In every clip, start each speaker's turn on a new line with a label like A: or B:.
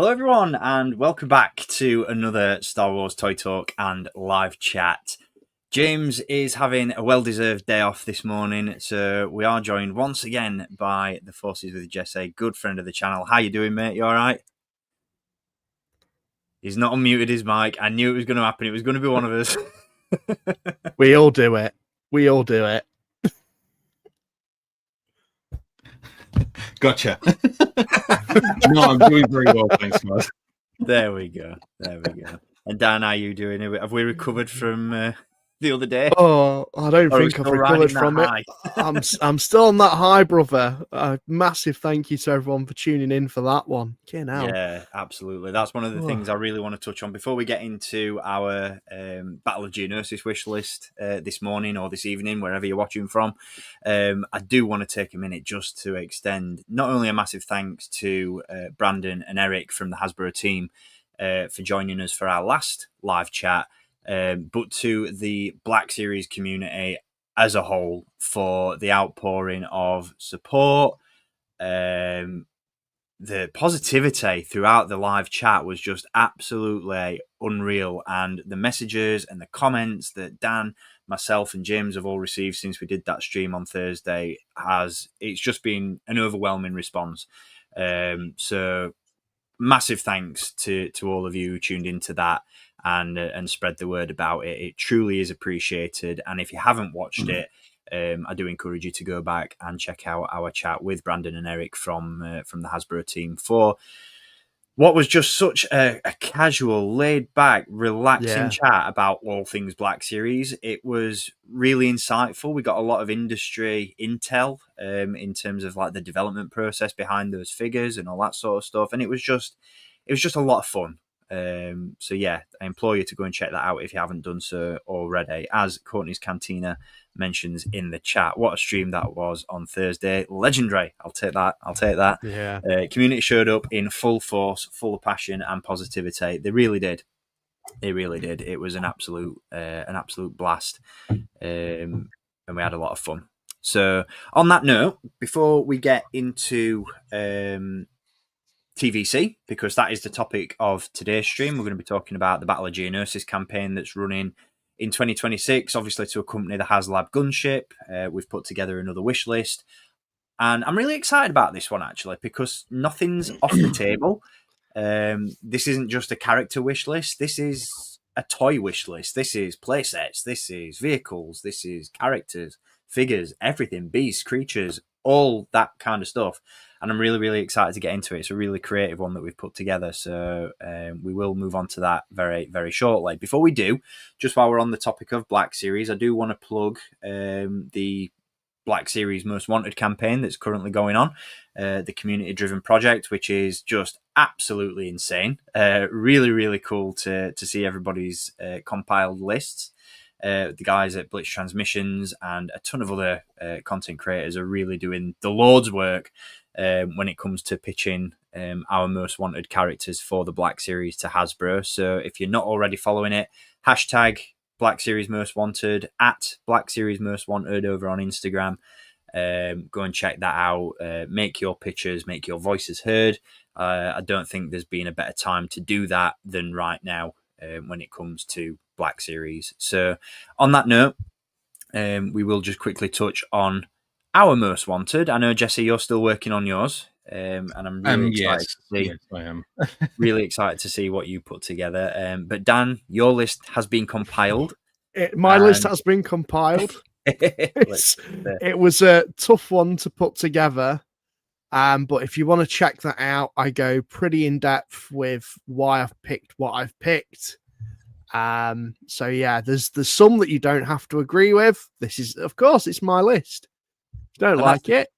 A: Hello, everyone, and welcome back to another Star Wars Toy Talk and live chat. James is having a well-deserved day off this morning, so we are joined once again by the Forces with Jesse, good friend of the channel. How you doing, mate? You all right? He's not unmuted his mic. I knew it was going to happen. It was going to be one of us.
B: We all do it. We all do it.
C: Gotcha. No, I'm doing very well, thanks, guys.
A: There we go. And Dan, how are you doing? Have we recovered from the other day?
B: Oh, I don't
A: Or are we
B: think I've
A: still
B: recovered
A: riding that
B: from
A: high?
B: it. I'm still on that high, brother. Massive thank you to everyone for tuning in for that one.
A: Yeah, absolutely. That's one of the things I really want to touch on before we get into our Battle of Geonosis wish list this morning or this evening, wherever you're watching from. I do want to take a minute just to extend not only a massive thanks to Brandon and Eric from the Hasbro team for joining us for our last live chat, but to the Black Series community as a whole for the outpouring of support. The positivity throughout the live chat was just absolutely unreal, and the messages and the comments that Dan, myself, and James have all received since we did that stream on Thursday it's just been an overwhelming response. So massive thanks to all of you who tuned into that and spread the word about it. It truly is appreciated, and if you haven't watched it, I do encourage you to go back and check out our chat with Brandon and Eric from the Hasbro team for what was just such a casual, laid-back, relaxing chat about all things Black Series. It was really insightful. We got a lot of industry intel in terms of like the development process behind those figures and all that sort of stuff, and it was just a lot of fun. So yeah, I implore you to go and check that out if you haven't done so already. As Courtney's Cantina mentions in the chat, what a stream that was on Thursday. Legendary. I'll take that.
B: Yeah.
A: Community showed up in full force, full of passion and positivity. They really did. It was an absolute blast. And we had a lot of fun. So on that note, before we get into TVC, because that is the topic of today's stream, we're going to be talking about the Battle of Geonosis campaign that's running in 2026, obviously to accompany the HasLab gunship. We've put together another wish list, and I'm really excited about this one actually because nothing's off the table. This isn't just a character wish list. This is a toy wish list. This is playsets. This is vehicles. This is characters, figures, everything, beasts, creatures, all that kind of stuff. And I'm really, really excited to get into it. It's a really creative one that we've put together. So we will move on to that very, very shortly. Before we do, just while we're on the topic of Black Series, I do want to plug the Black Series Most Wanted campaign that's currently going on, the community-driven project, which is just absolutely insane. Really, really cool to see everybody's compiled lists. The guys at Blitz Transmissions and a ton of other content creators are really doing the Lord's work when it comes to pitching our most wanted characters for the Black Series to Hasbro. So if you're not already following it, hashtag Black Series Most Wanted, at Black Series Most Wanted over on Instagram. Go and check that out. Make your pictures, make your voices heard. I don't think there's been a better time to do that than right now when it comes to Black Series. So on that note, we will just quickly touch on our most wanted. I know, Jesse, you're still working on yours, and I'm really excited to see.
C: Yes, I am.
A: Really excited to see what you put together. But Dan, your list has been compiled.
B: My list has been compiled. It was a tough one to put together. But if you want to check that out, I go pretty in depth with why I've picked what I've picked. So yeah, there's some that you don't have to agree with. This is, of course, it's my list. If you don't like it,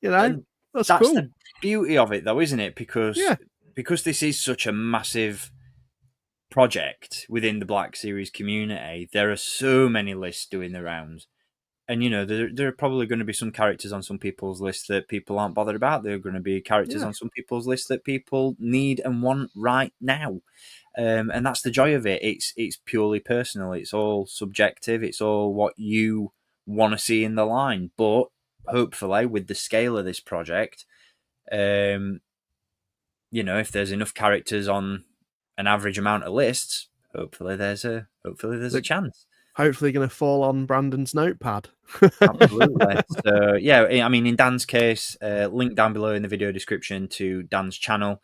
B: that's cool.
A: The beauty of it, though, isn't it? Because this is such a massive project within the Black Series community. There are so many lists doing the rounds. And, there are probably going to be some characters on some people's lists that people aren't bothered about. There are going to be characters on some people's lists that people need and want right now. And that's the joy of it. It's purely personal. It's all subjective. It's all what you want to see in the line. But hopefully, with the scale of this project, you know, if there's enough characters on an average amount of lists, hopefully there's a chance.
B: Hopefully going to fall on Brandon's notepad.
A: Absolutely. So yeah, I mean, in Dan's case, link down below in the video description to Dan's channel,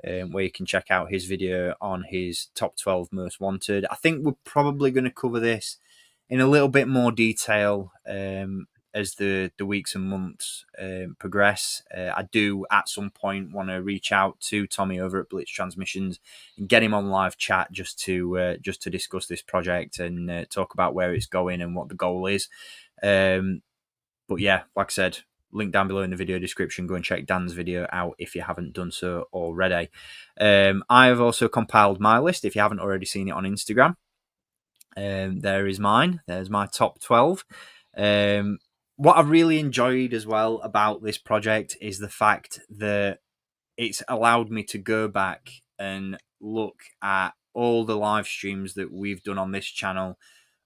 A: where you can check out his video on his top 12 most wanted. I think we're probably going to cover this in a little bit more detail as the weeks and months progress. I do at some point want to reach out to Tommy over at Blitz Transmissions and get him on live chat just to discuss this project and talk about where it's going and what the goal is. But yeah, like I said, link down below in the video description. Go and check Dan's video out if you haven't done so already. I have also compiled my list if you haven't already seen it on Instagram. There is mine. There's my top 12. What I've really enjoyed as well about this project is the fact that it's allowed me to go back and look at all the live streams that we've done on this channel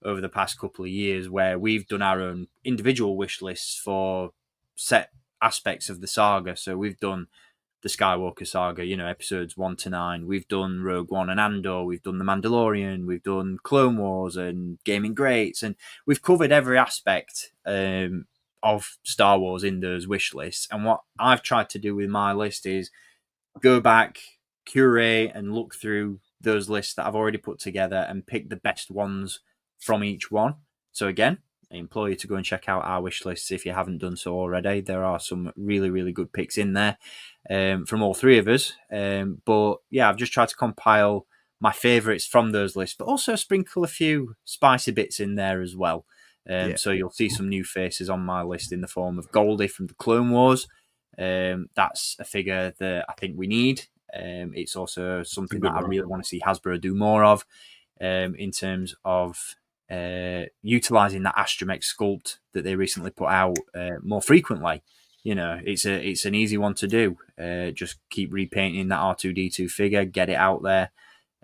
A: over the past couple of years, where we've done our own individual wish lists for set aspects of the saga. So we've done the Skywalker saga, you know, episodes 1 to 9. We've done Rogue One and Andor. We've done The Mandalorian. We've done Clone Wars and Gaming Greats. And we've covered every aspect of Star Wars in those wish lists. And what I've tried to do with my list is go back, curate, and look through those lists that I've already put together and pick the best ones from each one. So again, I implore you to go and check out our wish lists if you haven't done so already. There are some really, really good picks in there from all three of us. But yeah, I've just tried to compile my favourites from those lists, but also sprinkle a few spicy bits in there as well. So you'll see some new faces on my list in the form of Goldie from the Clone Wars. That's a figure that I think we need. It's also something that I really want to see Hasbro do more of in terms of utilizing that astromech sculpt that they recently put out more frequently. You know, it's an easy one to do. Just keep repainting that R2D2 figure, get it out there,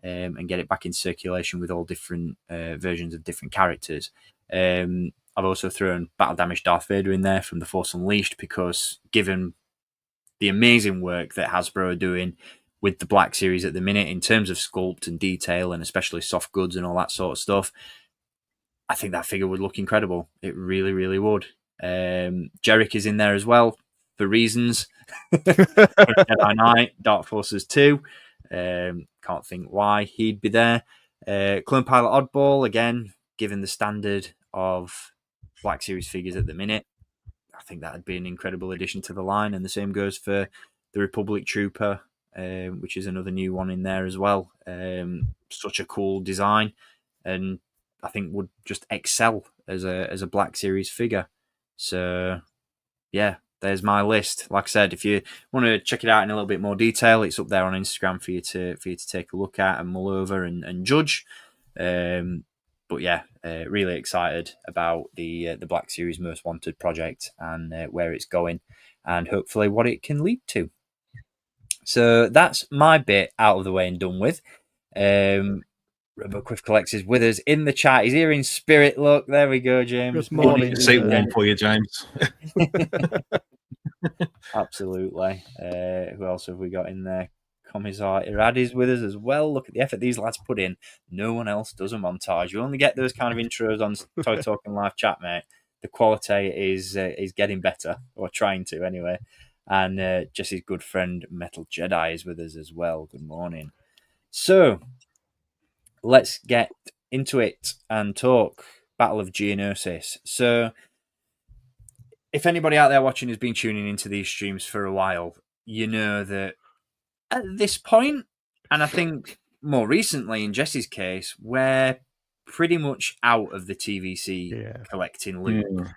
A: and get it back in circulation with all different versions of different characters. I've also thrown Battle Damage Darth Vader in there from The Force Unleashed, because given the amazing work that Hasbro are doing with the Black Series at the minute in terms of sculpt and detail, and especially soft goods and all that sort of stuff, I think that figure would look incredible. It really, really would. Jerick is in there as well for reasons. Jedi Knight, Dark Forces 2. Can't think why he'd be there. Clone Pilot Oddball, again, given the standard of Black Series figures at the minute, I think that would be an incredible addition to the line. And the same goes for the Republic Trooper, which is another new one in there as well. Such a cool design, and I think would just excel as a Black Series figure. So yeah, there's my list. Like I said, if you want to check it out in a little bit more detail, it's up there on Instagram for you to take a look at and mull over and judge. But yeah, really excited about the Black Series Most Wanted project and where it's going, and hopefully what it can lead to. So that's my bit out of the way and done with. RoboQuiff Collects is with us in the chat. He's here in spirit. Look, there we go, James.
B: Good morning.
C: Say one for you, James.
A: Absolutely. Who else have we got in there? Commissar Iradi's with us as well. Look at the effort these lads put in. No one else does a montage. You only get those kind of intros on Toy Talking Live Chat, mate. The quality is getting better, or trying to anyway. And Jesse's good friend Metal Jedi is with us as well. Good morning. So let's get into it and talk Battle of Geonosis. So if anybody out there watching has been tuning into these streams for a while, you know that at this point, and I think more recently in Jesse's case, we're pretty much out of the TVC collecting loop.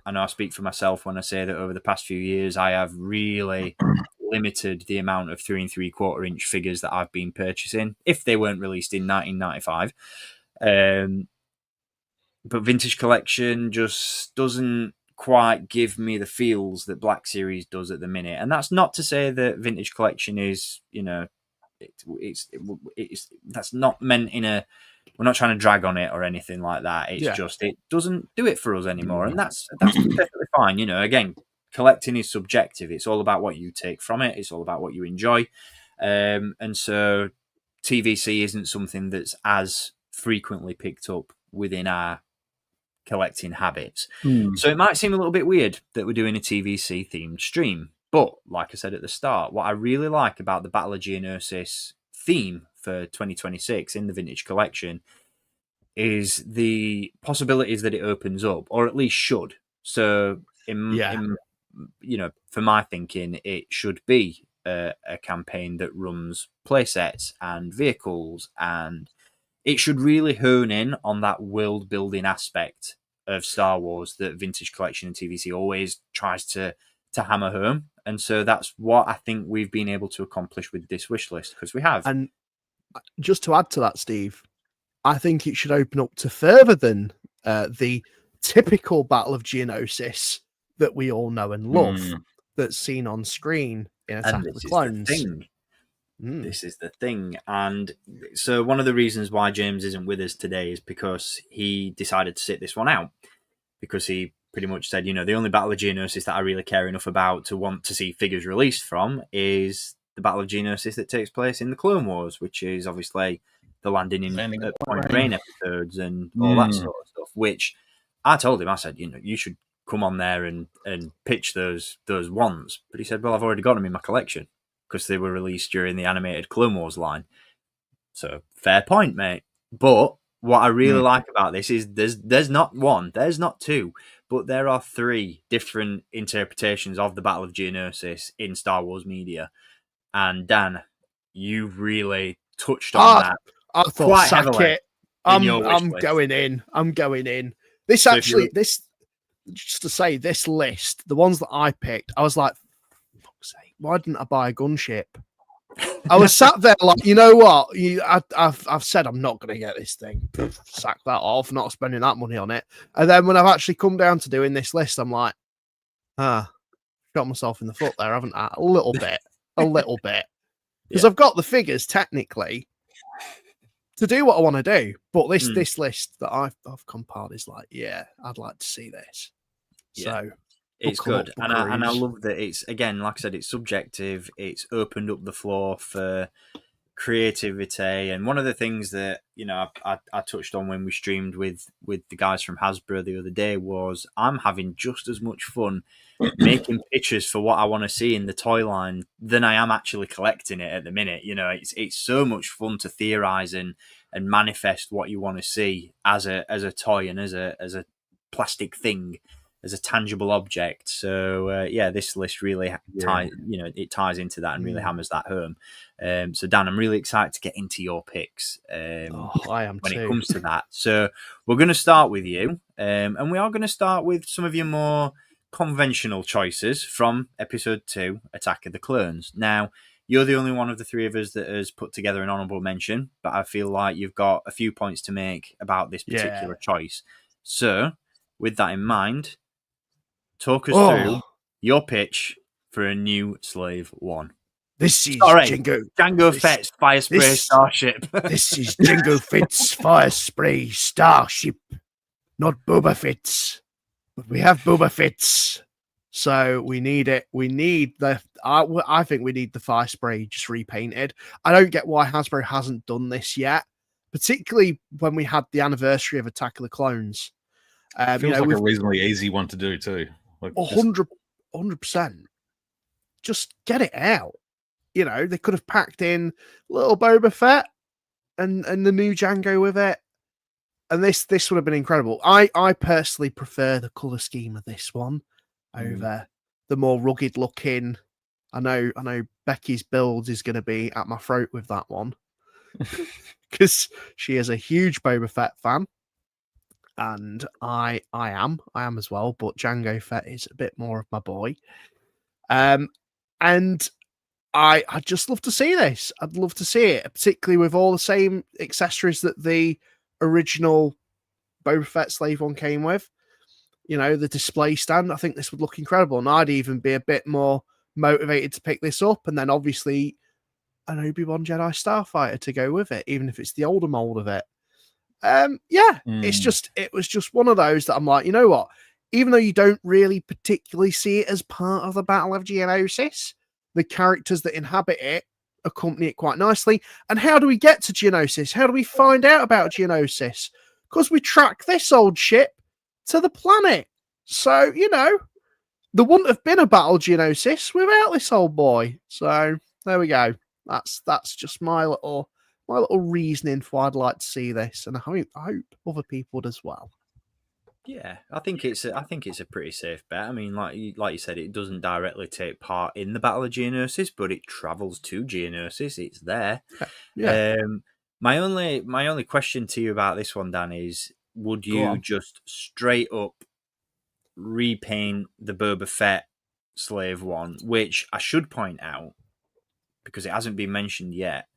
A: I know I speak for myself when I say that over the past few years, I have really limited the amount of 3 3/4 inch figures that I've been purchasing, if they weren't released in 1995. But Vintage Collection just doesn't quite give me the feels that Black Series does at the minute. And that's not to say that Vintage Collection is, you know, it's that's not meant in a, we're not trying to drag on it or anything like that. It's just, it doesn't do it for us anymore. And that's perfectly fine. You know, again, collecting is subjective. It's all about what you take from it. It's all about what you enjoy. And so TVC isn't something that's as frequently picked up within our collecting habits. So it might seem a little bit weird that we're doing a TVC themed stream. But like I said at the start, what I really like about the Battle of Geonosis theme for 2026 in the Vintage Collection is the possibilities that it opens up, or at least should. So in for my thinking, it should be a campaign that runs playsets and vehicles, and it should really hone in on that world building aspect of Star Wars that Vintage Collection and TVC always tries to hammer home. And so that's what I think we've been able to accomplish with this wish list, because we have.
B: And just to add to that, Steve, I think it should open up to further than the typical Battle of Geonosis that we all know and love, that's seen on screen in Attack of the Clones.
A: This is the thing. And so one of the reasons why James isn't with us today is because he decided to sit this one out, because he pretty much said, the only Battle of Geonosis that I really care enough about to want to see figures released from is the Battle of Geonosis that takes place in the Clone Wars, which is obviously the landing at Point Rain episodes and all that sort of stuff, which I told him, I said, you should come on there and pitch those ones. But he said, well, I've already got them in my collection because they were released during the animated Clone Wars line. So fair point, mate. But what I really like about this is there's not one, there's not two, but there are three different interpretations of the Battle of Geonosis in Star Wars media. And Dan, you really touched on that.
B: I thought,
A: quite
B: sack
A: heavily
B: it. I'm going in. I'm going in. This actually, just to say, this list, the ones that I picked, I was like, fuck's sake, why didn't I buy a gunship? I was sat there like, you know what? I've said I'm not going to get this thing. Sack that off, not spending that money on it. And then when I've actually come down to doing this list, I'm like, shot myself in the foot there, haven't I? A little bit. Because I've got the figures technically to do what I want to do. But this list that I've compiled is like, I'd like to see this. Yeah. So
A: it's good. And I love that it's, again, like I said, it's subjective. It's opened up the floor for creativity. And one of the things that, I touched on when we streamed with the guys from Hasbro the other day was I'm having just as much fun making pictures for what I want to see in the toy line than I am actually collecting it at the minute. It's so much fun to theorize and manifest what you want to see as a toy and as a plastic thing, as a tangible object. So this list really ties into that and really hammers that home. So Dan, I'm really excited to get into your picks.
B: I am
A: when
B: too.
A: It comes to that. So we're going to start with you, and we are going to start with some of your more conventional choices from Episode 2, Attack of the Clones. Now, you're the only one of the three of us that has put together an honourable mention, but I feel like you've got a few points to make about this particular choice. So, with that in mind, talk us through your pitch for a new Slave 1.
B: This is Jango
A: Fett's Fire Spray Starship.
B: This is Jango Fett's Fire Spray Starship, not Boba Fett's. But we have Boba Fett's, so we need it. We need I think we need the Fire Spray just repainted. I don't get why Hasbro hasn't done this yet, particularly when we had the anniversary of Attack of the Clones.
C: Feels like a reasonably easy one to do too.
B: 100%. Just get it out. They could have packed in little Boba Fett and the new Jango with it. And this would have been incredible. I personally prefer the colour scheme of this one over the more rugged looking. I know Becky's build is going to be at my throat with that one because she is a huge Boba Fett fan. And I am as well, but Jango Fett is a bit more of my boy. And I'd just love to see this. I'd love to see it, particularly with all the same accessories that the original Boba Fett Slave One came with. The display stand. I think this would look incredible, and I'd even be a bit more motivated to pick this up. And then obviously an Obi-Wan Jedi Starfighter to go with it, even if it's the older mold of it. It was just one of those that I'm like, you know what? even though you don't really particularly see it as part of the Battle of Geonosis, the characters that inhabit it accompany it quite nicely. And how do we get to Geonosis? How do we find out about Geonosis? Because we track this old ship to the planet. So, there wouldn't have been a Battle Geonosis without this old boy. So there we go. That's just my little reasoning for why I'd like to see this, and I hope other people would as well.
A: Yeah, I think it's a pretty safe bet. I mean, like you said, it doesn't directly take part in the Battle of Geonosis, but it travels to Geonosis. It's there.
B: Yeah.
A: My only question to you about this one, Dan, is would you just straight up repaint the Boba Fett Slave one, which I should point out, because it hasn't been mentioned yet,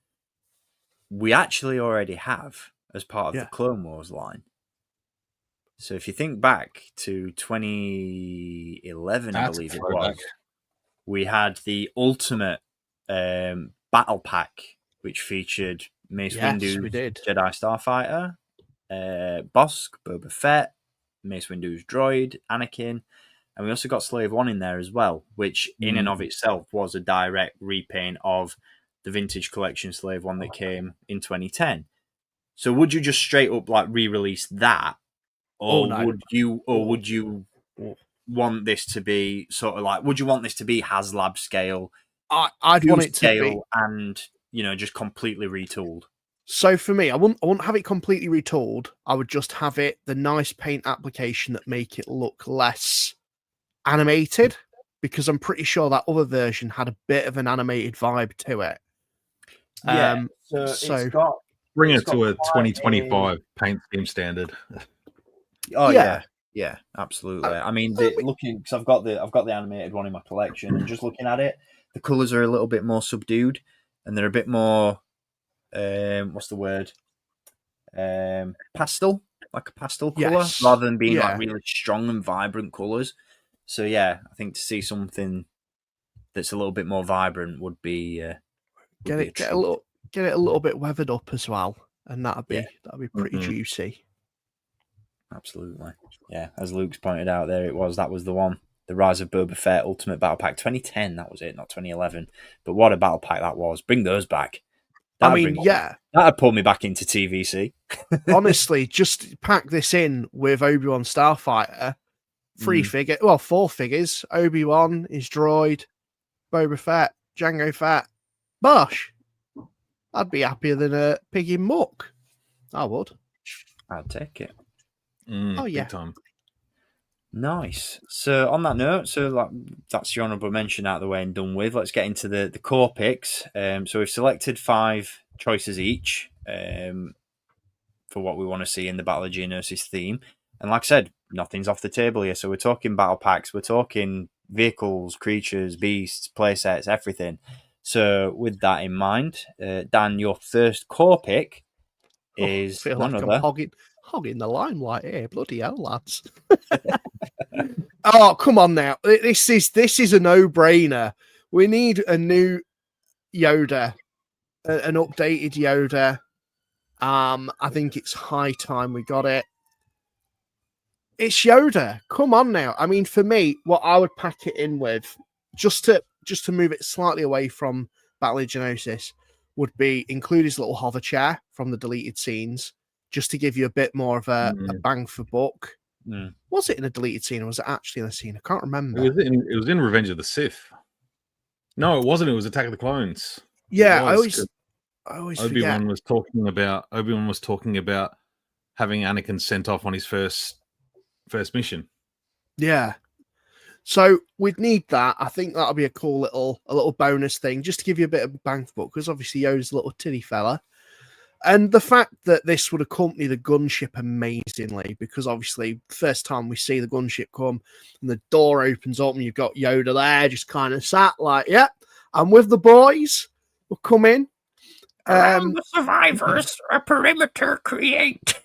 A: we actually already have as part of the Clone Wars line. So if you think back to 2011, I believe it was, we had the Ultimate Battle Pack, which featured Mace Windu's Jedi Starfighter, Bosk, Boba Fett, Mace Windu's droid, Anakin, and we also got Slave 1 in there as well, which in and of itself was a direct repaint of the Vintage Collection Slave 1 that came in 2010. So would you just straight up like re-release that? Or would you want this to be sort of like, would you want this to be HasLab scale?
B: I'd want it to be,
A: and just completely retooled.
B: So for me, I wouldn't have it completely retooled. I would just have it the nice paint application that make it look less animated, because I'm pretty sure that other version had a bit of an animated vibe to it.
A: Yeah, so
C: bring it to a 2025 paint scheme standard.
A: Oh yeah, absolutely. I mean, looking, because I've got the animated one in my collection, and just looking at it, the colours are a little bit more subdued, and they're a bit more, what's the word? Pastel, like a pastel colour, rather than being like really strong and vibrant colours. So yeah, I think to see something that's a little bit more vibrant would be
B: get it a little bit weathered up as well, and that'd be pretty juicy.
A: Absolutely. Yeah, as Luke's pointed out there, that was the one. The Rise of Boba Fett Ultimate Battle Pack 2010, that was it, not 2011. But what a battle pack that was. Bring those back. That'd pull me back into TVC.
B: Honestly, just pack this in with Obi-Wan Starfighter. 4 figures. Obi-Wan, his droid, Boba Fett, Jango Fett. Bosh. I'd be happier than a piggy muck. I would.
A: I'd take it.
B: Big
C: time.
A: Nice. So on that note, that's your honourable mention out of the way and done with. Let's get into the core picks. So we've selected 5 choices each for what we want to see in the Battle of Geonosis theme. And like I said, nothing's off the table here. So we're talking battle packs, we're talking vehicles, creatures, beasts, playsets, everything. So with that in mind, Dan, your first core pick is
B: I feel like I'm hogging the limelight here. Bloody hell, lads. Oh, come on now. This is a no-brainer. We need a new Yoda, an updated Yoda. I think it's high time we got it. It's Yoda. Come on now. I mean, for me, what I would pack it in with, just to move it slightly away from Battle of Geonosis, would be include his little hover chair from the deleted scenes, just to give you a bit more of a bang for buck. Was it in a deleted scene, or was it actually in a scene? I can't remember.
C: It was in Revenge of the Sith. No, it wasn't. It was Attack of the Clones.
B: Yeah, I always
C: Obi-Wan
B: forget.
C: was talking about having Anakin sent off on his first mission.
B: Yeah. So we'd need that. I think that'll be a cool little bonus thing, just to give you a bit of bang for buck, because obviously Yoda's a little tiddy fella. And the fact that this would accompany the gunship amazingly, because obviously first time we see the gunship come and the door opens up and you've got Yoda there just kind of sat like, I'm with the boys. We'll come in.
A: Around the survivors, a perimeter create.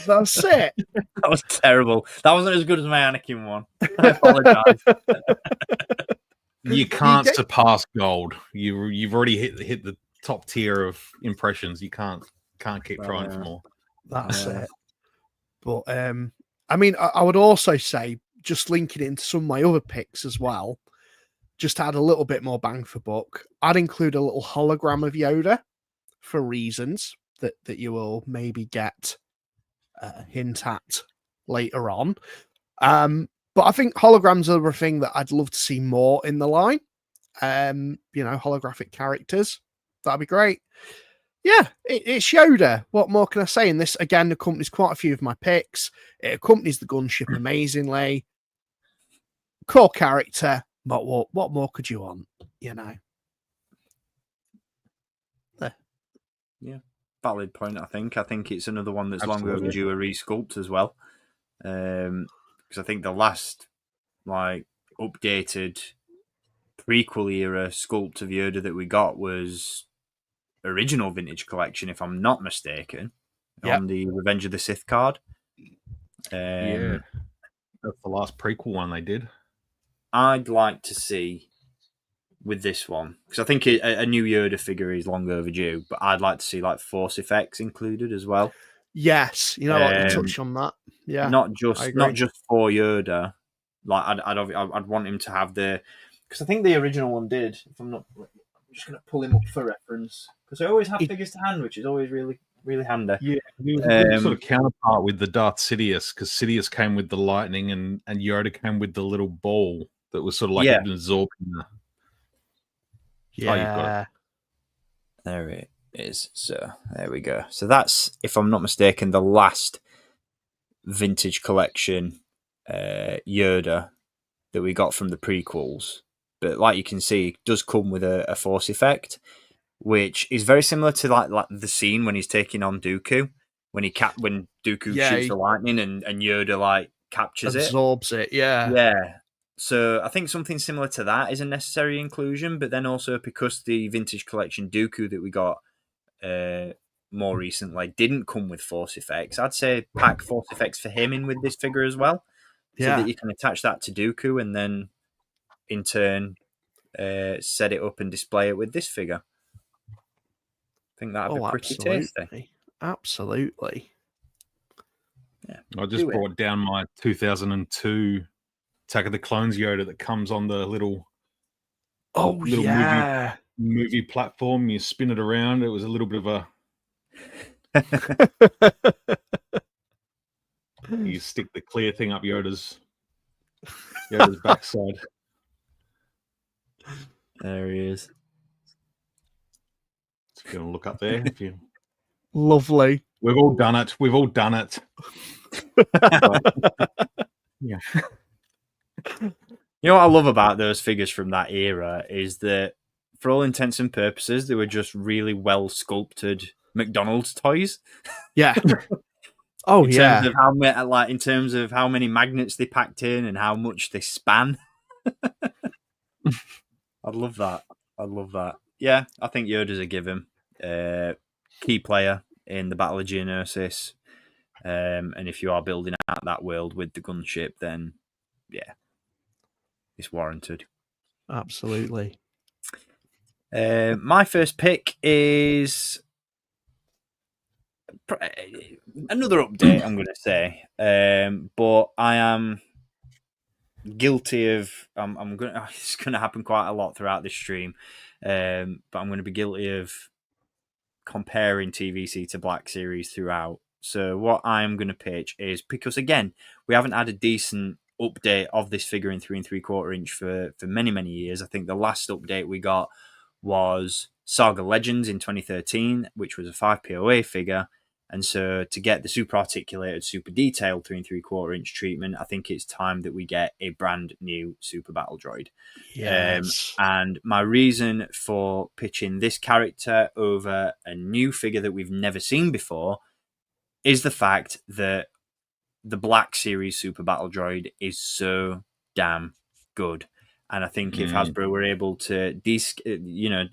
B: That's it.
A: That was terrible. That wasn't as good as my Anakin one. I apologize.
C: You can't surpass gold. You've already hit the top tier of impressions. You can't keep trying for more.
B: That's it. But I mean, I would also say, just linking it into some of my other picks as well, just to add a little bit more bang for buck, I'd include a little hologram of Yoda for reasons that you will maybe get a hint at later on. But I think holograms are a thing that I'd love to see more in the line. Holographic characters. That'd be great. Yeah, it's Yoda. What more can I say? And this, again, accompanies quite a few of my picks. It accompanies the gunship amazingly. Core character. But what more could you want? There.
A: Yeah, valid point, I think. I think it's another one that's
C: Absolutely.
A: long overdue a resculpt as well. Because I think the last, updated prequel era sculpt of Yoda that we got was original Vintage Collection, if I'm not mistaken, on the Revenge of the Sith card.
C: Yeah, that's the last prequel one they did.
A: I'd like to see with this one, because I think a new Yoda figure is long overdue, but I'd like to see Force effects included as well.
B: Yes, you touched on that. Yeah,
A: not just for Yoda. I'd want him to have because I think the original one did. If I'm just going to pull him up for reference, because I always have figures to hand, which is always really, really handy.
C: Yeah, he was a sort of counterpart with the Darth Sidious, because Sidious came with the lightning and Yoda came with the little ball that was sort of absorbing the.
B: Yeah.
C: Oh, you've got it.
A: There it is. So there we go. So that's, if I'm not mistaken, the last Vintage Collection Yoda that we got from the prequels. But like you can see, it does come with a force effect, which is very similar to like the scene when he's taking on Dooku, when Dooku shoots the lightning and Yoda captures
B: absorbs it.
A: Yeah. So I think something similar to that is a necessary inclusion, but then also because the Vintage Collection Dooku that we got more recently didn't come with force effects, I'd say pack force effects for him in with this figure as well, so that you can attach that to Dooku and then in turn set it up and display it with this figure. I think that'd be pretty tasty.
B: Absolutely.
A: Yeah.
C: I just brought down my 2002 Attack of the Clones Yoda that comes on the little movie platform. You spin it around. It was a little bit of a you stick the clear thing up Yoda's backside.
A: There he is.
C: So if you want to look up there,
B: lovely.
C: We've all done it. Yeah.
A: You know what I love about those figures from that era is that, for all intents and purposes, they were just really well sculpted McDonald's toys.
B: Yeah.
A: In terms of how many magnets they packed in and how much they span. I'd love that. Yeah, I think Yoda's a given. Key player in the Battle of Geonosis. And if you are building out that world with the gunship, then yeah, it's warranted.
B: Absolutely.
A: My first pick is another update, I'm going to say, but I am guilty of. It's going to happen quite a lot throughout this stream, but I'm going to be guilty of comparing TVC to Black Series throughout. So what I'm going to pitch is, because again, we haven't had a decent update of this figure in 3 3/4 inch for many years. I think the last update we got was Saga Legends in 2013, which was a 5 POA figure. And so to get the super articulated, super detailed 3 3/4 inch treatment, I think it's time that we get a brand new super battle droid.
B: Yes.
A: And my reason for pitching this character over a new figure that we've never seen before is the fact that the Black Series Super Battle Droid is so damn good. And I think if Hasbro were able to descale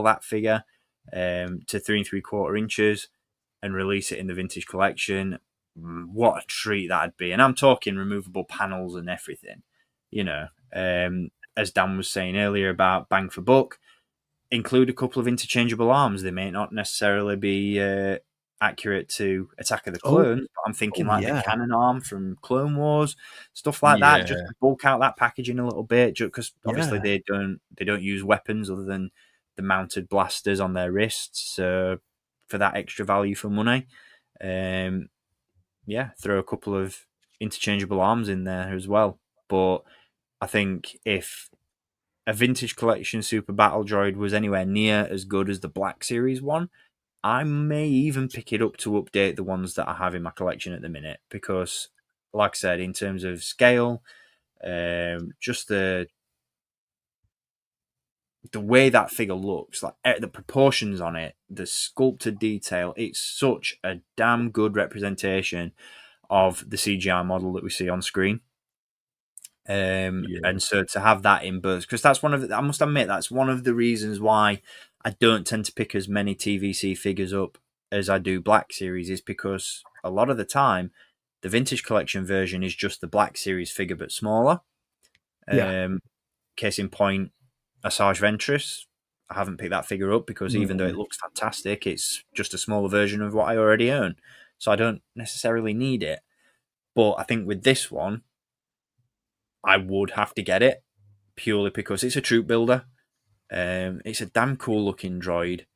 A: that figure to 3 3/4 inches and release it in the Vintage Collection, what a treat that'd be. And I'm talking removable panels and everything. As Dan was saying earlier about bang for buck, include a couple of interchangeable arms. They may not necessarily be accurate to Attack of the Clones, but I'm thinking the cannon arm from Clone Wars, stuff like that, just to bulk out that packaging a little bit, because obviously they don't use weapons other than the mounted blasters on their wrists. So for that extra value for money, throw a couple of interchangeable arms in there as well. But I think if a vintage collection Super Battle Droid was anywhere near as good as the Black Series one, I may even pick it up to update the ones that I have in my collection at the minute, because, like I said, in terms of scale, just the way that figure looks, like the proportions on it, the sculpted detail, it's such a damn good representation of the CGI model that we see on screen. And so to have that in bursts, because that's I must admit, that's one of the reasons why I don't tend to pick as many TVC figures up as I do Black Series, is because a lot of the time the vintage collection version is just the Black Series figure but smaller. Case in point, Asajj Ventress. I haven't picked that figure up because even though it looks fantastic, it's just a smaller version of what I already own, so I don't necessarily need it. But I think with this one, I would have to get it purely because it's a troop builder. It's a damn cool looking droid.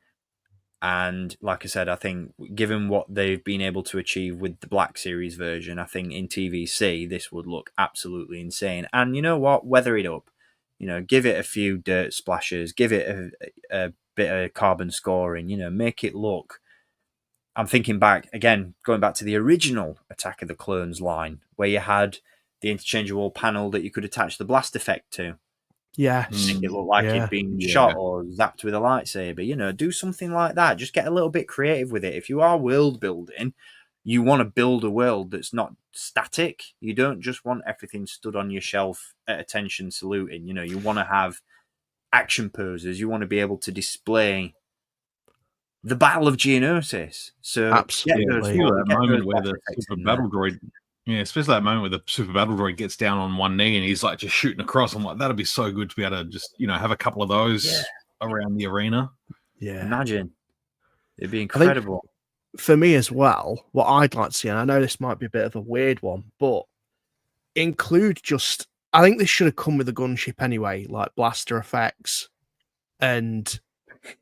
A: And like I said, I think given what they've been able to achieve with the Black Series version, I think in TVC, this would look absolutely insane. And you know what? Weather it up. Give it a few dirt splashes, give it a bit of carbon scoring, make it look. I'm thinking back, again, going back to the original Attack of the Clones line, where you had the interchangeable panel that you could attach the blast effect to.
B: Yeah.
A: Make it look like it'd been shot or zapped with a lightsaber. Do something like that. Just get a little bit creative with it. If you are world building, you want to build a world that's not static. You don't just want everything stood on your shelf at attention saluting. You want to have action poses. You want to be able to display the Battle of Geonosis. So
C: absolutely, that moment where the Super Battle Droid, especially that moment where the Super Battle Droid gets down on one knee and he's like just shooting across. I'm like, that'd be so good to be able to just have a couple of those around the arena.
B: Yeah,
A: imagine, it'd be incredible.
B: For me as well, what I'd like to see, and I know this might be a bit of a weird one, but include I think this should have come with a gunship anyway, like blaster effects. And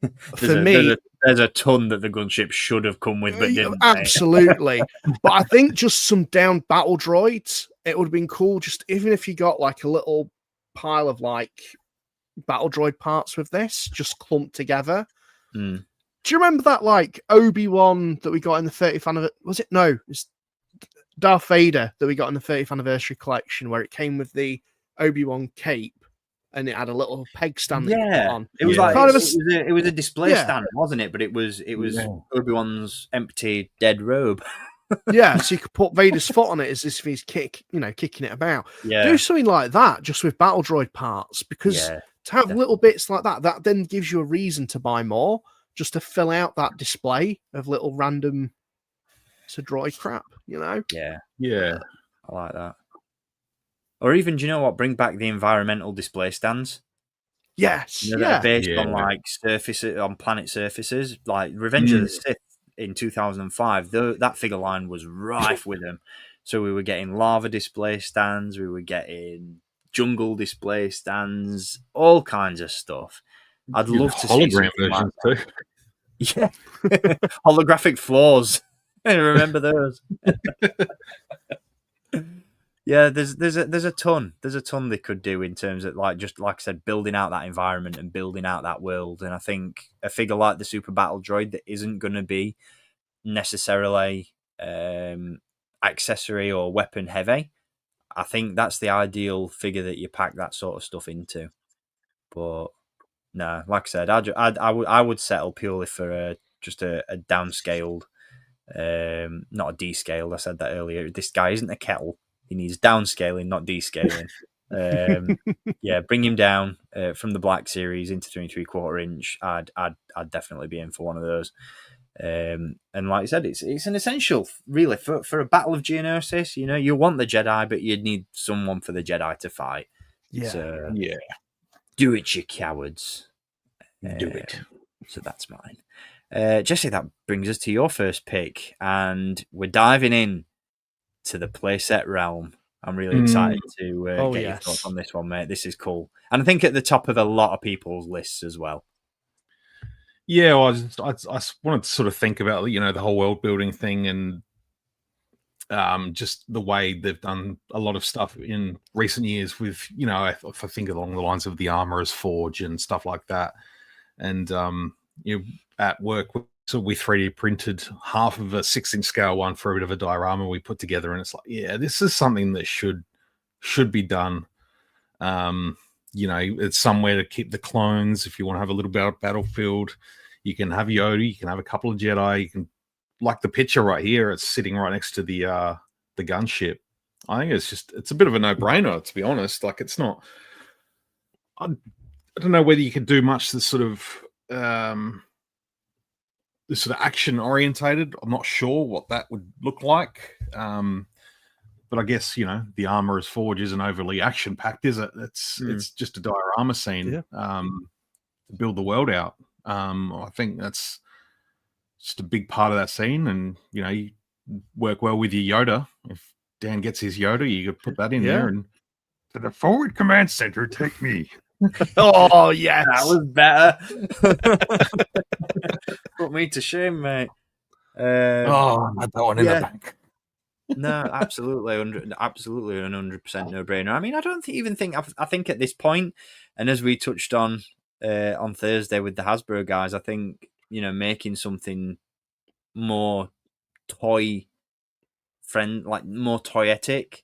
B: for me,
A: there's a ton that the gunship should have come with, but didn't.
B: Absolutely. But I think just some down battle droids, it would have been cool. Just even if you got like a little pile of like battle droid parts with this, just clumped together.
A: Mm.
B: Do you remember that like Obi-Wan that we got in the 30th anniversary? Was it? No, it's Darth Vader that we got in the 30th anniversary collection, where it came with the Obi-Wan cape and it had a little peg stand that you put on.
A: It was like it was a display stand, wasn't it? But it was Obi-Wan's empty dead robe.
B: Yeah, so you could put Vader's foot on it as if he's kicking it about. Yeah. Do something like that just with battle droid parts, because to have little bits like that then gives you a reason to buy more, just to fill out that display of little random droid crap,
A: Yeah. I like that. Or even, do you know what? Bring back the environmental display stands.
B: Yes.
A: That are based on like surfaces, on planet surfaces. Like Revenge of the Sith in 2005, that figure line was rife with them. So we were getting lava display stands, we were getting jungle display stands, all kinds of stuff. I'd love to see hologram versions too. Yeah, holographic floors. I remember those. Yeah, there's a ton they could do in terms of just like I said, building out that environment and building out that world. And I think a figure like the Super Battle Droid that isn't going to be necessarily accessory or weapon heavy, I think that's the ideal figure that you pack that sort of stuff into. But no, like I said, I would settle purely for just a downscaled, not a descaled. I said that earlier. This guy isn't a kettle. He needs downscaling, not descaling. Bring him down from the Black Series into 3 3/4 inch. I'd definitely be in for one of those. And like I said, it's an essential really for a Battle of Geonosis. You want the Jedi, but you'd need someone for the Jedi to fight. Do it, you cowards.
C: Do it.
A: So that's mine. Jesse, that brings us to your first pick, and we're diving in to the playset realm. I'm really excited to get your thoughts on this one, mate. This is cool, and I think at the top of a lot of people's lists as well.
C: Yeah, well, I wanted to sort of think about, you know, the whole world building thing and just the way they've done a lot of stuff in recent years with, you know, if I think along the lines of the Armorer's Forge and stuff like that. And, you know, at work, so we 3D printed half of a 6-inch scale one for a bit of a diorama we put together. And it's like, yeah, this is something that should be done. You know, it's somewhere to keep the clones. If you want to have a little battlefield, you can have Yoda, you can have a couple of Jedi, you can, like the picture right here, it's sitting right next to the gunship. I think it's a bit of a no-brainer, to be honest. Like, it's not, I don't know whether you could do much that's sort of action orientated. I'm not sure what that would look like. But I guess, you know, the Armorer's Forge isn't overly action packed, is it? It's just a diorama scene to build the world out. I think that's just a big part of that scene, and you know, you work well with your Yoda. If Dan gets his Yoda, you could put that in there and to the forward command center, take me.
B: Oh yes,
A: that was better. Put me to shame, mate.
C: I had that one in the bank.
A: No, absolutely, 100% no-brainer. I mean, I don't even think. I think at this point, and as we touched on Thursday with the Hasbro guys, I think, you know, making something more more toyetic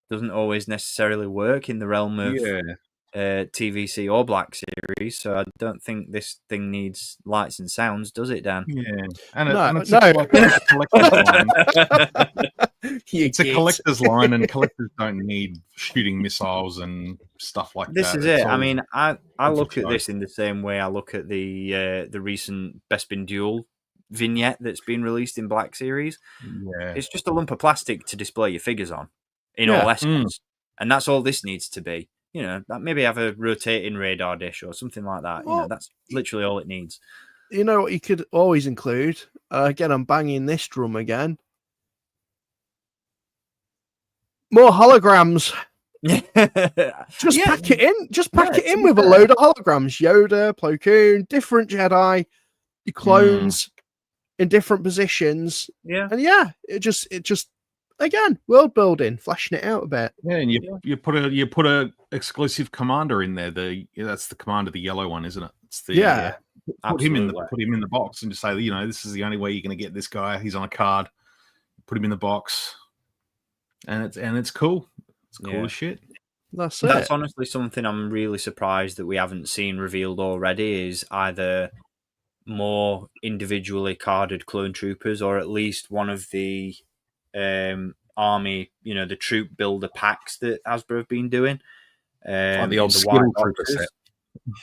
A: doesn't always necessarily work in the realm of TVC or Black Series. So I don't think this thing needs lights and sounds, does it, Dan?
C: Yeah, and it's a collector's line. It's a collector's line, and collectors don't need shooting missiles and stuff like
A: this
C: that.
A: This is it. I mean, I look at this in the same way I look at the recent Bespin Duel vignette that's been released in Black Series.
C: Yeah,
A: it's just a lump of plastic to display your figures on, in all essence, and that's all this needs to be. You know, maybe have a rotating radar dish or something like that. Well, you know, that's literally all it needs.
B: You know what you could always include? Again, I'm banging this drum again. More holograms. Just pack it in. Just pack it in with a load of holograms. Yoda, Plo Koon, different Jedi, your clones in different positions.
A: Yeah.
B: And it just again, world building, fleshing it out a bit.
C: Yeah, and you put a exclusive commander in there. That's the commander, the yellow one, isn't it? It's the put him in the box and just say, you know, this is the only way you're going to get this guy. He's on a card. Put him in the box, and it's cool. It's cool as shit.
B: That's
A: honestly something I'm really surprised that we haven't seen revealed already. Is either more individually carded clone troopers, or at least one of the army, you know, the troop builder packs that Hasbro have been doing.
C: Like the old Skittle Trooper set.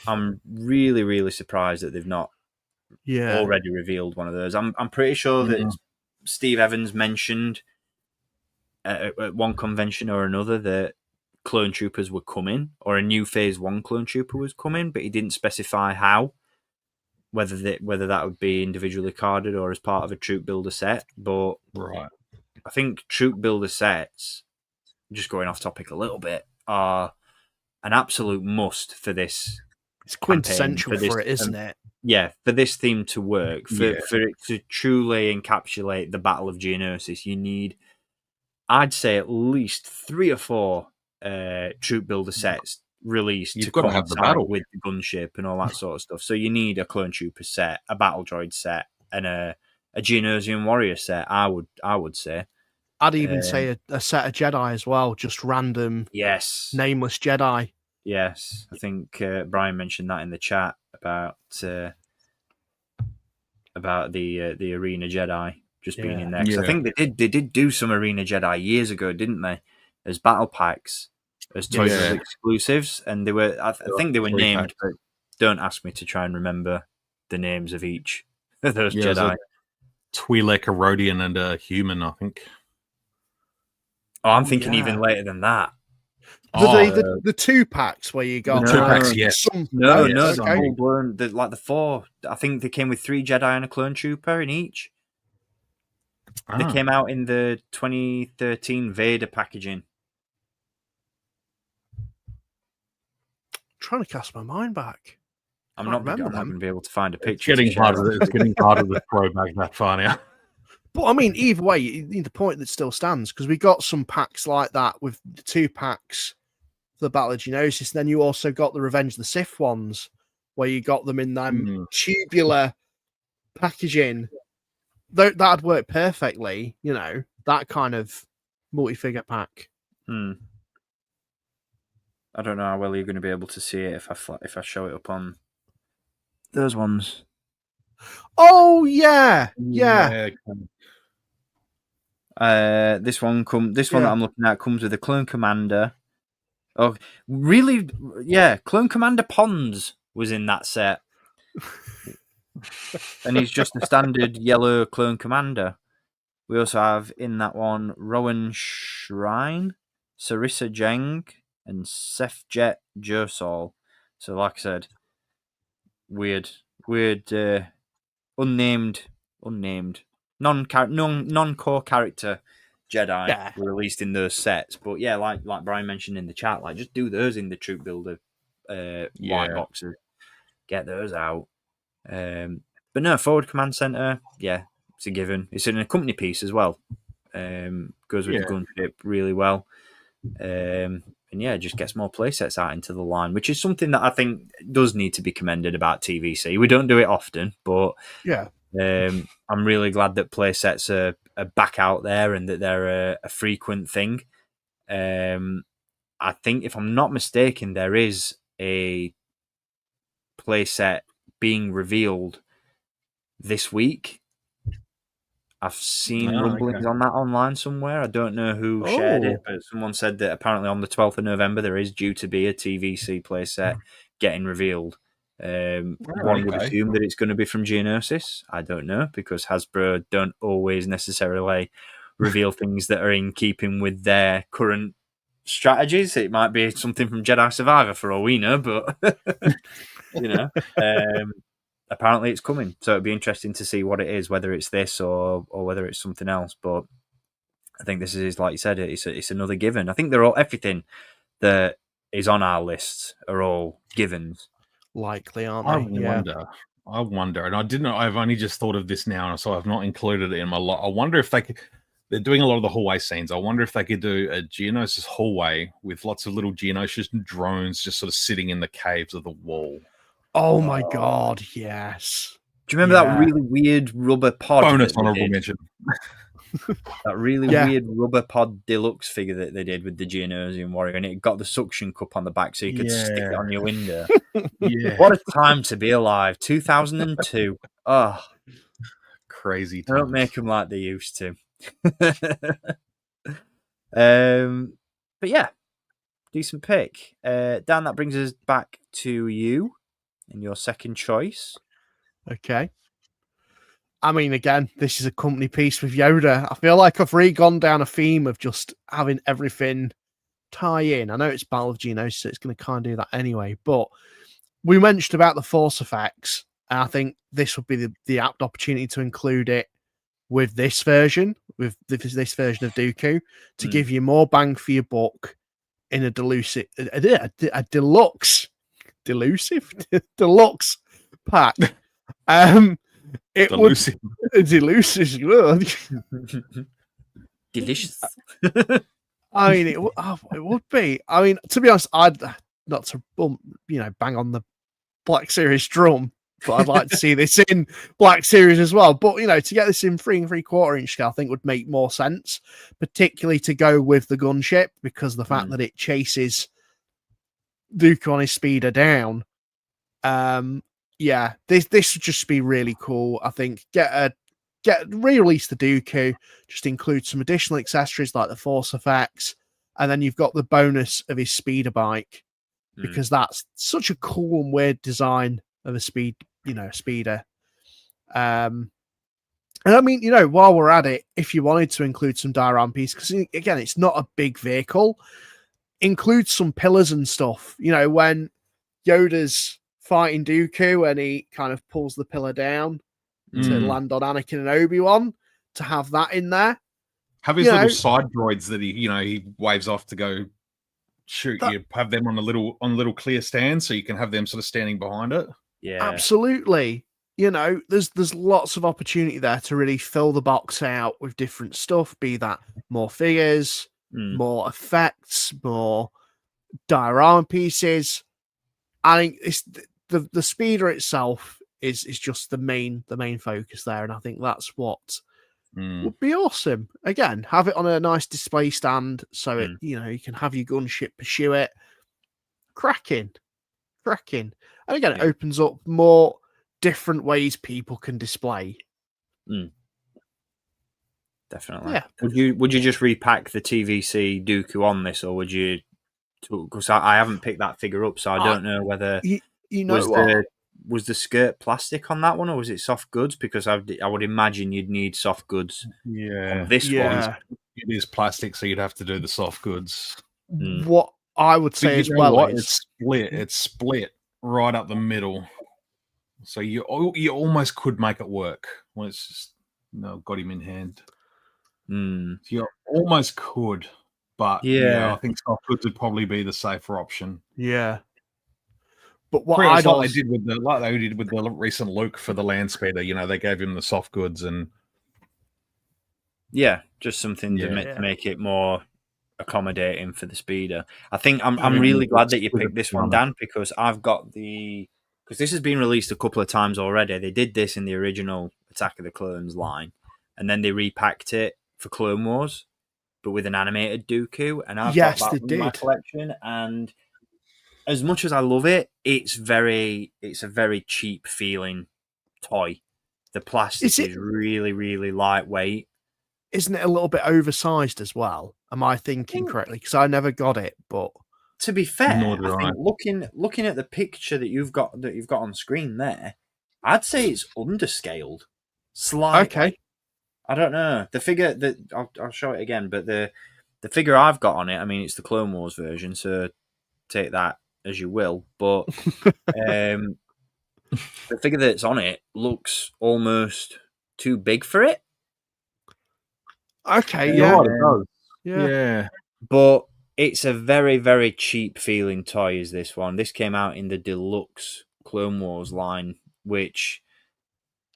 A: I'm really, really surprised that they've not already revealed one of those. I'm pretty sure that Steve Evans mentioned at one convention or another that clone troopers were coming, or a new Phase 1 clone trooper was coming, but he didn't specify how. Whether that would be individually carded or as part of a troop builder set. But I think troop builder sets, just going off topic a little bit, are an absolute must for this.
B: It's quintessential for it, isn't it?
A: Yeah, for this theme to work, for it to truly encapsulate the Battle of Geonosis, you need, I'd say, at least 3 or 4 troop builder sets released.
C: You've got to have the battle
A: with the gunship and all that sort of stuff. So you need a clone trooper set, a battle droid set, and a Geonosian warrior set. I would say.
B: I'd even say a set of Jedi as well, just random, nameless Jedi.
A: Yes, I think Brian mentioned that in the chat about the Arena Jedi just being in there. 'Cause I think they did do some Arena Jedi years ago, didn't they? As battle packs, as Toys R Us exclusives, and they were. I think they were named, but don't ask me to try and remember the names of each of those Jedi.
C: Twi'lek, a Rodian, and a human, I think.
A: Oh, I'm thinking even later than that.
B: The 2-packs where you got
C: 2-packs, yes.
A: No,
C: yes.
A: the full blown, the 4. I think they came with 3 Jedi and a clone trooper in each. They came out in the 2013 Vader packaging.
B: Trying to cast my mind back.
A: I'm not going to be able to find a picture.
C: It's getting harder to throw back that far now.
B: But I mean, either way, the point that still stands, because we got some packs like that with the 2-packs for the Battle of Geonosis. Then you also got the Revenge of the Sith ones, where you got them in them tubular packaging. That'd work perfectly, that kind of multi-figure pack.
A: I don't know how well you're going to be able to see it if I show it up on those ones.
B: Oh yeah.
A: This one that I'm looking at comes with a Clone Commander. Oh, really? Yeah, Clone Commander Pons was in that set, and he's just a standard yellow Clone Commander. We also have in that one Rowan Shrine, Sarissa Jeng, and Sefjet Jersol. So, like I said, weird, unnamed, non-core character Jedi were released in those sets. But yeah, like Brian mentioned in the chat, just do those in the Troop Builder white boxes. Get those out. But no, Forward Command Center, it's a given. It's in a company piece as well. Goes with the gunship really well. And just gets more playsets out into the line, which is something that I think does need to be commended about TVC. We don't do it often, but I'm really glad that playsets are back out there and that they're a frequent thing. I think, if I'm not mistaken, there is a playset being revealed this week. I've seen rumblings on that online somewhere. I don't know who shared it, but someone said that apparently on the 12th of November there is due to be a TVC playset getting revealed. One would assume that it's going to be from Geonosis. I don't know, because Hasbro don't always necessarily reveal things that are in keeping with their current strategies. It might be something from Jedi Survivor for all we know, but apparently it's coming, so it'd be interesting to see what it is, whether it's this or whether it's something else. But I think this is, like you said, it's another given. I think they're all, everything that is on our list are all givens.
B: Likely, aren't they?
C: I wonder, and I didn't know. I've only just thought of this now, so I've not included it in my lot. I wonder if they're doing a lot of the hallway scenes. I wonder if they could do a Geonosis hallway with lots of little Geonosis drones just sort of sitting in the caves of the wall.
B: Oh my god, yes.
A: Do you remember that really weird rubber pod?
C: Bonus honorable mention.
A: That really weird rubber pod deluxe figure that they did with the Geonosian warrior, and it got the suction cup on the back so you could stick it on your window. What a time to be alive. 2002. Oh,
C: crazy
A: times. Don't make them like they used to. But yeah, decent pick. Dan, that brings us back to you and your second choice.
B: Okay. I mean, again, this is a company piece with Yoda. I feel like I've really gone down a theme of just having everything tie in. I know it's Battle of Geonosis, so it's going to kind of do that anyway, but we mentioned about the Force effects, and I think this would be the apt opportunity to include it with this version, with this version of Dooku, to give you more bang for your buck in a deluxe pack. It
C: delusive.
B: Would delusive.
A: Delicious.
B: I mean, it would be. I mean, to be honest, I'd not to bang on the Black Series drum, but I'd like to see this in Black Series as well. But to get this in 3 3/4 inch scale, I think would make more sense, particularly to go with the gunship, because the fact that it chases Dooku on his speeder down. This would just be really cool. I think re-release the Dooku, just include some additional accessories like the Force effects, and then you've got the bonus of his speeder bike, because that's such a cool and weird design of a speeder. And I mean, while we're at it, if you wanted to include some diorama pieces, because again, it's not a big vehicle, include some pillars and stuff. You know, when Yoda's fighting Dooku and he kind of pulls the pillar down to land on Anakin and Obi-Wan, to have that in there.
C: Have his little side droids that he waves off to go shoot. You have them on a little clear stand, so you can have them sort of standing behind it.
A: Yeah,
B: absolutely. You know, there's lots of opportunity there to really fill the box out with different stuff. Be that more figures, more effects, more diorama pieces. I think it's the speeder itself is just the main focus there, and I think that's what would be awesome. Again, have it on a nice display stand so it you can have your gunship pursue it. Cracking. And again, it opens up more different ways people can display.
A: Definitely.
B: Yeah.
A: Would you just repack the TVC Dooku on this, or would you? Because I haven't picked that figure up, so I don't know whether was the skirt plastic on that one, or was it soft goods? Because I would imagine you'd need soft goods.
C: Yeah,
A: on this one.
C: It is plastic, so you'd have to do the soft goods.
B: What I would say as well is
C: it's split right up the middle, so you almost could make it work. Well, it's just got him in hand. You almost could. But I think soft goods would probably be the safer option.
B: Yeah. But what
C: they did with the recent Luke for the land speeder, they gave him the soft goods and
A: just something to make it more accommodating for the speeder. I think I'm really glad that you picked this one, Dan, because I've got because this has been released a couple of times already. They did this in the original Attack of the Clones line, and then they repacked it for Clone Wars, but with an animated Dooku, and I've got that in my collection. And as much as I love it, it's a very cheap feeling toy. The plastic is really, really lightweight.
B: Isn't it a little bit oversized as well? Am I thinking correctly? Because I never got it, but
A: to be fair, I think looking at the picture that you've got on screen there, I'd say it's underscaled slightly.
B: Okay.
A: I don't know. The figure that I'll show it again, but the figure I've got on it, I mean, it's the Clone Wars version, so take that as you will. But the figure that's on it looks almost too big for it.
B: Okay,
C: it does. Yeah.
A: But it's a very, very cheap feeling toy. Is this one? This came out in the deluxe Clone Wars line, which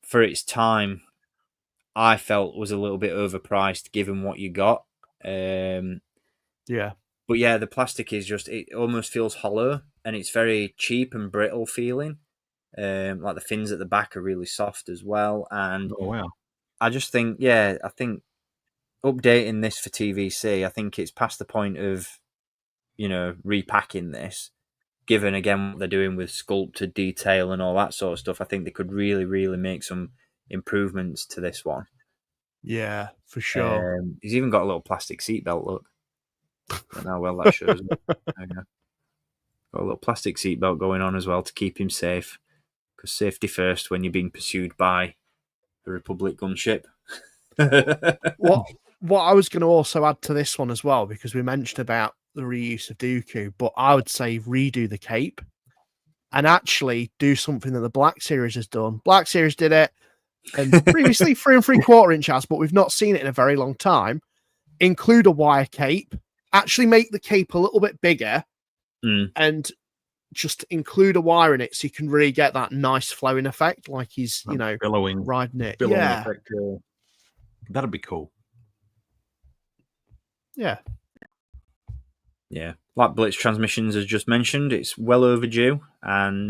A: for its time, I felt was a little bit overpriced given what you got. But the plastic is it almost feels hollow, and it's very cheap and brittle feeling. Like the fins at the back are really soft as well. And I just think, I think updating this for TVC, I think it's past the point of, repacking this. Given again what they're doing with sculpted detail and all that sort of stuff, I think they could really, really make some improvements to this one.
B: Yeah, for sure.
A: He's even got a little plastic seatbelt. Look, and how well that shows. Got a little plastic seatbelt going on as well to keep him safe, because safety first when you're being pursued by a Republic gunship.
B: What I was going to also add to this one as well, because we mentioned about the reuse of Dooku, but I would say redo the cape and actually do something that the Black Series has done. Black Series did it, and previously 3 3/4 inch has, but we've not seen it in a very long time. Include a wire cape, actually make the cape a little bit bigger, and just include a wire in it so you can really get that nice flowing effect, like he's
C: billowing,
B: riding it.
C: Effect, that'd be cool.
B: Yeah.
A: Like Blitz Transmissions has just mentioned, it's well overdue, and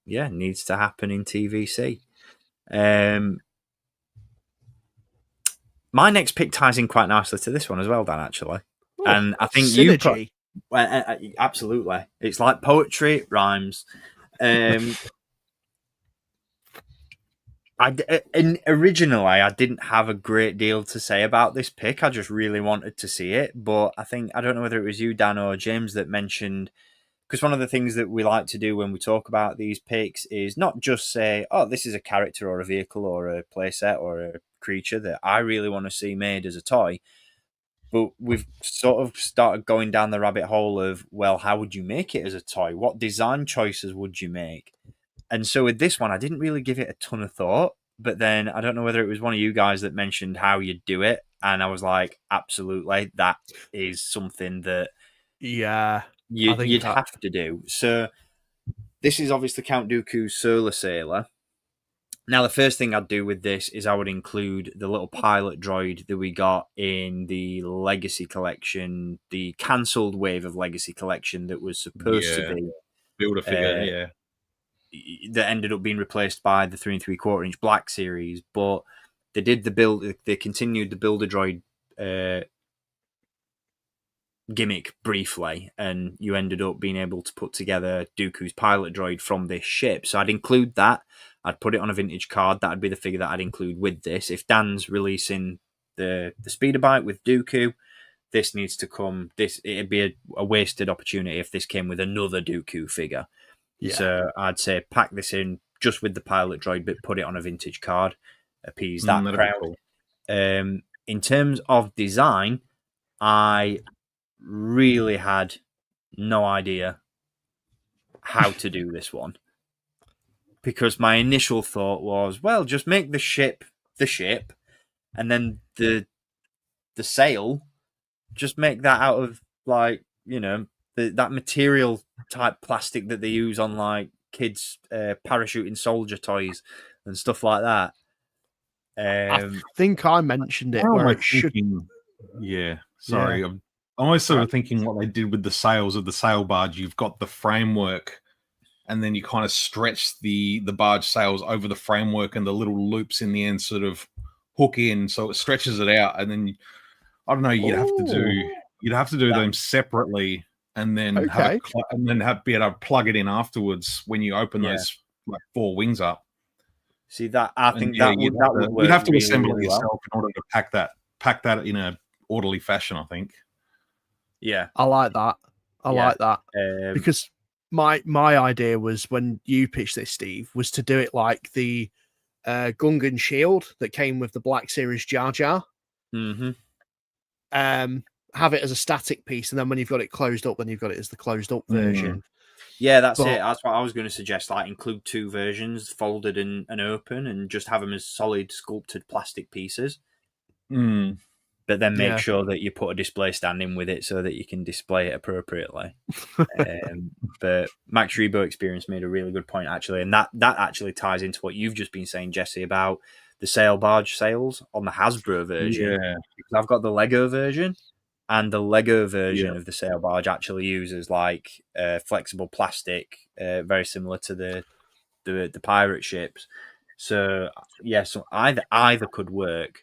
A: needs to happen in TVC. My next pick ties in quite nicely to this one as well, Dan, actually. And I think
B: synergy.
A: Absolutely. It's like poetry, it rhymes. Originally, I didn't have a great deal to say about this pick. I just really wanted to see it. But I don't know whether it was you, Dan, or James that mentioned, because one of the things that we like to do when we talk about these picks is not just say, oh, this is a character or a vehicle or a playset or a creature that I really want to see made as a toy, But we've sort of started going down the rabbit hole of, well, how would you make it as a toy? What design choices would you make? And so with this one, I didn't really give it a ton of thought. But then I don't know whether it was one of you guys that mentioned how you do it. And I was like, absolutely, that is something that you'd have to do. So this is obviously Count Dooku's Solar Sailor. Now, the first thing I'd do with this is I would include the little pilot droid that we got in the Legacy Collection, the cancelled wave of Legacy Collection that was supposed to be
C: Build-A-Figure,
A: that ended up being replaced by the 3 3/4 inch Black Series. But they did they continued the Build-A-Droid gimmick briefly, and you ended up being able to put together Dooku's pilot droid from this ship. So I'd include that. I'd put it on a vintage card. That'd be the figure that I'd include with this. If Dan's releasing the speeder bike with Dooku, this needs to come. It'd be a wasted opportunity if this came with another Dooku figure. Yeah. So I'd say pack this in just with the pilot droid, but put it on a vintage card. Appease that crowd. Cool. In terms of design, I really had no idea how to do this one, because my initial thought was, well, just make the ship, and then the sail, just make that out of, like, you know, that material type plastic that they use on, like, kids parachuting soldier toys and stuff like that.
B: I think I mentioned it where it should.
C: Yeah, sorry. Yeah. I'm almost sort of thinking what they did with the sails of the sail barge. You've got the framework, and then you kind of stretch the barge sails over the framework, and the little loops in the end sort of hook in, so it stretches it out. And then I don't know, you'd have to do them separately, and then be able to plug it in afterwards when you open those like 4 wings up.
A: See that? I think that would work.
C: You'd have to
A: really,
C: assemble
A: really
C: it yourself in order to pack that in a orderly fashion, I think.
A: Yeah,
B: I like that. I like that because my idea was, when you pitched this, Steve, was to do it like the Gungan shield that came with the Black Series Jar Jar.
A: Mm-hmm.
B: Have it as a static piece, and then when you've got it closed up, then you've got it as the closed up version.
A: Yeah, that's it. That's what I was going to suggest. Like, include 2 versions, folded and open, and just have them as solid sculpted plastic pieces. But then make sure that you put a display stand in with it so that you can display it appropriately. But Max Rebo Experience made a really good point, actually, and that actually ties into what you've just been saying, Jesse, about the sail barge sails on the Hasbro version.
C: Yeah,
A: because I've got the Lego version. And the Lego version of the sail barge actually uses like flexible plastic, very similar to the pirate ships. So so either could work.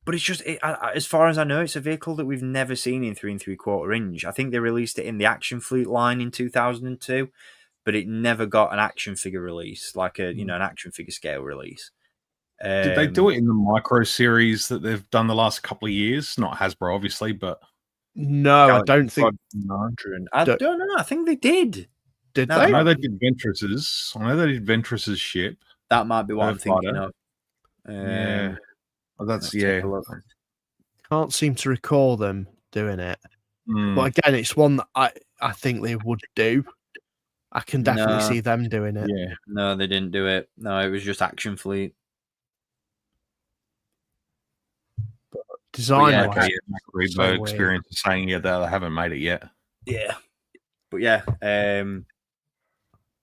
A: But it's just, as far as I know, it's a vehicle that we've never seen in 3 3/4 inch. I think they released it in the Action Fleet line in 2002, but it never got an action figure release, like an action figure scale release.
C: Did they do it in the micro series that they've done the last couple of years? Not Hasbro, obviously, but
B: no, I don't think.
A: I don't know. I think they did.
B: Did they?
C: I know they did Ventress's. I know they did Ventress's ship.
A: That might be what I'm thinking of.
C: Yeah, that's
B: Can't seem to recall them doing it. But again, it's one that I think they would do. I can definitely see them doing it.
C: Yeah.
A: No, they didn't do it. No, it was just Action Fleet.
B: Design
C: Experience is saying they haven't made it yet.
A: Yeah, but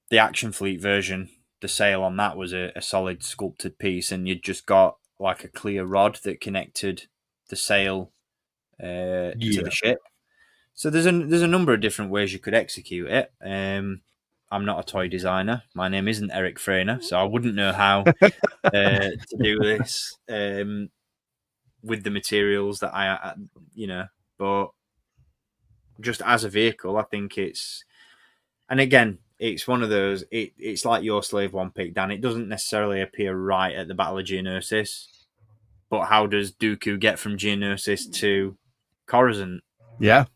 A: the Action Fleet version, the sail on that was a solid sculpted piece, and you'd just got like a clear rod that connected the sail to the ship. So there's a number of different ways you could execute it. I'm not a toy designer. My name isn't Eric Frainer, so I wouldn't know how to do this. With the materials that I but just as a vehicle, I think it's, and again, it's one of those, it's like your Slave One pick, Dan. It doesn't necessarily appear right at the Battle of Geonosis, but how does Dooku get from Geonosis to Coruscant?
B: Yeah.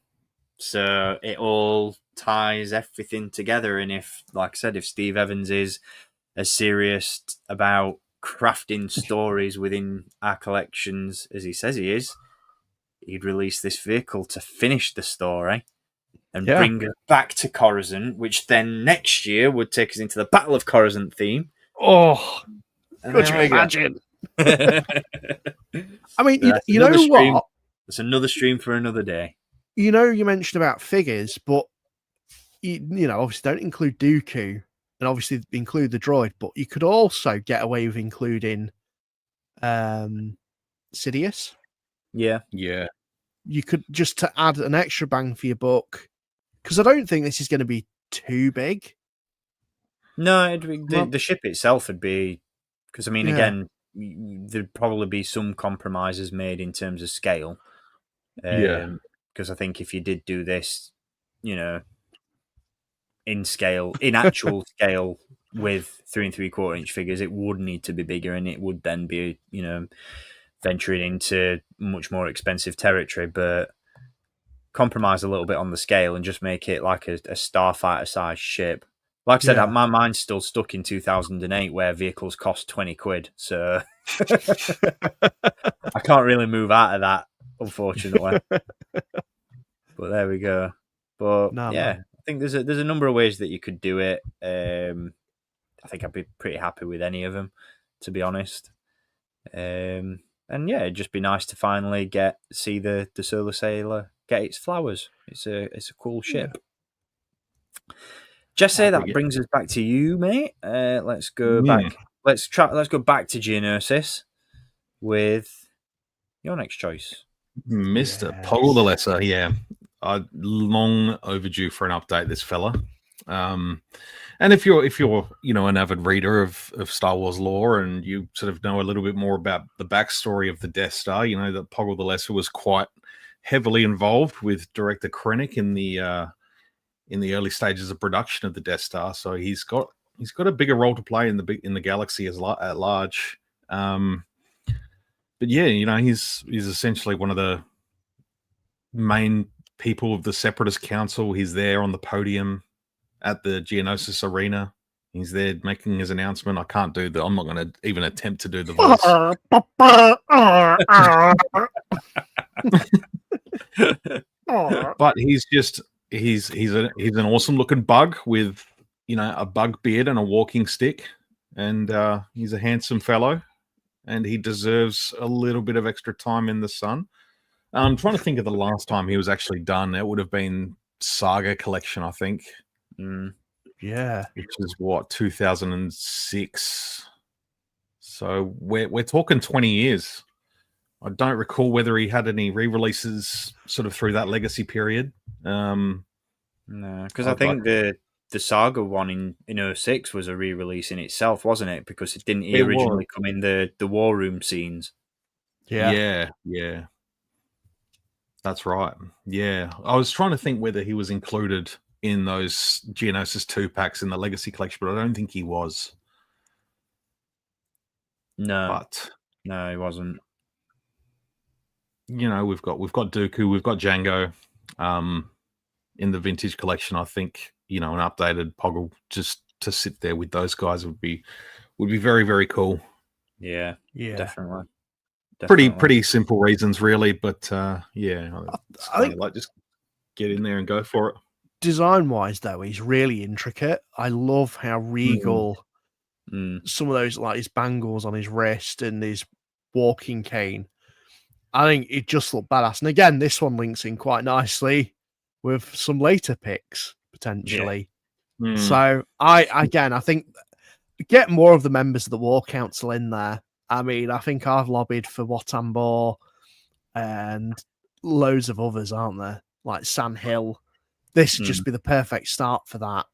A: So it all ties everything together, and if Steve Evans is as serious about crafting stories within our collections as he says he is, he'd release this vehicle to finish the story and bring us back to Coruscant, which then next year would take us into the Battle of Coruscant theme.
B: Oh, could you imagine? I mean, you know what?
A: It's another stream for another day.
B: You know, you mentioned about figures, but you know, obviously don't include Dooku, and obviously include the droid, but you could also get away with including Sidious.
A: Yeah.
B: You could just to add an extra bang for your buck, because I don't think this is going to be too big.
A: No, the ship itself would be, because I mean, again, there'd probably be some compromises made in terms of scale. Because I think if you did do this, you know, in actual scale with 3 3/4 inch figures, it would need to be bigger, and it would then be, you know, venturing into much more expensive territory. But compromise a little bit on the scale and just make it like a starfighter sized ship. Like I said, my mind's still stuck in 2008 where vehicles cost 20 quid. So I can't really move out of that, unfortunately. But there we go. But I think there's a number of ways that you could do it. I think I'd be pretty happy with any of them, to be honest. And yeah, it'd just be nice to finally see the Solar Sailor get its flowers. It's a cool ship. Jesse, that brings us back to you, mate. Let's go back. Let's go back to Geonosis with your next choice,
C: Mr. Poggle the Lesser. Yeah, long overdue for an update. This fella. And if you're an avid reader of Star Wars lore and you sort of know a little bit more about the backstory of the Death Star, you know that Poggle the Lesser was quite heavily involved with Director Krennic in the early stages of production of the Death Star. So he's got a bigger role to play in the galaxy at large. But yeah, you know, he's essentially one of the main people of the Separatist Council. He's there on the podium at the Geonosis arena. He's there making his announcement. I'm not going to even attempt to do the voice. But he's an awesome looking bug with, you know, a bug beard and a walking stick, and he's a handsome fellow, and he deserves a little bit of extra time in the sun. I'm trying to think of the last time he was actually done. It would have been Saga Collection, I think.
B: Yeah,
C: which is what, 2006. So we're talking 20 years. I don't recall whether he had any re-releases sort of through that legacy period.
A: No, because I think the Saga one in 06 was a re-release in itself, wasn't it? Because it didn't originally come in the war room scenes.
C: Yeah. That's right. Yeah. I was trying to think whether he was included in those Geonosis 2 packs in the Legacy Collection, but I don't think he was.
A: No, he wasn't.
C: You know, we've got Dooku, we've got Django. In the Vintage Collection, I think, you know, an updated Poggle just to sit there with those guys would be very, very cool.
A: Yeah, definitely.
C: Pretty simple reasons, really, but I think like just get in there and go for it.
B: Design wise, though, he's really intricate. I love how regal some of those, like his bangles on his wrist and his walking cane. I think it just looked badass. And again, this one links in quite nicely with some later picks potentially. Yeah. So I think get more of the members of the War Council in there. I mean, I think I've lobbied for Watambor and loads of others, aren't there? Like San Hill. This would just be the perfect start for that.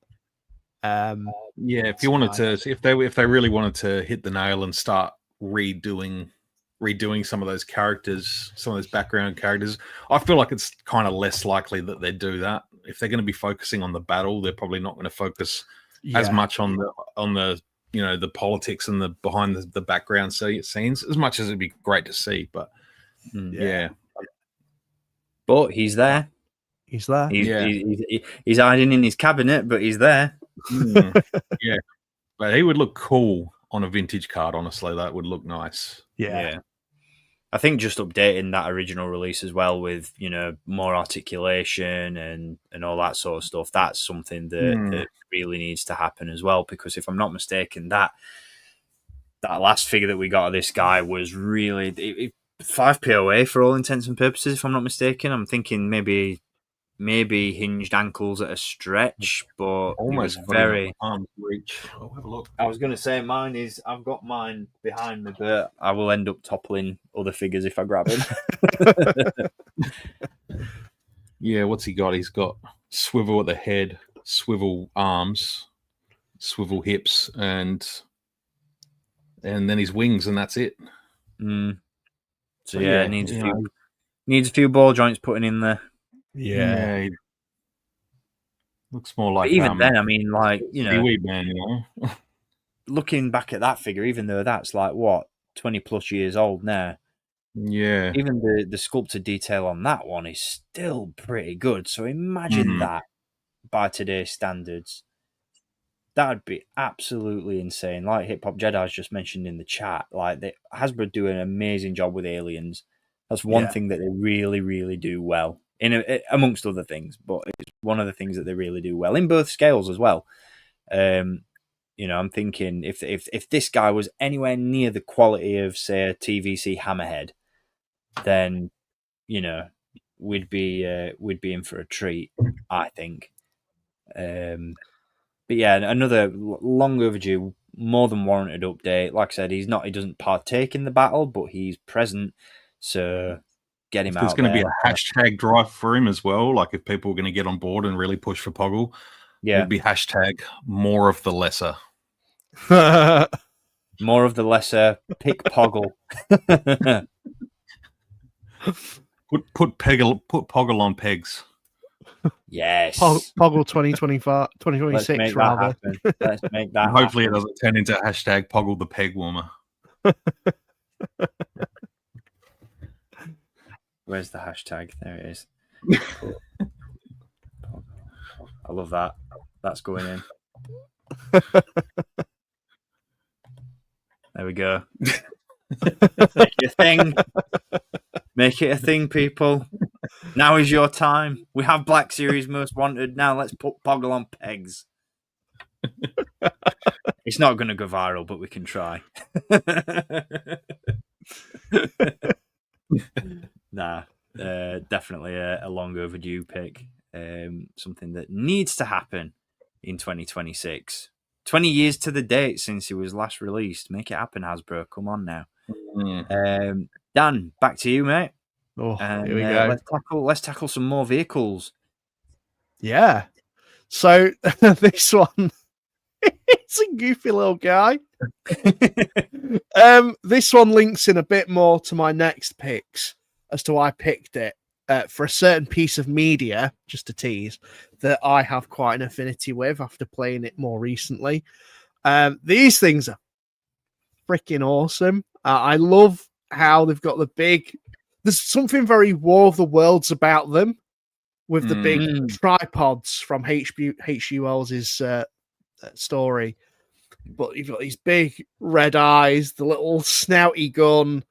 C: If you wanted to, if they really wanted to hit the nail and start redoing some of those characters, some of those background characters, I feel like it's kind of less likely that they do that. If they're going to be focusing on the battle, they're probably not going to focus as much on the you know, the politics and the behind the background scenes, as much as it'd be great to see. But
A: but he's there.
B: He's there.
A: He's hiding in his cabinet, but he's there.
C: Yeah, but he would look cool on a vintage card. Honestly, that would look nice.
B: Yeah.
A: I think just updating that original release as well with, you know, more articulation and all that sort of stuff, that's something that really needs to happen as well. Because if I'm not mistaken, that last figure that we got of this guy was really 5 POA for all intents and purposes, if I'm not mistaken. I'm thinking maybe hinged ankles at a stretch, but
C: almost
A: it was very
C: arm's reach. I'll have a look.
A: I was going to say I've got mine behind me, but I will end up toppling other figures if I grab him.
C: Yeah, what's he got? He's got swivel at the head, swivel arms, swivel hips, and then his wings, and that's it.
A: So yeah, needs a few ball joints putting in there.
C: Yeah, looks more like.
A: But even then, I mean, like, you know,
C: seaweed man, you know.
A: Looking back at that figure, even though that's like what 20 plus years old now.
C: Yeah.
A: Even the sculpted detail on that one is still pretty good. So imagine that by today's standards. That'd be absolutely insane. Like Hip Hop Jedi's just mentioned in the chat, like Hasbro do an amazing job with aliens. That's one thing that they really, really do well, amongst other things. But it's one of the things that they really do well in both scales as well. You know, I'm thinking if this guy was anywhere near the quality of, say, a TVC Hammerhead, then, you know, we'd be in for a treat, I think. But yeah, another long overdue, more than warranted update. Like I said, he doesn't partake in the battle, but he's present. So get him out.
C: There's going to be a hashtag drive for him as well. Like if people are going to get on board and really push for Poggle, it'd be hashtag more of the lesser.
A: More of the lesser. Pick Poggle.
C: Put Poggle on pegs.
A: Yes.
B: Poggle 2026 rather.
A: Let's make that
C: hopefully
A: happen.
C: It doesn't turn into hashtag Poggle the peg warmer.
A: Where's the hashtag? There it is. I love that. That's going in. There we go. Make it a thing. Make it a thing, people. Now is your time. We have Black Series Most Wanted. Now let's put Poggle on pegs. It's not going to go viral, but we can try. Nah, definitely a long overdue pick. Something that needs to happen in 2026. 20 years to the date since he was last released. Make it happen, Hasbro. Come on now. Dan, back to you, mate.
B: Here we go.
A: Let's tackle some more vehicles.
B: Yeah. So this one, it's a goofy little guy. This one links in a bit more to my next picks as to why I picked it for a certain piece of media, just to tease, that I have quite an affinity with after playing it more recently. These things are freaking awesome. I love how they've got the big... There's something very War of the Worlds about them, with the big tripods from H.G. Wells' story. But you've got these big red eyes, the little snouty gun,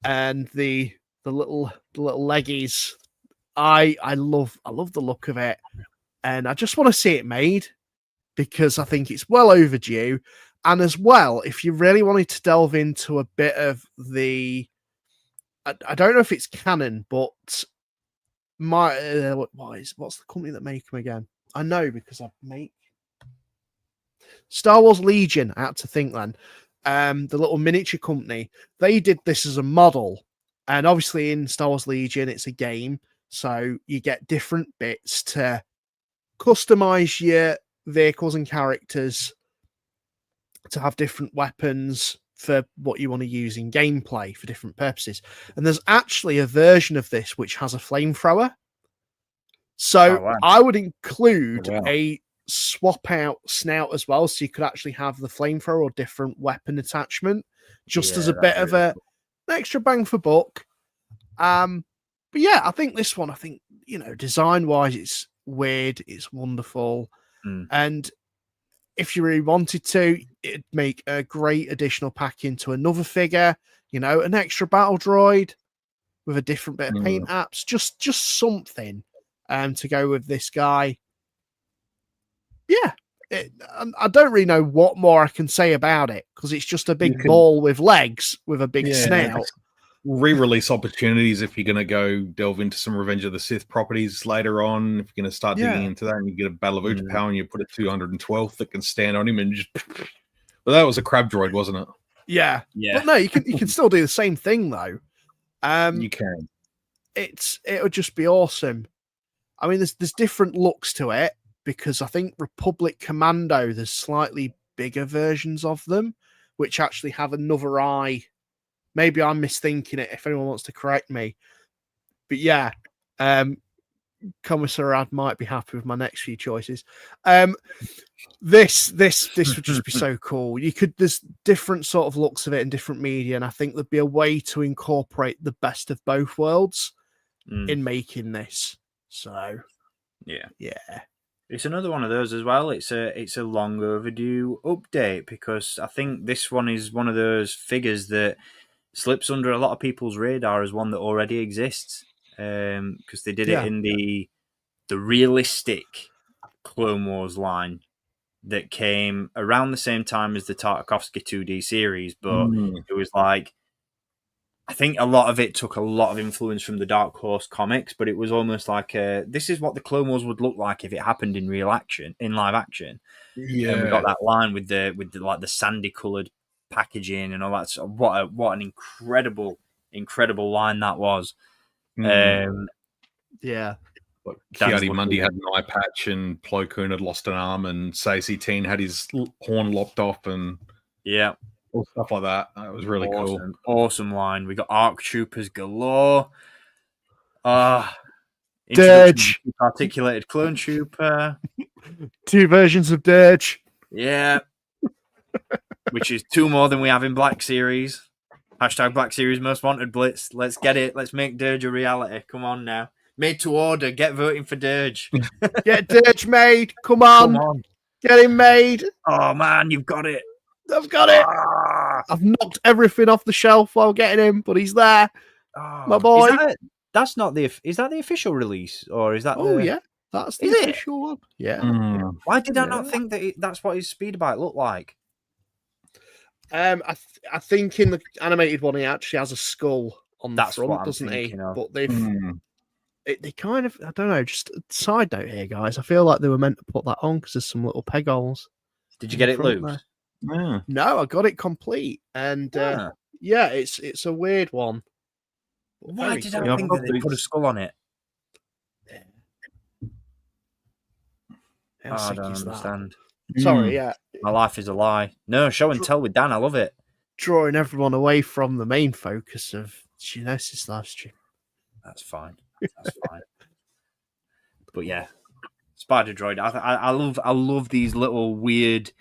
B: and the little leggies. I love the look of it, and I just want to see it made because I think it's well overdue. And as well, if you really wanted to delve into a bit of the, I don't know if it's canon, but what's the company that make them again? I know because I make Star Wars Legion. I had to think then. The little miniature company, they did this as a model, and obviously in Star Wars Legion, it's a game, so you get different bits to customize your vehicles and characters to have different weapons for what you want to use in gameplay for different purposes. And there's actually a version of this which has a flamethrower. So I would include a swap out snout as well, so you could actually have the flamethrower or different weapon attachment, just as a bit of an extra bang for buck. But yeah, I think this one, design wise, it's weird, it's wonderful. And if you really wanted to, it'd make a great additional pack into another figure, you know, an extra battle droid with a different bit of paint apps, just something to go with this guy. Yeah, I don't really know what more I can say about it, because it's just a big ball with legs with a big snout.
C: Re-release opportunities if you're going to go delve into some Revenge of the Sith properties later on. If you're going to start digging into that, and you get a Battle of Utapau and you put a 212th that can stand on him and just. But that was a crab droid, wasn't it?
B: Yeah. But no, you can still do the same thing though.
C: You can.
B: It would just be awesome. I mean, there's different looks to it, because I think Republic Commando, there's slightly bigger versions of them, which actually have another eye. Maybe I'm misthinking it, if anyone wants to correct me. But yeah, Commissar might be happy with my next few choices. This would just be so cool. There's different sort of looks of it in different media, and I think there'd be a way to incorporate the best of both worlds in making this. So yeah.
A: It's another one of those as well. It's a long overdue update, because I think this one is one of those figures that slips under a lot of people's radar as one that already exists, because they did it in the realistic Clone Wars line that came around the same time as the Tartakovsky 2D series, but it was like, I think a lot of it took a lot of influence from the Dark Horse comics, but it was almost like this is what the Clone Wars would look like if it happened in live action.
C: Yeah,
A: and we got that line with the like the sandy coloured packaging and all that. So what an incredible line that was.
B: Yeah.
C: Kiadi-Mundi had an eye patch, and Plo Koon had lost an arm, and Saesee Tiin had his horn lopped off, and all stuff like that. It was really cool.
A: Awesome line. We got ARC Troopers galore.
B: Dirge.
A: Articulated Clone Trooper.
B: 2 versions of Dirge.
A: Yeah. Which is 2 more than we have in Black Series. # Black Series Most Wanted Blitz. Let's get it. Let's make Dirge a reality. Come on now. Made to order. Get voting for Dirge.
B: Get Dirge made. Come on. Get him made.
A: Oh, man, you've got it.
B: I've got it. I've knocked everything off the shelf while getting him, but he's there. My boy.
A: That's not is that the official release, or is that?
B: Yeah, that's the official one. Yeah.
A: Why did I not think that that's what his speeder bike looked like?
B: I think in the animated one he actually has a skull on the front, doesn't he? But they kind of, I don't know. Just a side note here, guys. I feel like they were meant to put that on because there's some little peg holes.
A: Did you get it loose?
B: No, I got it complete, and it's a weird one.
A: Why did I think that they put a skull on it?
B: I
A: don't understand.
B: Sorry,
A: my life is a lie. No, show and tell with Dan. I love it.
B: Drawing everyone away from the main focus of Geonosis live stream.
A: That's fine. But yeah, Spider Droid. I love these little weird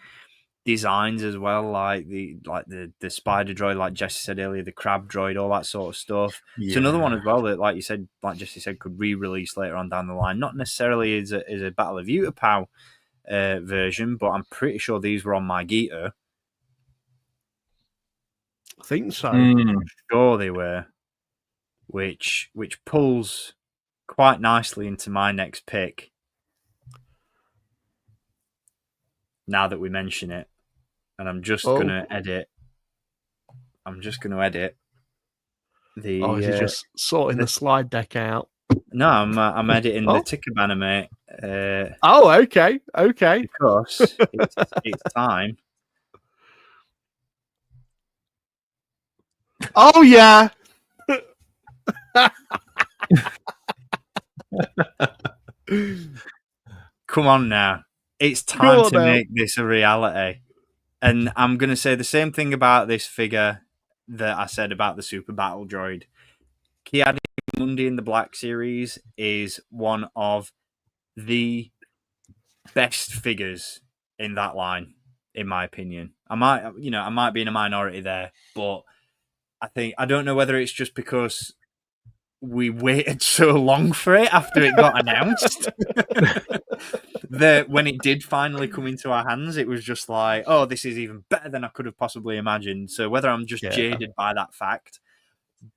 A: designs as well, like the Spider Droid, like Jesse said earlier, the Crab Droid, all that sort of stuff. It's another one as well that, like Jesse said, could re-release later on down the line. Not necessarily as a Battle of Utapau version, but I'm pretty sure these were on my Gita.
B: I think so.
A: Sure they were. Which pulls quite nicely into my next pick. Now that we mention it, and I'm just gonna edit. The.
B: Is he just sorting the slide deck out?
A: No, I'm editing the Ticker Anime.
B: Okay.
A: Because it's time.
B: Oh yeah.
A: Come on now. It's time to make this a reality. And I'm going to say the same thing about this figure that I said about the Super Battle Droid. Kiadi-Mundi in the Black Series is one of the best figures in that line, in my opinion. I might be in a minority there, but I don't know whether it's just because we waited so long for it after it got announced that when it did finally come into our hands, it was just like, oh, this is even better than I could have possibly imagined. So whether I'm just jaded by that fact,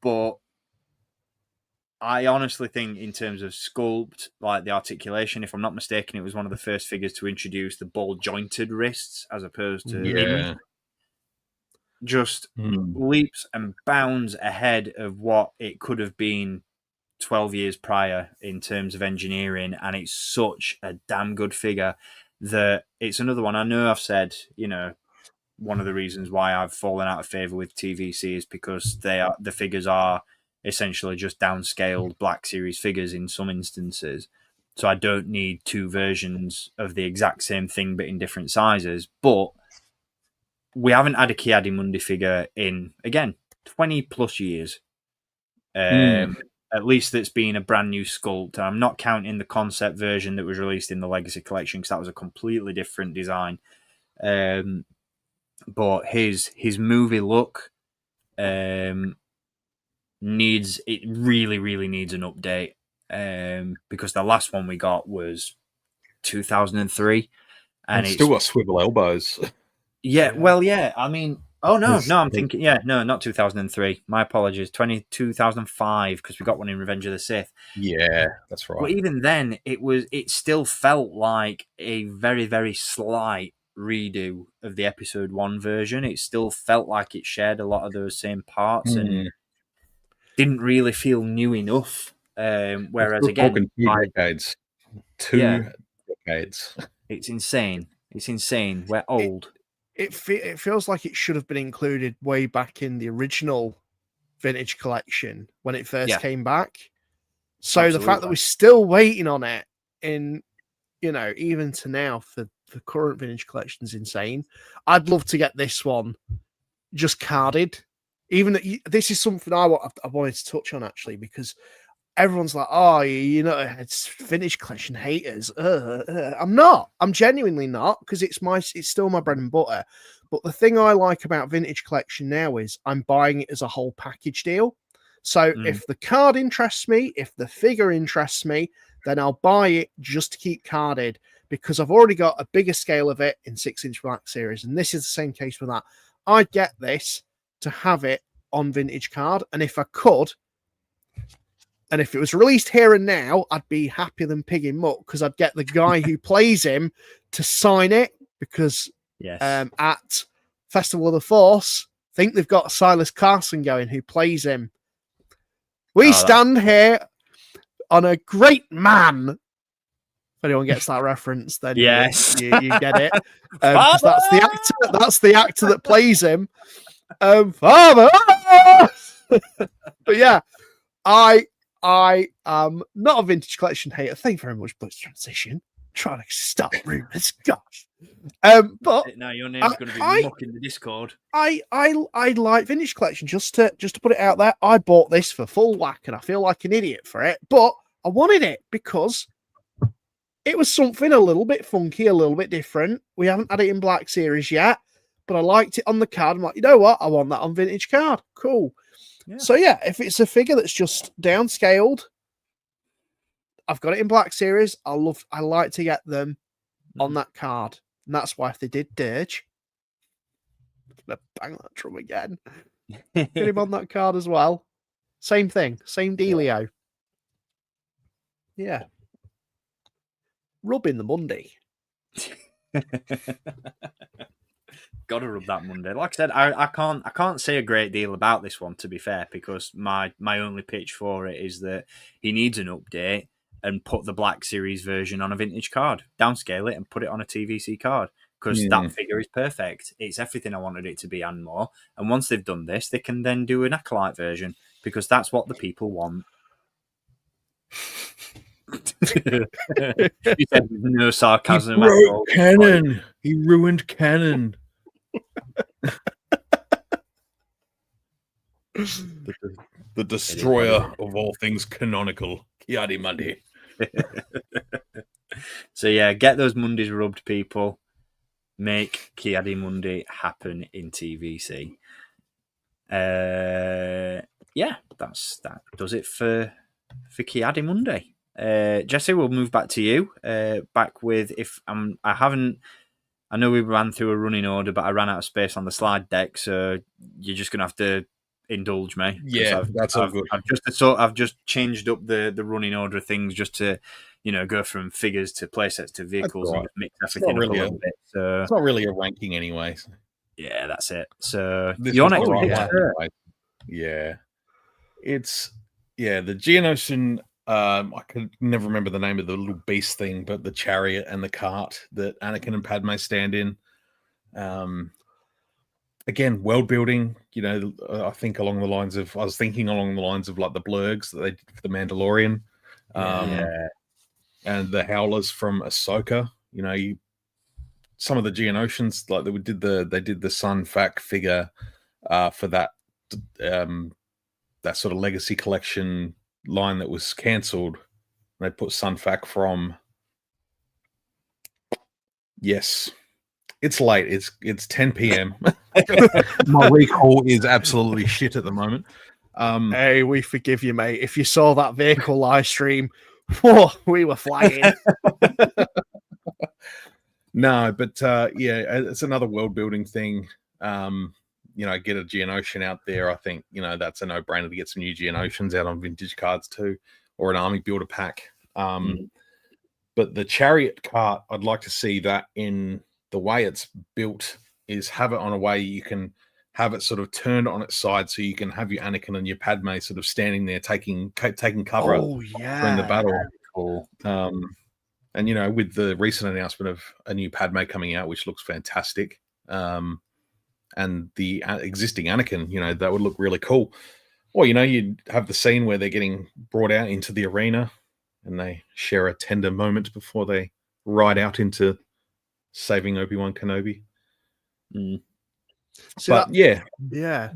A: but I honestly think in terms of sculpt, like the articulation, if I'm not mistaken, it was one of the first figures to introduce the ball jointed wrists as opposed to just leaps and bounds ahead of what it could have been 12 years prior in terms of engineering. And it's such a damn good figure that it's another one. I know I've said, you know, one of the reasons why I've fallen out of favor with TVC is because the figures are essentially just downscaled Black Series figures in some instances. So I don't need two versions of the exact same thing but in different sizes. But we haven't had a Ki-Adi-Mundi figure in, again, 20 plus years. At least that's been a brand new sculpt. I'm not counting the concept version that was released in the Legacy Collection because that was a completely different design. But his movie look really needs an update because the last one we got was 2003, and it's
C: still got swivel elbows.
A: Yeah, well, yeah. I mean, I'm thinking, not 2003. My apologies, 2005 because we got one in Revenge of the Sith.
C: Yeah, that's right.
A: But even then, it still felt like a very, very slight redo of the Episode 1 version. It still felt like it shared a lot of those same parts and didn't really feel new enough. Whereas again,
C: decades. Two decades.
A: It's insane. It's insane. We're old.
B: It feels like it should have been included way back in the original Vintage Collection when it first came back. So Absolutely. The fact that we're still waiting on it in, you know, even to now for the current Vintage Collection is insane. I'd love to get this one just carded. Even this is something I wanted to touch on actually, because everyone's like, oh, you know, it's Vintage Collection haters. I'm not. I'm genuinely not, because it's still my bread and butter. But the thing I like about Vintage Collection now is I'm buying it as a whole package deal. So if the card interests me, if the figure interests me, then I'll buy it just to keep carded, because I've already got a bigger scale of it in 6-inch Black Series. And this is the same case with that. I'd get this to have it on Vintage card. And if I could, and if it was released here and now, I'd be happier than pig in muck, because I'd get the guy who plays him to sign it, because at Festival of the Force, I think they've got Silas Carson going who plays him. We stand here on a great man. If anyone gets that reference, then you get it. That's the actor that plays him. Father! But yeah, I am not a Vintage Collection hater. Thank you very much, Blitz Transition. I'm trying to stop rumors, gosh. But
A: now your name's going to be muck in the Discord.
B: I like Vintage Collection. Just to put it out there, I bought this for full whack, and I feel like an idiot for it. But I wanted it because it was something a little bit funky, a little bit different. We haven't had it in Black Series yet, but I liked it on the card. I'm like, you know what? I want that on Vintage card. Cool. Yeah. So yeah, if it's a figure that's just downscaled, I've got it in Black Series. I like to get them on that card. And that's why if they did Dirge, I'm gonna bang that drum again. Get him on that card as well. Same thing, same dealio. Yeah. Rubbing the Monday.
A: Gotta rub that Monday. Like I said, I can't say a great deal about this one, to be fair, because my only pitch for it is that he needs an update and put the Black Series version on a Vintage card, downscale it and put it on a TVC card, because that figure is perfect. It's everything I wanted it to be and more. And once they've done this, they can then do an Acolyte version, because that's what the people want. He said with no sarcasm.
C: He broke canon. He ruined canon. The destroyer of all things canonical, Ki-Adi-Mundi.
A: So yeah, get those Mondays rubbed, people. Make Ki-Adi-Mundi happen in TVC. yeah, that does it for Kiadi Monday. Jesse, we'll move back to you. Back with I know we ran through a running order, but I ran out of space on the slide deck, so you're just gonna have to indulge me.
C: Yeah, that's all good.
A: I've just changed up the running order of things just to, go from figures to playsets to vehicles and mix everything up a little bit. So
C: it's not really a ranking anyway.
A: Yeah, that's it. So
C: you're next.
A: Yeah,
C: it's the Geonosis. I can never remember the name of the little beast thing, but the chariot and the cart that Anakin and Padme stand in. Again, world building. I think I was thinking along the lines of like the blurgs that they did for the Mandalorian, and the howlers from Ahsoka. Some of the Geonosians, like they did the Sun Fac figure for that that sort of legacy collection line that was cancelled. They put Sun Fac from. Yes, it's late. It's 10 p.m. My recall is absolutely shit at the moment.
B: Hey, we forgive you, mate. If you saw that vehicle live stream, whoa, we were flying.
C: No, but it's another world building thing. Get a Geonosian out there. I think that's a no brainer to get some new Geonosians out on vintage cards too, or an army builder pack. But the chariot cart, I'd like to see that in the way it's built is have it on a way you can have it sort of turned on its side, so you can have your Anakin and your Padme sort of standing there taking cover during the battle.
A: Cool.
C: And with the recent announcement of a new Padme coming out, which looks fantastic, and the existing Anakin, that would look really cool. Or you'd have the scene where they're getting brought out into the arena, and they share a tender moment before they ride out into saving Obi-Wan Kenobi.
B: Yeah.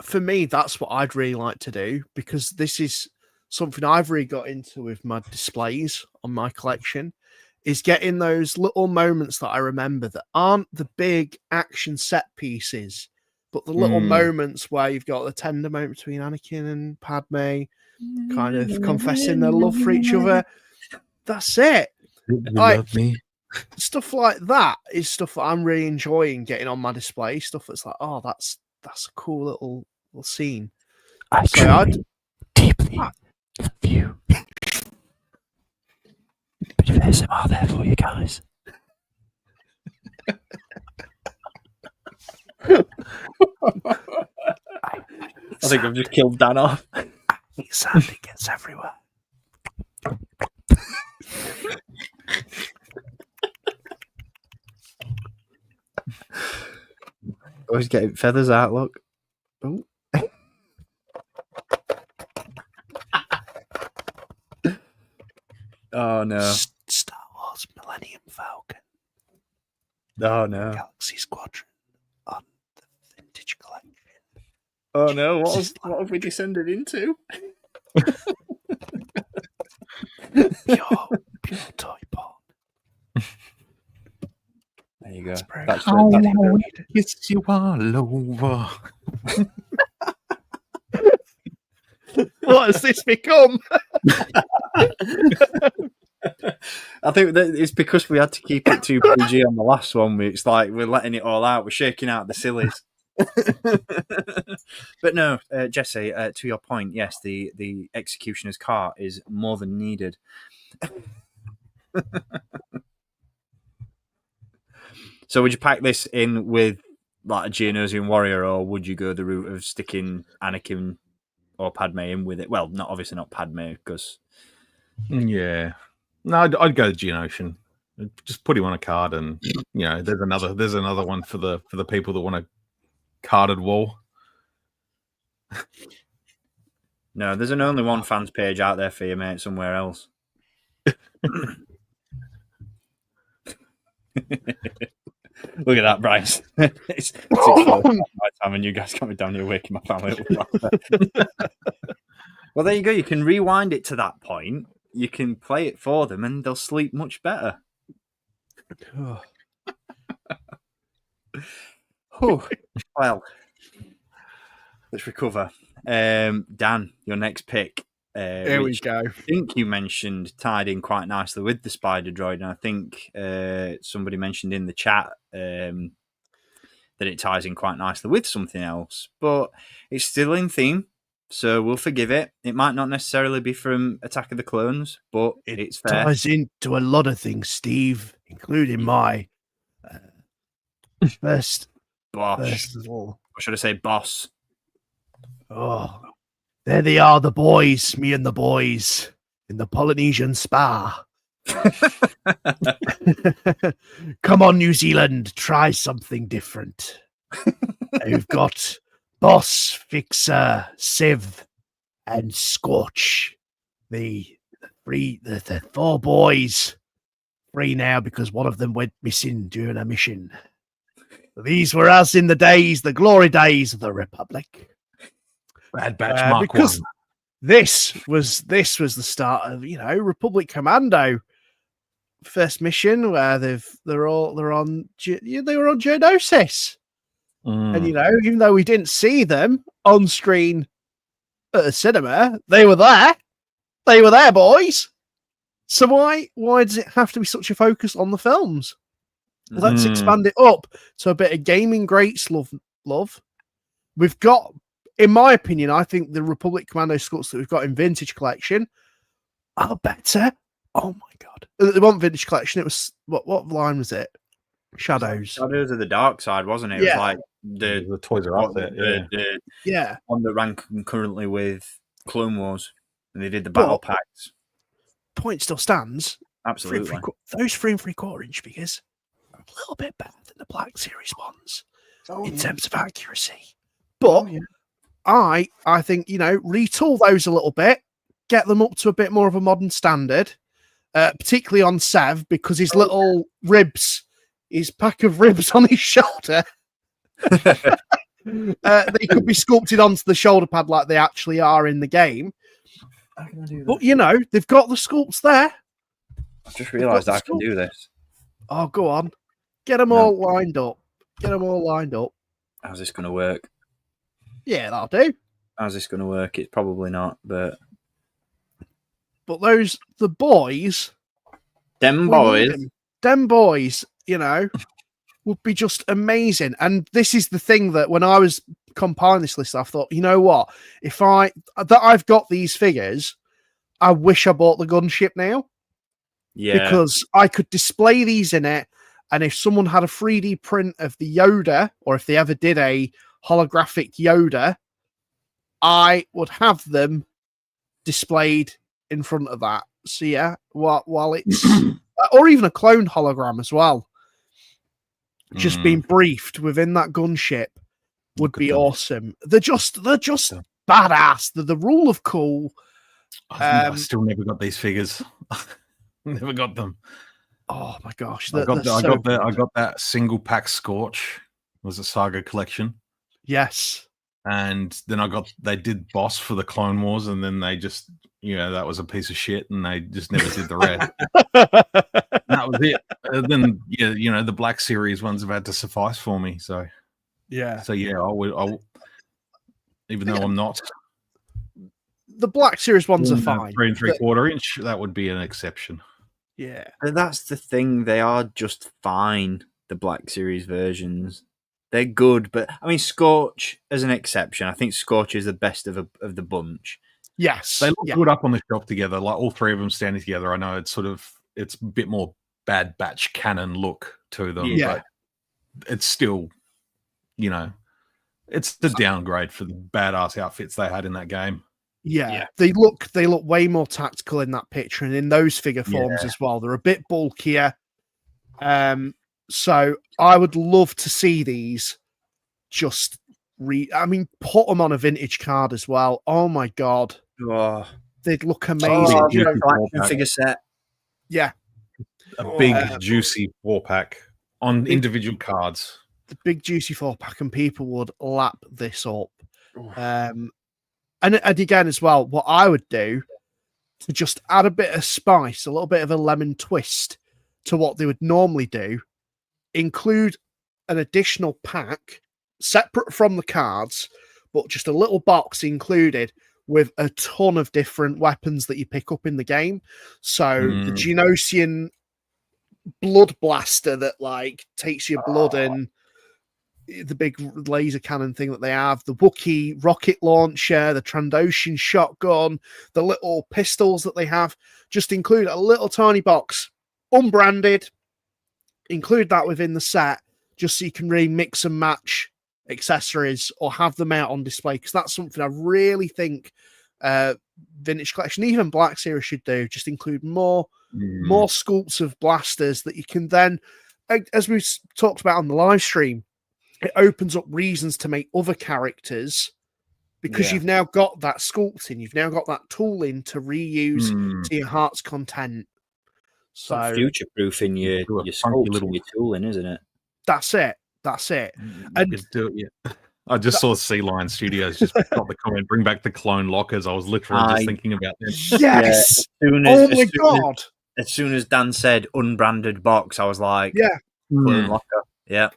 B: For me, that's what I'd really like to do, because this is something I've really got into with my displays on my collection, is getting those little moments that I remember that aren't the big action set pieces, but the little moments where you've got the tender moment between Anakin and Padme kind of confessing their love for each other. That's it.
C: You love me.
B: Stuff like that is stuff that I'm really enjoying getting on my display. Stuff that's like, oh, that's a cool little scene.
A: I deeply love you. Bit of ASMR there for you guys. I think I've just killed Dan off.
B: Sand gets everywhere.
A: Always getting feathers out, look. Oh. Oh no.
B: Star Wars Millennium Falcon.
A: Oh no.
B: Galaxy Squadron on the vintage collection.
A: Oh no, what have we descended into?
B: Pure toy porn.
A: There you go.
C: That's kiss you all over.
B: What has this become?
A: I think that it's because we had to keep it too PG on the last one. It's like we're letting it all out. We're shaking out the sillies. But no, Jesse, to your point, yes, the executioner's cart is more than needed. So would you pack this in with like a Geonosian warrior, or would you go the route of sticking Anakin or Padme in with it? Well, obviously not Padme, because
C: no, I'd go Geonosian. Just put him on a card, and there's another one for the people that want a carded wall.
A: No, there's only one fans page out there for you, mate, somewhere else. Look at that, Bryce. It's time, and you guys got me down here waking my family up. Well, there you go. You can rewind it to that point. You can play it for them, and they'll sleep much better. Well, let's recover. Dan, your next pick.
B: Here we go.
A: I think you mentioned tied in quite nicely with the spider droid, and I think somebody mentioned in the chat that it ties in quite nicely with something else, but it's still in theme, so we'll forgive it. It might not necessarily be from Attack of the Clones, but it's fair.
B: It ties into a lot of things, Steve, including my first
A: Or should I say boss?
B: Oh, there they are, the boys, me and the boys in the Polynesian spa. Come on, New Zealand, try something different. You've got Boss, Fixer, Civ, and Scorch. The 4 boys. 3 now because one of them went missing during a mission. These were us in the glory days of the Republic.
C: Bad Batch Mark
B: because
C: 1.
B: This was the start of Republic Commando first mission where they were on Geonosis, and even though we didn't see them on screen at a cinema, they were there. They were there, boys. So why does it have to be such a focus on the films? Let's expand it up to a bit of gaming greats love. We've got, in my opinion, I think the Republic Commando sculpts that we've got in Vintage Collection are better. Oh my god! It wasn't Vintage Collection. It was what line was it? Shadows.
A: Shadows of the Dark Side, wasn't it? It was like
C: the Toys R Us there.
A: Yeah. On the rank concurrently with Clone Wars, and they did the battle packs.
B: Point still stands.
A: Absolutely.
B: Those 3 3/4 inch figures are a little bit better than the Black Series ones in terms of accuracy. But I think, retool those a little bit, get them up to a bit more of a modern standard, particularly on Sev, because his little ribs, his pack of ribs on his shoulder, they could be sculpted onto the shoulder pad like they actually are in the game. But, they've got the sculpts there.
A: I've just realised I can do this.
B: Oh, go on. Get them all lined up. How's
A: this going to work?
B: Yeah, that'll do.
A: How's this going to work? It's probably not, but
B: the boys,
A: them
B: boys, would be just amazing. And this is the thing that when I was compiling this list, I thought, you know what? I've got these figures, I wish I bought the gunship now. Yeah. Because I could display these in it, and if someone had a 3D print of the Yoda, or if they ever did a holographic Yoda, I would have them displayed in front of that. So yeah, while it's or even a clone hologram as well, just being briefed within that gunship would be awesome. They're just badass. They're the rule of cool.
C: I still never got these figures. Never got them.
B: Oh my gosh!
C: I got that single pack Scorch. It was a Saga collection.
B: Yes.
C: And then they did Boss for the Clone Wars, and then they just, that was a piece of shit, and they just never did the rest. That was it. And then, the Black Series ones have had to suffice for me. So,
B: yeah.
C: So, yeah, I even though I'm not.
B: The Black Series ones are fine.
C: 3 3/4 inch, that would be an exception.
B: Yeah.
A: But that's the thing. They are just fine, the Black Series versions. They're good, but I mean, Scorch as an exception. I think Scorch is the best of the bunch.
B: Yes,
C: they look good up on the shelf together. Like all 3 of them standing together. I know it's a bit more Bad Batch canon look to them, but it's still, it's the downgrade for the badass outfits they had in that game.
B: Yeah. They look way more tactical in that picture, and in those figure forms as well. They're a bit bulkier. So I would love to see these just put them on a vintage card as well. Oh my god.
A: Oh.
B: They'd look amazing.
A: Figure set.
B: Yeah.
C: A big juicy 4-pack on individual cards.
B: The big juicy 4-pack, and people would lap this up. And again as well, what I would do to just add a bit of spice, a little bit of a lemon twist to what they would normally do, include an additional pack separate from the cards, but just a little box included with a ton of different weapons that you pick up in the game. So the Geonosian blood blaster that like takes your blood, and the big laser cannon thing that they have, the Wookiee rocket launcher, the Trandoshan shotgun, the little pistols that they have, just include a little tiny box, unbranded, include that within the set, just so you can really mix and match accessories or have them out on display, because that's something I really think Vintage Collection, even Black Series, should do. Just include more sculpts of blasters that you can then, as we talked about on the live stream, it opens up reasons to make other characters, because you've now got that sculpting, you've now got that tooling to reuse to your heart's content. So
A: future proofing your sculpts and your tooling, isn't it?
B: That's it. And
C: I just saw Sea Lion Studios just got the comment, bring back the clone lockers. I was literally just thinking about this.
B: Yes.
A: As soon as Dan said unbranded box, I was like, clone locker. Yeah.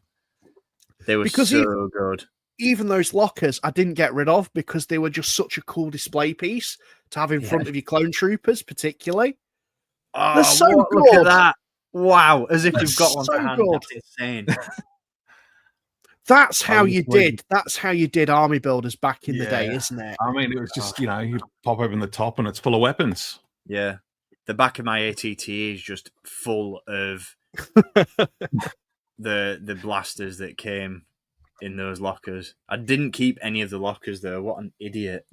A: They were so good.
B: Even those lockers I didn't get rid of, because they were just such a cool display piece to have in front of your clone troopers, particularly.
A: Oh, they're so good. Look at that. Wow. As if you've got one to hand. That's insane.
B: That's how you did. That's how you did army builders back in the day, isn't it?
C: I mean, it was just, you pop open the top and it's full of weapons.
A: Yeah. The back of my ATT is just full of the blasters that came in those lockers. I didn't keep any of the lockers though. What an idiot.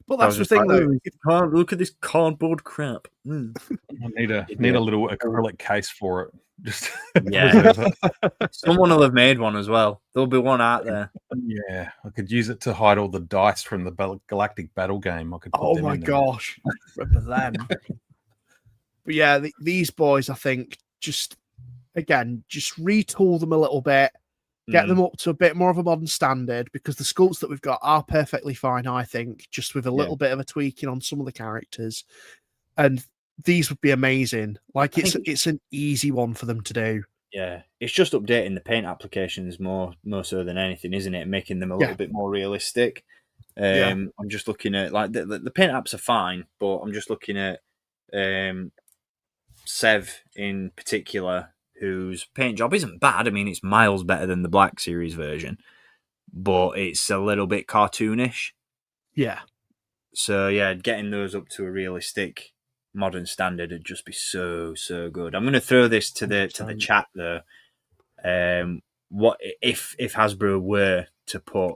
B: But that's the thing, though.
A: Look at this cardboard crap. I
C: need a little acrylic case for it. Just
A: someone will have made one as well. There'll be one out there.
C: Yeah, I could use it to hide all the dice from the Galactic Battle game. I could. Put them in
B: gosh, remember them. But yeah, these boys, I think, just retool them a little bit, get them up to a bit more of a modern standard, because the sculpts that we've got are perfectly fine, I think, just with a little bit of a tweaking on some of the characters. And these would be amazing. Like, it's an easy one for them to do.
A: Yeah, it's just updating the paint applications more so than anything, isn't it? Making them a little bit more realistic. I'm just looking at, like, the paint apps are fine, but I'm just looking at Sev in particular, whose paint job isn't bad. I mean, it's miles better than the Black Series version, but it's a little bit cartoonish.
B: Yeah.
A: So, yeah, getting those up to a realistic modern standard would just be so good. I'm going to throw this to the chat though. What if Hasbro were to put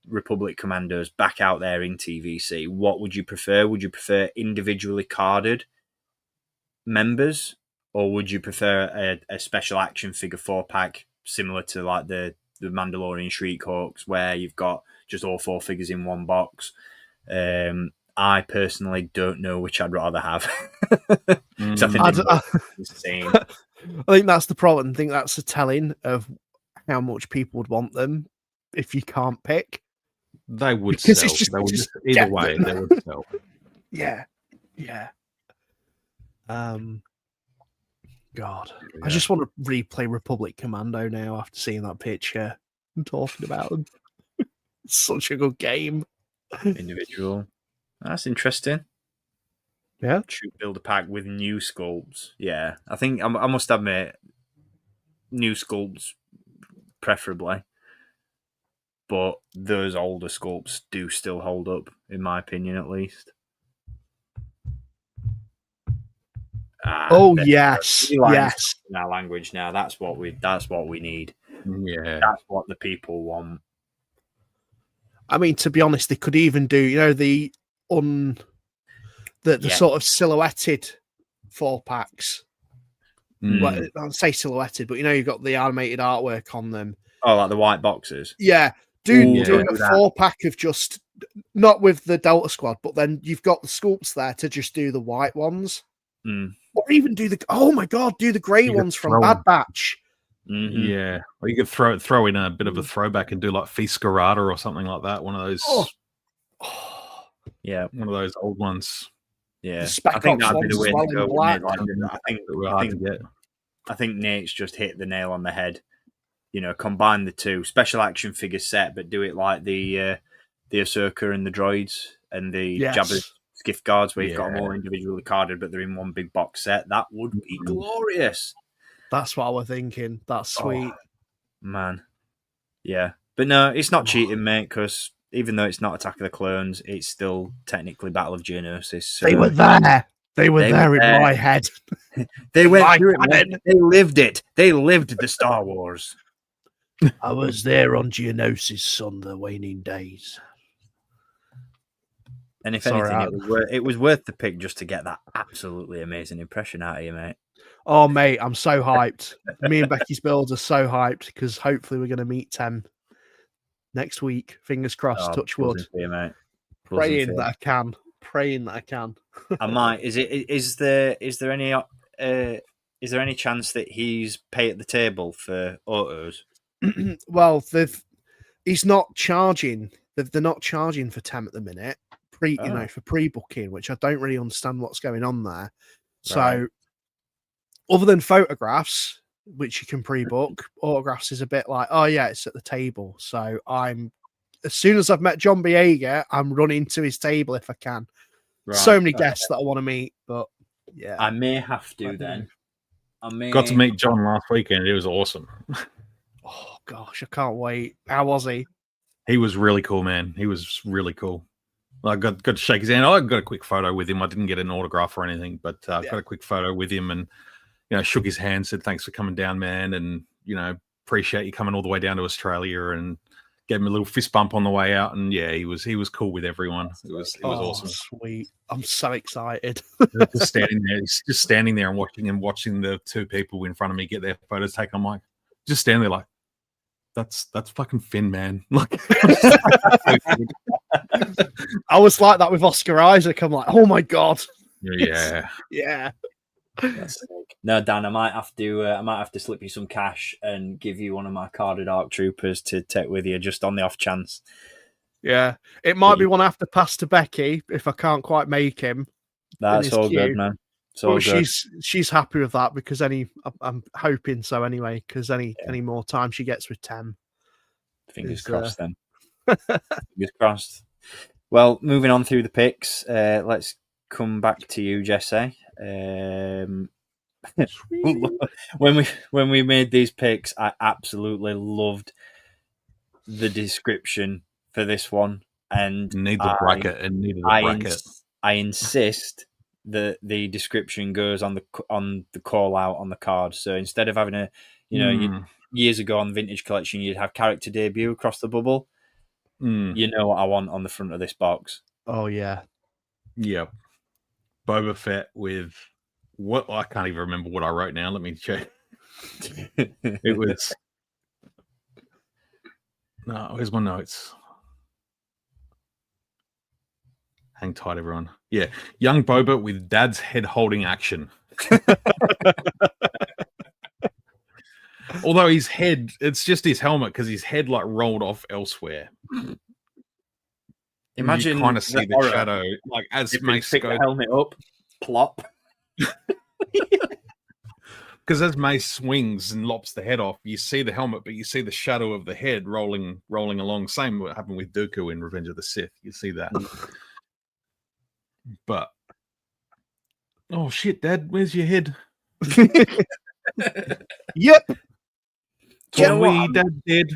A: Republic Commandos back out there in TVC? What would you prefer? Would you prefer individually carded members, or would you prefer a special action figure 4-pack similar to like the Mandalorian Shriek-Hawks, where you've got just all 4 figures in one box? I personally don't know which I'd rather have. I
B: think that's the problem. I think that's a telling of how much people would want them if you can't pick.
C: They would sell. They would just either way, they would sell.
B: Yeah. God. I just want to replay Republic Commando now after seeing that picture and talking about them. It's such a good game.
A: Individual. That's interesting.
B: Yeah.
A: Troop builder pack with new sculpts. Yeah. I think I must admit, new sculpts preferably. But those older sculpts do still hold up, in my opinion, at least.
B: Yes. Yes.
A: In our language now. That's what we need.
C: Yeah.
A: That's what the people want.
B: I mean, to be honest, they could even do, the sort of silhouetted 4-packs. Well, I'll say silhouetted, but you've got the animated artwork on them.
A: Oh, like the white boxes.
B: Yeah, doing a 4-pack of just not with the Delta Squad, but then you've got the sculpts there to just do the white ones, or even do the grey ones from Bad Batch.
A: Mm-hmm.
C: Yeah, or you could throw in a bit of a throwback and do like Feast Garada or something like that. One of those.
A: Yeah,
C: one of those old ones.
A: Yeah, I think that'd be the way to go. I think Nate's just hit the nail on the head. combine the two special action figure set, but do it like the Ahsoka and the droids and the Jabba's skiff guards, where you've got them all individually carded, but they're in one big box set. That would be glorious.
B: That's what I was thinking. That's sweet.
A: Oh, man. Yeah. But no, it's not cheating, mate, because even though it's not Attack of the Clones, it's still technically Battle of Geonosis. So
B: they were there. They were there in my head.
A: They went through it. They lived it. They lived the Star Wars.
B: I was there on Geonosis on the waning days.
A: And if anything, it was worth the pick just to get that absolutely amazing impression out of you, mate.
B: Oh, mate, I'm so hyped. Me and Becky's builds are so hyped because hopefully we're going to meet 10 next week. Fingers crossed, touch wood.
A: You, mate.
B: Praying that I can. Praying that I can.
A: I might. Is there any chance that he's pay at the table for autos?
B: Well, he's not charging. They're not charging for 10 at the minute. For pre-booking, which I don't really understand what's going on there. So, other than photographs, which you can pre-book, autographs is a bit like, oh yeah, it's at the table. So as soon as I've met John Boyega, I'm running to his table if I can. Right. So many guests that I want to meet, but yeah,
A: I may have to then.
C: Got to meet John last weekend. It was awesome.
B: Oh gosh, I can't wait. How was he?
C: He was really cool, man. He was really cool. I got to shake his hand. I got a quick photo with him. I didn't get an autograph or anything, but got a quick photo with him and shook his hand, said thanks for coming down, man, and appreciate you coming all the way down to Australia, and gave him a little fist bump on the way out. And yeah, he was cool with everyone. It was awesome.
B: Sweet. I'm so excited.
C: just standing there and watching the two people in front of me get their photos taken. I'm like, just standing there like, that's fucking Finn, man. Like,
B: I was like that with Oscar Isaac. I'm like, oh my god.
C: Yeah.
B: Yeah.
A: No, Dan, I might have to slip you some cash and give you one of my carded ARC troopers to take with you, just on the off chance.
B: Yeah, it might be one I have to pass to Becky if I can't quite make him.
A: That's all good, man. So
B: she's happy with that because I'm hoping so anyway. Because any more time she gets with 10,
A: fingers crossed. Then fingers crossed. Well, moving on through the picks, let's come back to you, Jesse. When we made these picks, I absolutely loved the description for this one, and
C: need the bracket.
A: I insist that the description goes on the call out on the card. So instead of having years ago on Vintage Collection, you'd have character debut across the bubble. You know what I want on the front of this box.
B: Oh yeah.
C: Yep. Boba Fett with what? I can't even remember what I wrote now. Let me check. It was no. Where's my notes? Hang tight, everyone. Yeah, young Boba with dad's head holding action. Although his head, it's just his helmet because his head like rolled off elsewhere.
A: Imagine
C: you kind of see the shadow, like as Mace
A: pick the helmet up, plop.
C: Because as Mace swings and lops the head off, you see the helmet, but you see the shadow of the head rolling along. Same what happened with Dooku in Revenge of the Sith. You see that. But oh shit, Dad, where's your head?
B: Yep.
C: Dad did.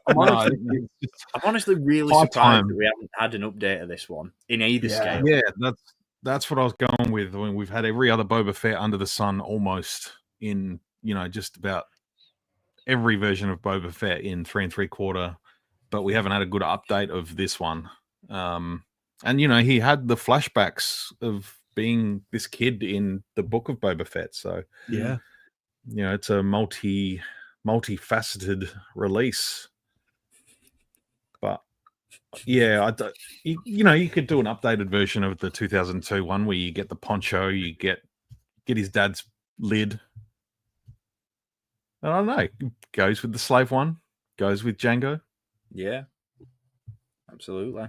A: I'm honestly really surprised that we haven't had an update of this one in either scale.
C: Yeah, that's what I was going with. I mean, we've had every other Boba Fett under the sun almost in, just about every version of Boba Fett in 3 3/4, but we haven't had a good update of this one. And he had the flashbacks of being this kid in the book of Boba Fett. So
B: yeah,
C: it's a multifaceted release. But yeah, you could do an updated version of the 2002 one where you get the poncho, you get his dad's lid. I don't know. Goes with the slave one. Goes with Django.
A: Yeah, absolutely.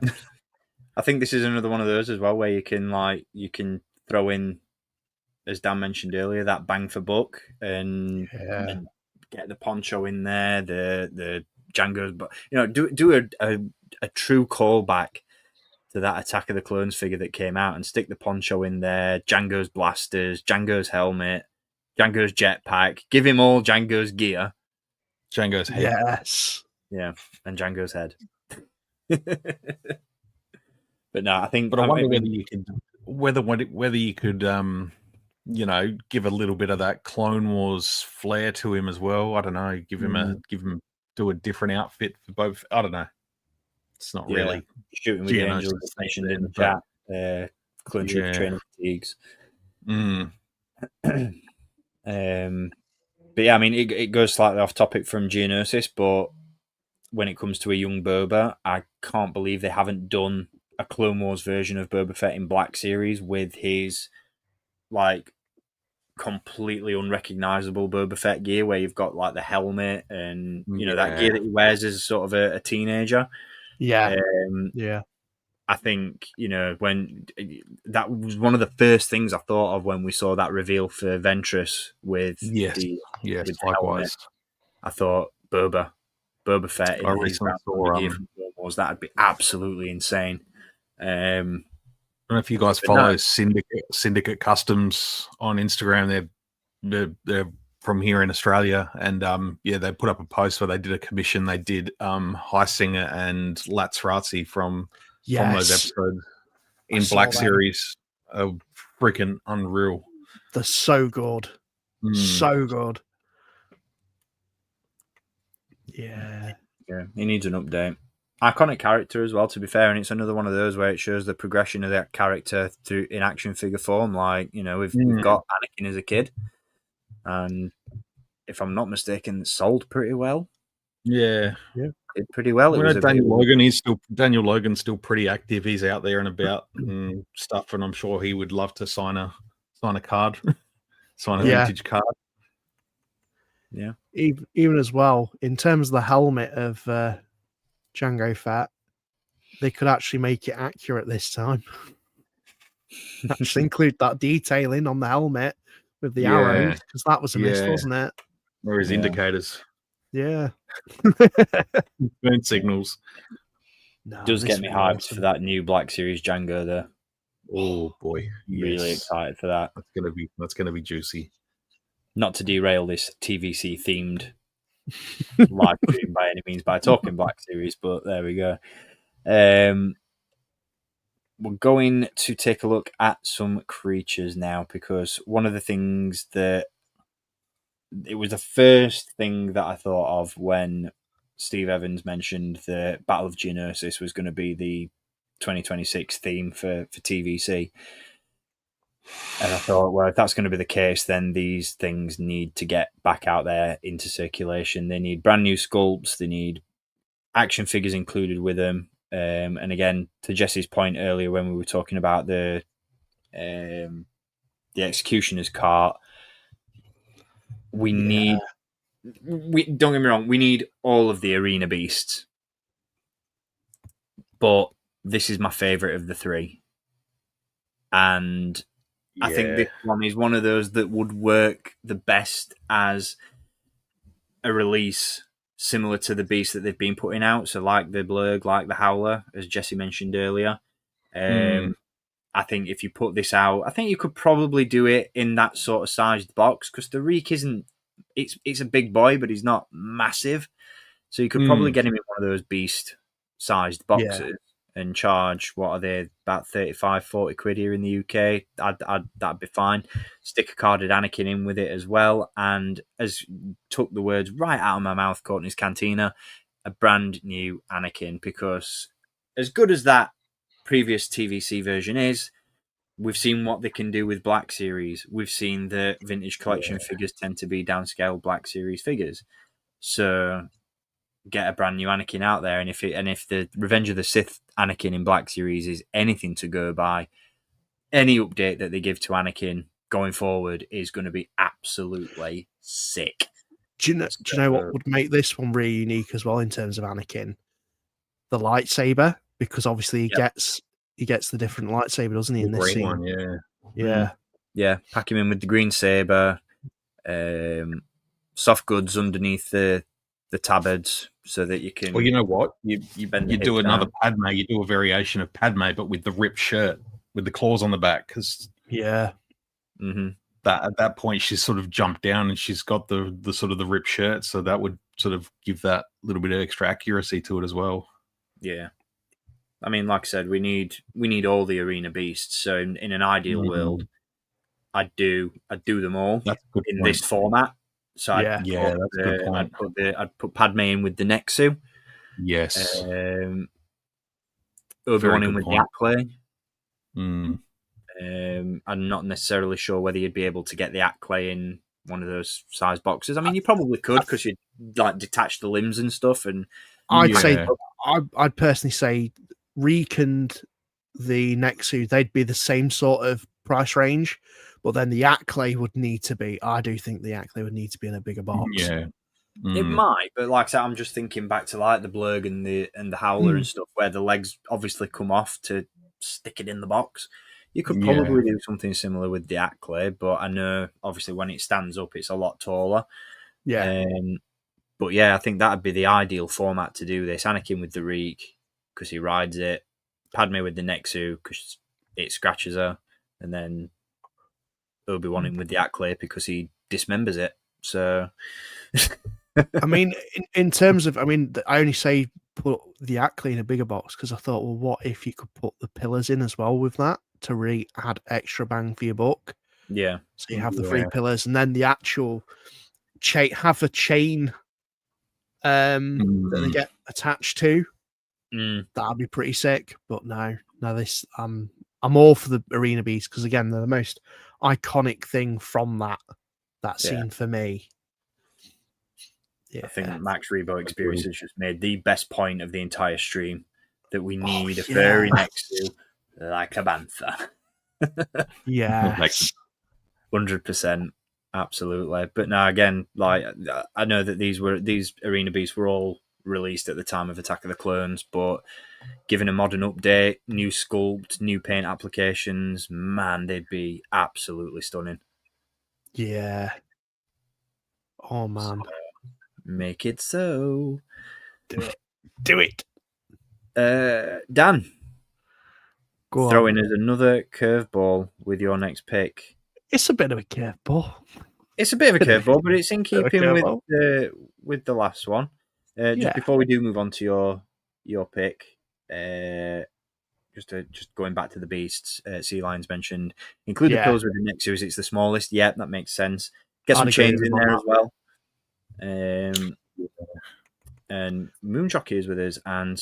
A: I think this is another one of those as well where you can throw in as Dan mentioned earlier, that bang for buck and get the poncho in there, the Django's, but do a true callback to that Attack of the Clones figure that came out and stick the poncho in there, Django's blasters, Django's helmet, Django's jetpack, give him all Django's gear.
C: Django's head.
B: Yes.
A: Yeah, and Django's head. But no, I think.
C: But I wonder whether you could, give a little bit of that Clone Wars flair to him as well. I don't know. Do a different outfit for both. I don't know. It's not really
A: shooting with the angels mentioned in the chat. Clone Trooper training fatigues. But yeah, I mean, it goes slightly off topic from Geonosis, but when it comes to a young Boba, I can't believe they haven't done a Clone Wars version of Boba Fett in Black Series with his like completely unrecognizable Boba Fett gear, where you've got like the helmet and that gear that he wears as sort of a teenager.
B: Yeah,
A: I think when that was one of the first things I thought of when we saw that reveal for Ventress with the
C: likewise.
A: I thought Boba Fett in his gear from Clone Wars, that'd be absolutely insane.
C: I don't know if you guys follow Syndicate Customs on Instagram. They're from here in Australia, and they put up a post where they did a commission. They did Highsinger and Latsrazi from those episodes in Black Series. Freaking unreal.
B: They're so good. So good. Yeah,
A: he needs an update. Iconic character as well, to be fair, and it's another one of those where it shows the progression of that character through in action figure form. Like, we've got Anakin as a kid, and if I'm not mistaken, sold pretty well.
C: Yeah,
A: did pretty well.
C: Daniel Logan's still pretty active. He's out there and about and stuff, and I'm sure he would love to sign a card, sign a vintage card.
A: Yeah,
B: even as well in terms of the helmet of Jango Fett, they could actually make it accurate this time. Actually include that detailing on the helmet with the arrows, because that was a miss, wasn't it?
C: Or his indicators.
B: Yeah.
C: Burn signals.
A: No, does get me hyped for that new Black Series Django there.
C: Oh boy.
A: Really excited for that.
C: That's gonna be juicy.
A: Not to derail this TVC themed live stream by any means by talking Black Series, but there we go. We're going to take a look at some creatures now, because one of the things that it was the first thing that I thought of when Steve Evans mentioned the Battle of Geonosis was going to be the 2026 theme for TVC. And I thought, well, if that's going to be the case, then these things need to get back out there into circulation. They need brand new sculpts. They need action figures included with them. And again, to Jesse's point earlier when we were talking about the Executioner's cart, we need... don't get me wrong, we need all of the arena beasts. But this is my favourite of the three. And... I think this one is one of those that would work the best as a release similar to the beast that they've been putting out. So like the Blurg, like the Howler, as Jesse mentioned earlier. I think if you put this out, I think you could probably do it in that sort of sized box, because the Reek isn't, it's a big boy, but he's not massive. So you could probably get him in one of those beast sized boxes. And charge, what are they, about 35, 40 quid here in the UK. That'd be fine. Stick a carded Anakin in with it as well. And as took the words right out of my mouth, Courtney's Cantina, a brand new Anakin, because as good as that previous TVC version is, we've seen what they can do with Black Series. We've seen the vintage collection figures tend to be downscale Black Series figures. So... get a brand new Anakin out there, and if the Revenge of the Sith Anakin in Black Series is anything to go by, any update that they give to Anakin going forward is going to be absolutely sick.
B: Do you know what would make this one really unique as well in terms of Anakin? The lightsaber, because obviously he gets the different lightsaber, doesn't he? In this scene,
C: one,
A: Yeah, pack him in with the green saber, soft goods underneath the tabards, so that you can.
C: Well, you know what?
A: You bend.
C: You do another Padme. You do a variation of Padme, but with the ripped shirt, with the claws on the back, because that at that point she's sort of jumped down and she's got the sort of the ripped shirt, so that would sort of give that little bit of extra accuracy to it as well.
A: Yeah, I mean, like I said, we need all the arena beasts. So in an ideal world, I'd do them all in this format. So
B: that's
C: a good point.
A: I'd put Padme in with the Nexu.
C: Yes.
A: Obi-Wan in with the Acklay. I'm not necessarily sure whether you'd be able to get the Acklay in one of those size boxes. I mean, you probably could, because you'd like detach the limbs and stuff. And
B: I'd personally say Reek and the Nexu, they'd be the same sort of price range, but then the Acklay would need to be. I do think the Acklay would need to be in a bigger box.
C: Yeah.
A: It might, but like I said, I'm just thinking back to like the Blurg and the Howler and stuff, where the legs obviously come off to stick it in the box. You could probably do something similar with the Acklay, but I know obviously when it stands up, it's a lot taller.
B: Yeah.
A: But yeah, I think that'd be the ideal format to do this. Anakin with the Reek, because he rides it. Padme with the Nexu, because it scratches her. And then Obi-Wan in with the Acklay, because he dismembers it. So...
B: I mean, in terms of... I mean, I only say put the Acklay in a bigger box, because I thought, well, what if you could put the pillars in as well with that, to really add extra bang for your buck?
A: Yeah.
B: So you have the 3 pillars, and then the actual... have a chain that they get attached to. That'd be pretty sick. But no, this I'm all for the arena beast, because again, they're the most iconic thing from that scene for me. Yeah.
A: I think Max Rebo Experience has just made the best point of the entire stream, that we need a furry next to like a bantha.
B: Yes.
A: 100%. Absolutely. But now again, like, I know that these arena beasts were all released at the time of Attack of the Clones, but given a modern update, new sculpt, new paint applications, man, they'd be absolutely stunning.
B: Yeah. Oh man.
A: So, make it so.
B: Do it.
A: Dan,
B: go
A: throw
B: on.
A: in as another curveball with your next pick.
B: It's a bit of a curveball.
A: It's a bit of a curveball, but it's in keeping with the last one. Just before we do move on to your pick, just going back to the beasts, Sea Lions mentioned, include the pillars with the Nexus. It's the smallest. Yeah, that makes sense. Get some chains in there as well. And Moonjockey is with us and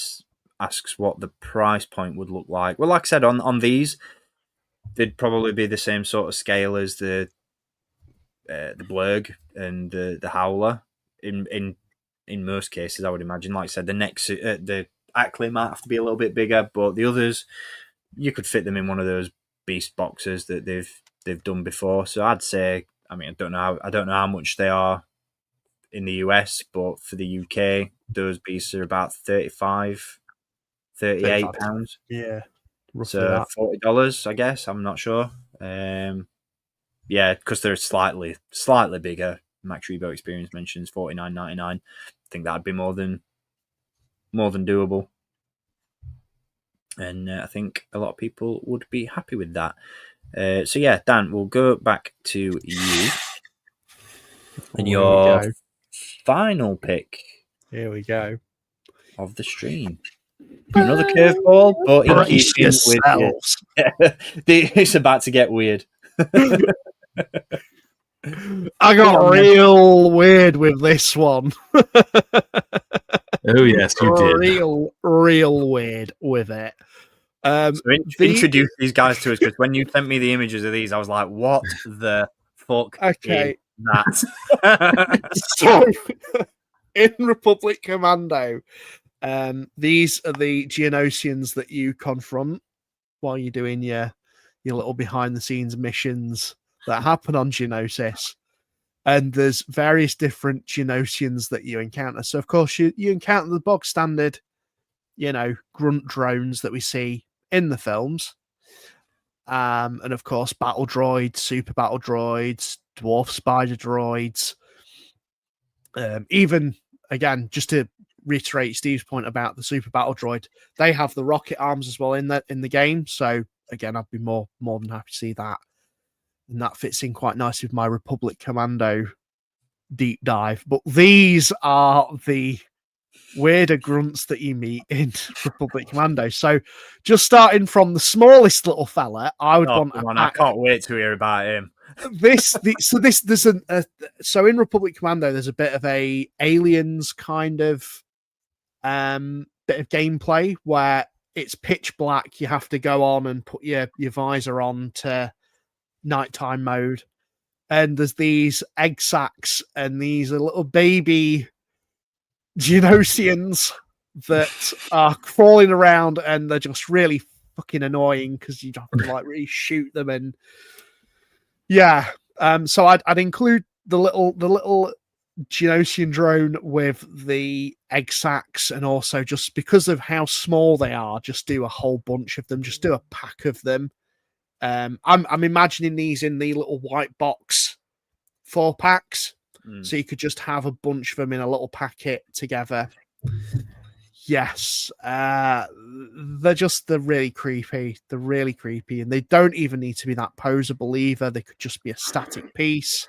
A: asks what the price point would look like. Well, like I said, on these, they'd probably be the same sort of scale as the Blurg and the Howler. In most cases, I would imagine. Like I said, the Acklay might have to be a little bit bigger, but the others, you could fit them in one of those beast boxes that they've done before. So I'd say, I mean, I don't know how much they are in the US, but for the UK, those beasts are about £38.
B: Yeah.
A: So $40, I guess. I'm not sure. Yeah, because they're slightly bigger. Max Rebo Experience mentions $49.99. I think that'd be more than doable, and I think a lot of people would be happy with that. So yeah, Dan, we'll go back to you and your final pick.
B: Here we go.
A: Of the stream. Another curveball, but in keeping with it's about to get weird.
B: I got real weird with this one.
C: Oh yes, you did.
B: Real weird with it.
A: So introduce these guys to us, because when you sent me the images of these, I was like, "What the fuck is that?"
B: So, in Republic Commando, these are the Geonosians that you confront while you're doing your little behind the scenes missions that happen on Geonosis. And there's various different Geonosians that you encounter. So of course you encounter the bog standard, grunt drones that we see in the films. and of course battle droids, super battle droids, dwarf spider droids. Even again, just to reiterate Steve's point about the super battle droid, they have the rocket arms as well in the game. So again, I'd be more than happy to see that, and that fits in quite nicely with my Republic Commando deep dive. But these are the weirder grunts that you meet in Republic Commando. So just starting from the smallest little fella, I would want a pack.
A: I can't wait to hear about him.
B: So in Republic Commando, there's a bit of a aliens kind of bit of gameplay where it's pitch black. You have to go on and put your visor on to nighttime mode, and there's these egg sacs and these little baby Geonosians that are crawling around, and they're just really fucking annoying because you have to like really shoot them. And yeah, so I'd include the little Geonosian drone with the egg sacs, and also just because of how small they are, just do a whole bunch of them. Just do a pack of them. I'm imagining these in the little white box 4-packs. So you could just have a bunch of them in a little packet together. Yes. They're really creepy. They're really creepy. And they don't even need to be that posable either. They could just be a static piece.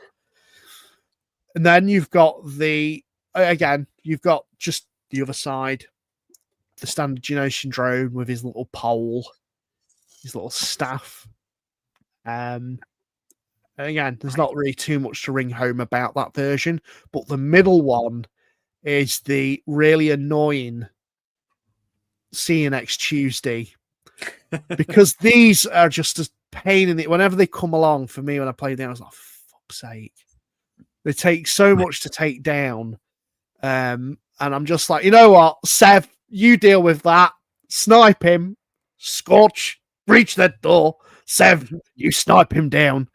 B: And then you've got you've got just the other side, the standard Geonosian drone with his little pole, his little staff. Again, there's not really too much to ring home about that version, but the middle one is the really annoying See You Next Tuesday, because these are just a pain in the... Whenever they come along, for me, when I play them, I was like, fuck's sake. They take so much to take down. And I'm just like, you know what, Sev, you deal with that. Snipe him. Scorch, breach that door. Sev, you snipe him down.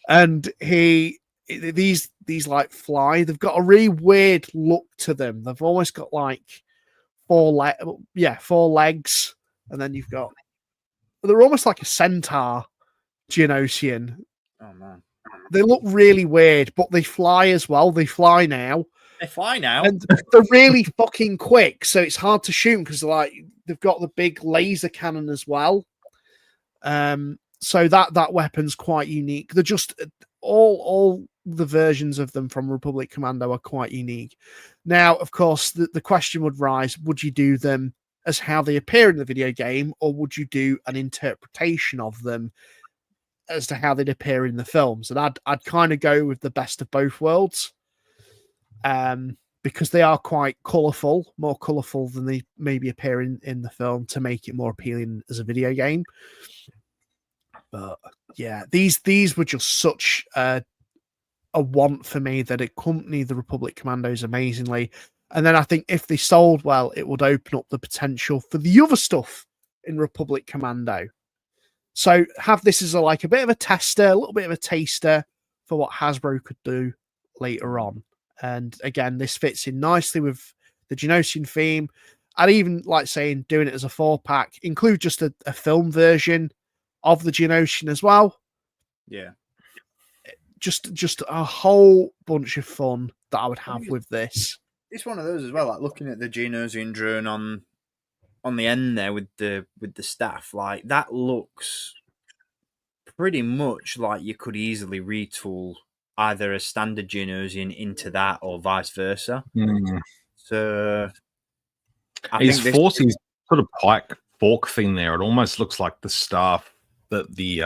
B: And these like fly. They've got a really weird look to them. They've almost got like 4 legs, and then you've got... They're almost like a centaur Geonosian.
A: Oh man,
B: they look really weird, but they fly as well. They fly now.
A: They fly now,
B: and they're really fucking quick. So it's hard to shoot because they've got the big laser cannon as well. So that weapon's quite unique. They're just all the versions of them from Republic Commando are quite unique. Now, of course, the question would rise: would you do them as how they appear in the video game, or would you do an interpretation of them as to how they'd appear in the films? And I'd kind of go with the best of both worlds, because they are quite colourful, more colourful than they maybe appear in the film, to make it more appealing as a video game. But yeah, these were just such a want for me that accompany the Republic Commandos amazingly. And then I think if they sold well, it would open up the potential for the other stuff in Republic Commando. So have this as a bit of a tester, a little bit of a taster for what Hasbro could do later on. And again, this fits in nicely with the Geonosian theme. I'd even like saying doing it as a 4-pack, include just a film version of the Geonosian as well.
A: Yeah.
B: Just a whole bunch of fun that I would have with this.
A: It's one of those as well, like looking at the Geonosian drone on the end there with the staff, like that looks pretty much like you could easily retool either a standard Geonosian into that or vice versa. So
C: his forces sort of pike fork thing there, it almost looks like the staff that the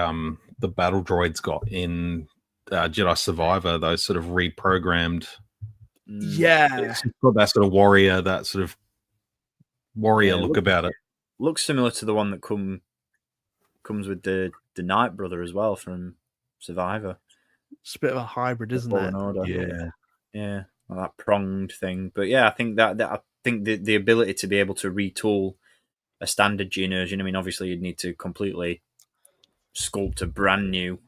C: battle droids got in Jedi Survivor, those sort of reprogrammed.
B: Yeah,
C: it's got that sort of warrior look about it.
A: Looks similar to the one that comes with the Knight Brother as well from Survivor.
B: It's a bit of a hybrid, isn't it?
A: Order. Yeah, well, that pronged thing. But yeah, I think the ability to be able to retool a standard Geonosian. I mean, obviously you'd need to completely sculpt a brand new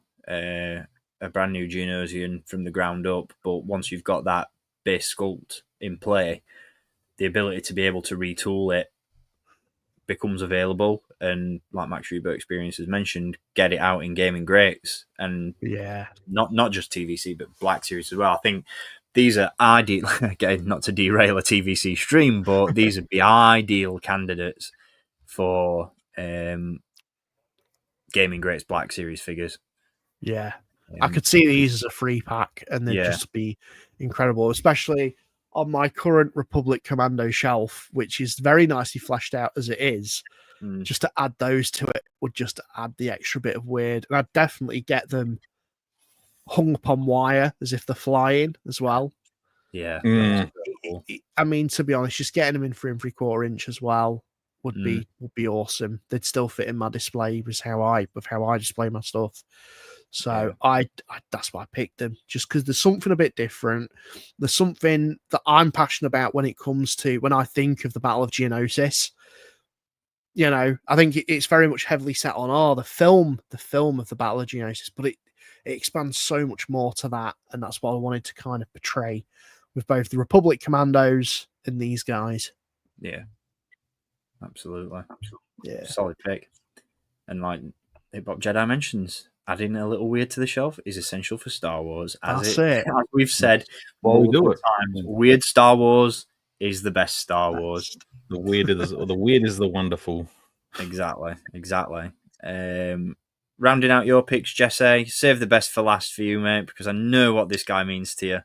A: Geonosian from the ground up. But once you've got that base sculpt in play, the ability to be able to retool it becomes available. and like Max Rebo Experience has mentioned, get it out in gaming greats, and not just TVC but Black Series as well. I think these are ideal. Again, not to derail a TVC stream, but these would be ideal candidates for gaming greats Black Series figures.
B: Yeah, I could see these as a free pack, and they'd just be incredible, especially on my current Republic Commando shelf, which is very nicely fleshed out as it is. Just to add those to it would just add the extra bit of weird, and I'd definitely get them hung up on wire as if they're flying as well.
A: Yeah,
B: cool. I mean, to be honest, just getting them in 3 3/4 inch as well would be awesome. They'd still fit in my display with how I display my stuff. So that's why I picked them, just because there's something a bit different. There's something that I'm passionate about when I think of the Battle of Geonosis. You know, I think it's very much heavily set on the film of the Battle of Geonosis, but it expands so much more to that, and that's what I wanted to kind of portray with both the Republic Commandos and these guys.
A: Yeah, absolutely.
B: Yeah,
A: solid pick. And like Hip-Hop Jedi mentions, adding a little weird to the shelf is essential for Star Wars. As we've said multiple times, weird Star Wars is the best Star Wars.
C: The weird is the wonderful.
A: Exactly. Rounding out your picks, Jesse, save the best for last for you, mate, because I know what this guy means to you.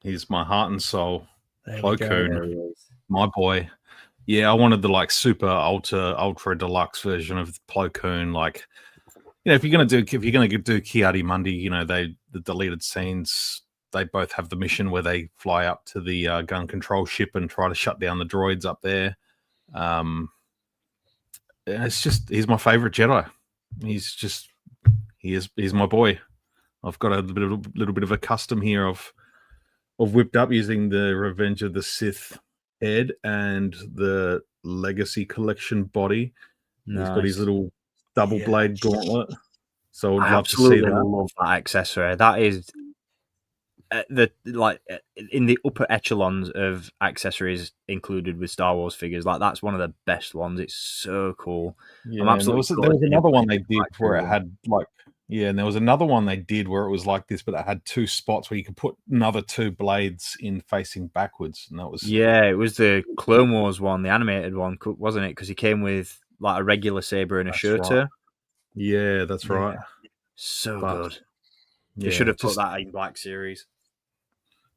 C: He's my heart and soul. Plo Koon, my boy. Yeah, I wanted the super ultra deluxe version of Plo Koon. Like, if you're gonna do Ki-Adi Mundi, the deleted scenes. They both have the mission where they fly up to the gun control ship and try to shut down the droids up there. He's my favorite Jedi. He's my boy. I've got a little bit of a custom here of whipped up using the Revenge of the Sith head and the Legacy Collection body. Nice. He's got his little double blade gauntlet. So I'd love to see that.
A: I love that accessory. That is in the upper echelons of accessories included with Star Wars figures. Like, that's one of the best ones. It's so cool.
C: Yeah, there was another one they did where it had and there was another one they did where it was like this, but it had 2 spots where you could put another 2 blades in facing backwards, and that was
A: it was the Clone Wars one, the animated one, wasn't it? Because he came with like a regular saber and a shooter.
C: Right. Yeah, that's right.
A: So good. They should have put that in Black Series.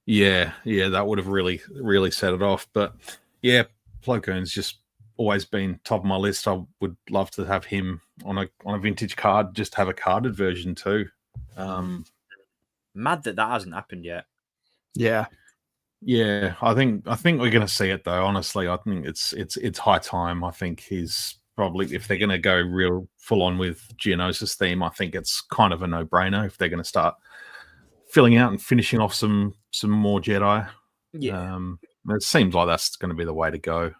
C: Yeah, that would have really, really set it off. But yeah, Plo Koon's just always been top of my list. I would love to have him on a vintage card, just have a carded version too.
A: Mad that hasn't happened yet.
B: Yeah.
C: I think we're going to see it though. Honestly, I think it's high time. I think he's probably, if they're going to go real full on with Geonosis theme, I think it's kind of a no brainer if they're going to start filling out and finishing off some more Jedi.
A: Yeah,
C: it seems like that's going to be the way to go.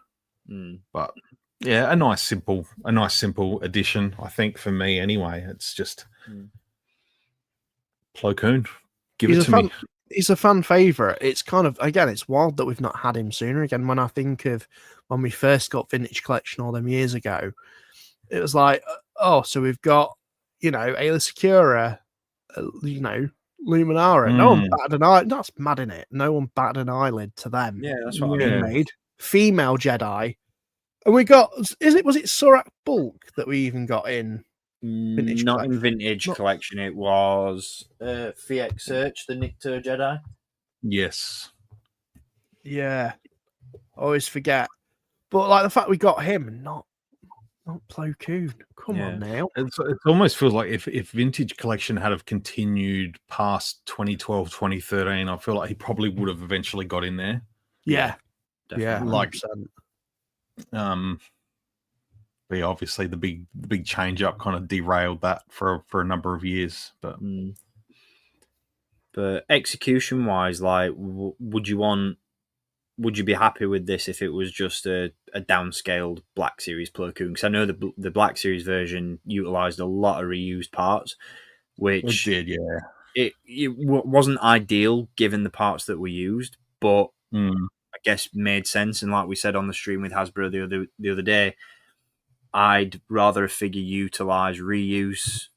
C: But yeah, a nice simple addition, I think, for me anyway. It's just Plo Koon. Give it to me.
B: He's a fan favorite. It's kind of, again, it's wild that we've not had him sooner. Again, when I think of when we first got Vintage Collection all them years ago, it was like, so we've got, Aayla Secura, Luminara. No one batted an eye. That's mad, innit? No one batted an eyelid to them.
A: Yeah, that's what I
B: made. Female Jedi. And we got, was it Surak Bulk that we even got in Vintage
A: Not
B: Collection?
A: in Vintage Collection. It was Fiat Search, the Nikto Jedi.
C: Yes.
B: Yeah. I always forget. But like the fact we got him and not Plo Koon. Come on now.
C: It almost feels like if Vintage Collection had have continued past 2012, 2013, I feel like he probably would have eventually got in there.
B: Yeah.
A: Definitely.
B: Yeah.
C: Like, but yeah, obviously the big change up kind of derailed that for a number of years.
A: But execution wise, like, would you be happy with this if it was just a downscaled Black Series Plo Koon? Because I know the Black Series version utilized a lot of reused parts, which
C: it did, yeah.
A: It wasn't ideal given the parts that were used, but I guess made sense. And like we said on the stream with Hasbro the other day, I'd rather a figure utilize reuse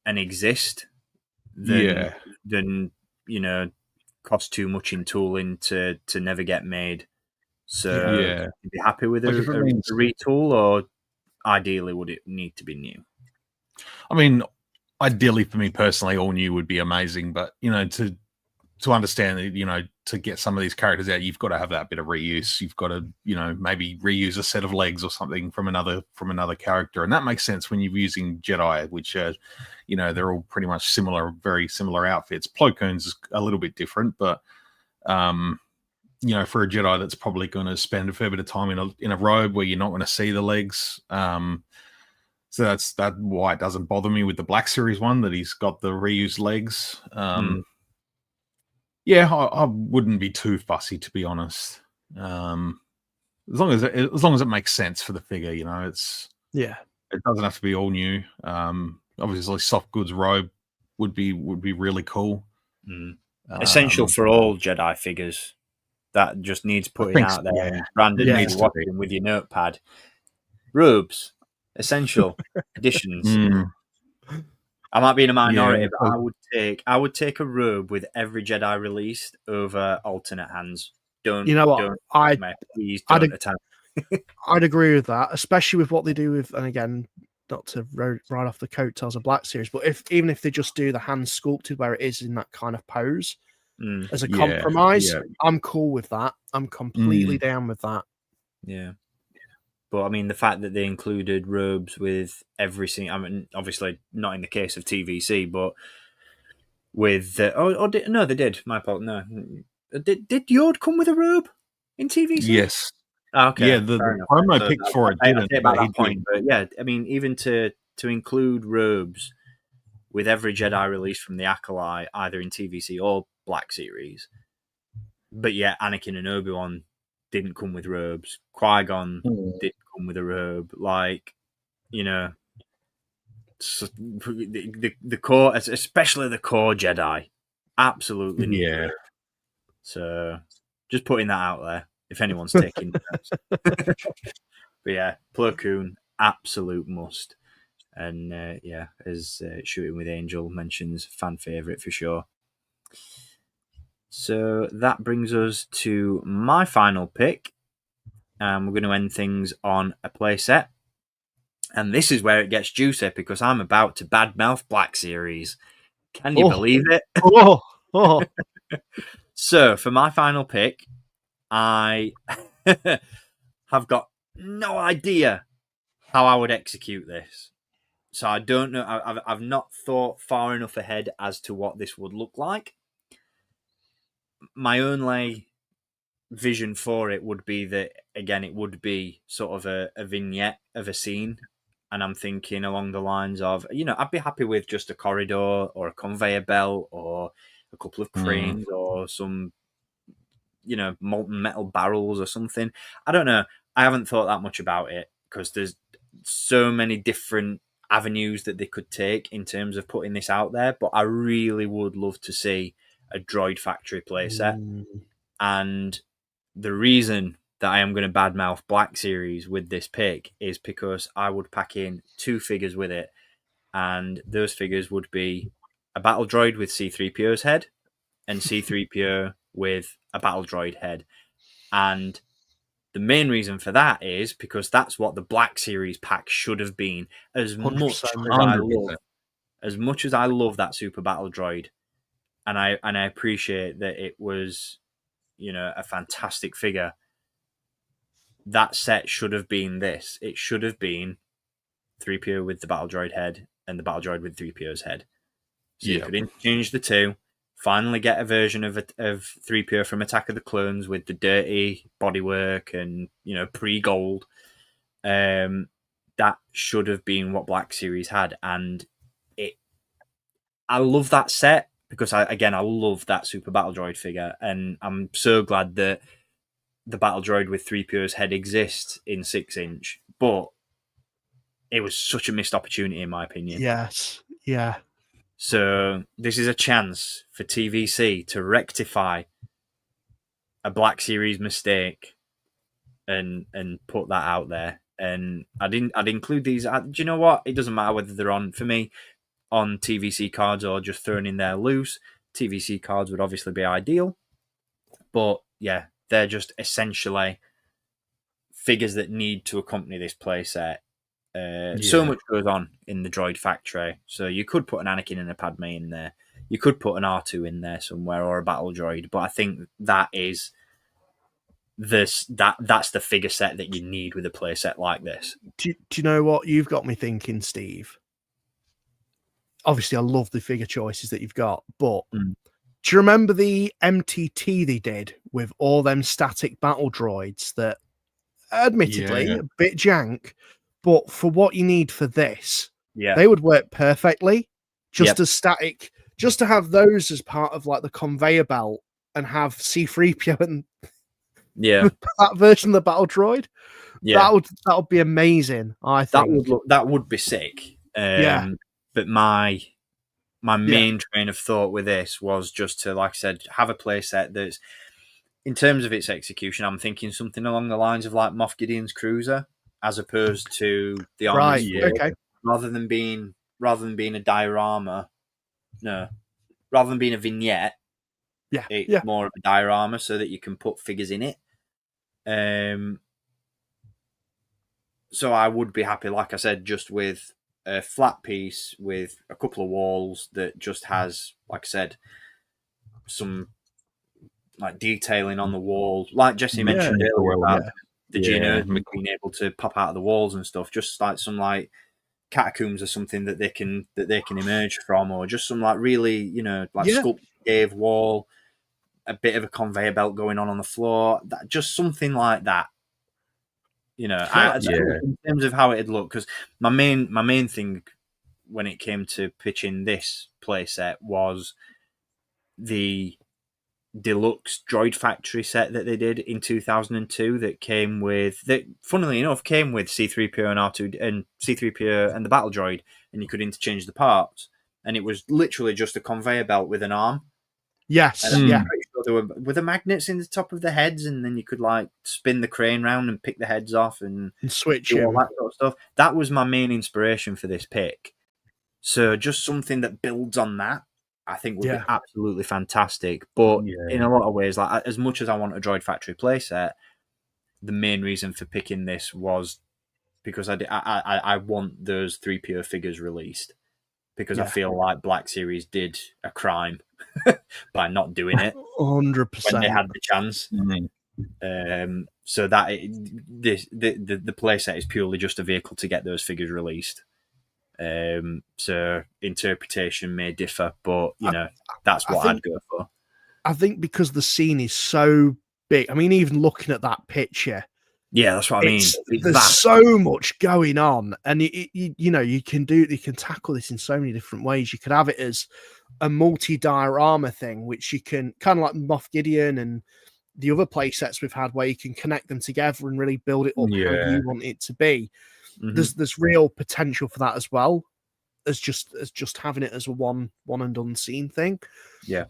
A: and exist than cost too much in tooling to never get made. So you'd be happy with a retool, or ideally would it need to be new?
C: I mean, ideally for me personally, all new would be amazing, but to understand that, to get some of these characters out, you've got to have that bit of reuse. You've got to, maybe reuse a set of legs or something from another character. And that makes sense when you're using Jedi, which are, they're all pretty much similar, very similar outfits. Plo Koon's is a little bit different, but, for a Jedi that's probably going to spend a fair bit of time in a robe where you're not going to see the legs. So that's why it doesn't bother me with the Black Series one, that he's got the reused legs. Yeah, I wouldn't be too fussy, to be honest. As long as it makes sense for the figure, it doesn't have to be all new. Obviously, soft goods robe would be really cool.
A: Essential for all Jedi figures. That just needs putting out there. Yeah. Brandon needs watching with your notepad. Robes, essential additions. I might be in a minority, but I would take a robe with every Jedi released over alternate hands. Don't I'd
B: agree with that, especially with what they do with, and again, not to ride off the coattails of Black Series, but even if they just do the hand sculpted where it is in that kind of pose as a compromise, I'm cool with that. I'm completely down with that.
A: Yeah. But I mean, the fact that they included robes with every single, I mean, obviously not in the case of TVC, but with no, they did. My fault. No, did Yod come with a robe in TVC?
C: Yes.
A: Oh, okay.
C: Yeah, the promo picked for it didn't.
A: But yeah, I mean, even to include robes with every Jedi released from the Acolyte, either in TVC or Black Series, but yeah, Anakin and Obi-Wan didn't come with robes. Qui-Gon didn't come with a robe. Like, the core, especially the core Jedi, absolutely need it. So, just putting that out there, if anyone's taking notes. But yeah, Plo Koon, absolute must. And as Shooting with Angel mentions, fan favourite for sure. So that brings us to my final pick. We're going to end things on a playset. And this is where it gets juicy because I'm about to badmouth Black Series. Can you believe it? So for my final pick, I have got no idea how I would execute this. So I don't know. I've not thought far enough ahead as to what this would look like. My only vision for it would be that, again, it would be sort of a vignette of a scene. And I'm thinking along the lines of, I'd be happy with just a corridor or a conveyor belt or a couple of cranes or some, molten metal barrels or something. I don't know. I haven't thought that much about it because there's so many different avenues that they could take in terms of putting this out there. But I really would love to see a Droid Factory playset. And the reason that I am going to badmouth Black Series with this pick is because I would pack in 2 figures with it. And those figures would be a battle droid with C-3PO's head and C-3PO with a battle droid head. And the main reason for that is because that's what the Black Series pack should have been. As much as I love that Super Battle Droid, and I appreciate that it was, a fantastic figure. That set should have been this. It should have been 3PO with the battle droid head and the battle droid with 3PO's head. So you could interchange the two. Finally get a version of 3PO from Attack of the Clones with the dirty bodywork and, pre-gold. That should have been what Black Series had. And I love that set because, I love that Super Battle Droid figure. And I'm so glad that the battle droid with 3PO's head exists in 6-inch. But it was such a missed opportunity, in my opinion.
B: Yes. Yeah.
A: So this is a chance for TVC to rectify a Black Series mistake and put that out there and I'd include these. Do you know what? It doesn't matter whether they're on, for me, on TVC cards or just thrown in there loose. TVC cards would obviously be ideal, but yeah, they're just essentially figures that need to accompany this playset. So much goes on in the droid factory, so you could put an Anakin and a Padme in there. You could put an R2 in there somewhere or a battle droid, but I think that is that's the figure set that you need with a playset like this.
B: Do you know what you've got me thinking, Steve? Obviously, I love the figure choices that you've got, but do you remember the MTT they did with all them static battle droids that, admittedly, a bit jank, but for what you need for this, they would work perfectly. Just as static, just to have those as part of like the conveyor belt and have C-3PO and that version of the battle droid. That would be amazing. I think
A: that would be sick. But my main train of thought with this was just to, like I said, have a playset that's, in terms of its execution, I'm thinking something along the lines of like Moff Gideon's cruiser, as opposed to the armor. Rather than being a diorama, rather than being a vignette, it's more of a diorama so that you can put figures in it. So I would be happy, like I said, just with a flat piece with a couple of walls that just has, like I said, some like detailing on the wall, like Jesse mentioned earlier about the Geonosis being able to pop out of the walls and stuff. Just like some like catacombs or something that they can emerge from, or just some like really sculpted cave wall, a bit of a conveyor belt going on the floor, just something like that. In terms of how it'd look, because my main thing when it came to pitching this playset was the deluxe droid factory set that they did in 2002 that funnily enough came with C-3PO and R2 and C-3PO and the battle droid, and you could interchange the parts, and it was literally just a conveyor belt with an arm.
B: Yes,
A: and I'm pretty sure there were the magnets in the top of the heads, and then you could like spin the crane round and pick the heads off and
B: switch
A: all that sort of stuff. That was my main inspiration for this pick. So just something that builds on that, I think would be absolutely fantastic. But in a lot of ways, like as much as I want a Droid Factory playset, the main reason for picking this was because I want those 3PO figures released, because I feel like Black Series did a crime by not doing it
B: 100%
A: when they had the chance. So that the playset is purely just a vehicle to get those figures released. So interpretation may differ, but that's what I'd go for.
B: I think because the scene is so big. I mean, even looking at that picture,
A: that's what I mean.
B: There's so much going on, and you can tackle this in so many different ways. You could have it as a multi-diorama thing, which you can kind of like Moff Gideon and the other play sets we've had, where you can connect them together and really build it up how you want it to be. There's real potential for that as well as just having it as a one and done scene thing.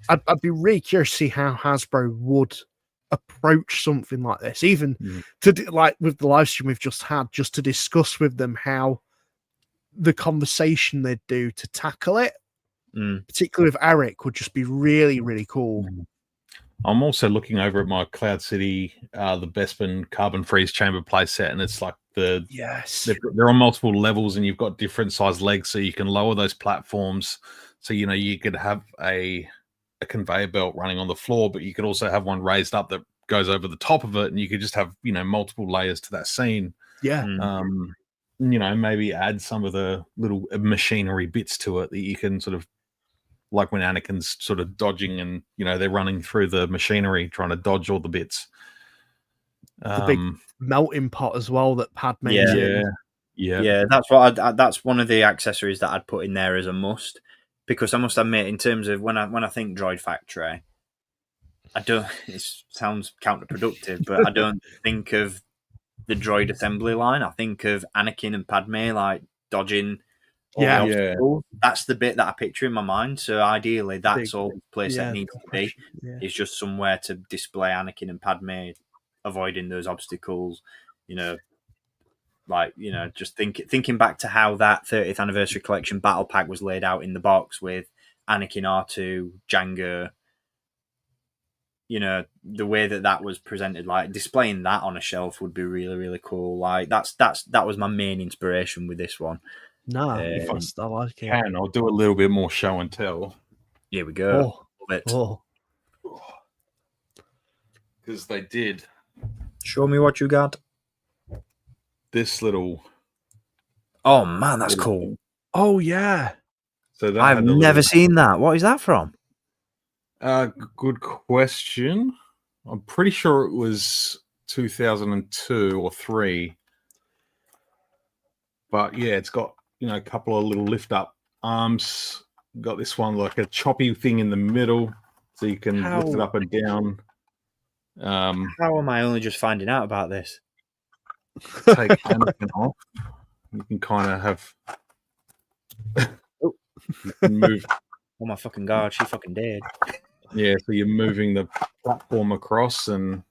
B: I'd be really curious to see how Hasbro would approach something like this, even to like with the live stream we've just had, just to discuss with them how the conversation they'd do to tackle it, particularly with Eric, would just be really, really cool.
C: I'm also looking over at my Cloud City, the Bespin Carbon Freeze Chamber playset, and it's like they're on multiple levels, and you've got different size legs, so you can lower those platforms. So you could have a conveyor belt running on the floor, but you could also have one raised up that goes over the top of it, and you could just have multiple layers to that scene. Maybe add some of the little machinery bits to it that you can sort of, like when Anakin's sort of dodging and, they're running through the machinery trying to dodge all the bits.
B: The big melting pot as well that Padme
A: that's what that's one of the accessories that I'd put in there as a must, because I must admit, in terms of when I think Droid Factory, it sounds counterproductive, but I don't think of the droid assembly line. I think of Anakin and Padme like dodging. That's the bit that I picture in my mind. So ideally, that's all the playset needs to be. It's just somewhere to display Anakin and Padme avoiding those obstacles. Like, you know, just thinking back to how that 30th anniversary collection battle pack was laid out in the box with Anakin, R2, Django. You know, the way that was presented, like displaying that on a shelf would be really, really cool. Like that was my main inspiration with this one.
B: No, I like it.
C: I'll do a little bit more show and tell.
A: Here we go. Love it.
C: Because they did.
A: Show me what you got.
C: This little.
A: Oh man, that's cool.
C: Thing.
B: Oh yeah.
C: So
A: I've never seen that. What is that from?
C: Good question. I'm pretty sure it was 2002 or 3. But yeah, it's got, you know, a couple of little lift up arms. Got this one like a choppy thing in the middle, so you can lift it up and down.
A: How am I only just finding out about this?
C: Take Anakin off. You can kind of have. You can move.
A: Oh my fucking god, she fucking dead.
C: Yeah, so you're moving the platform across, and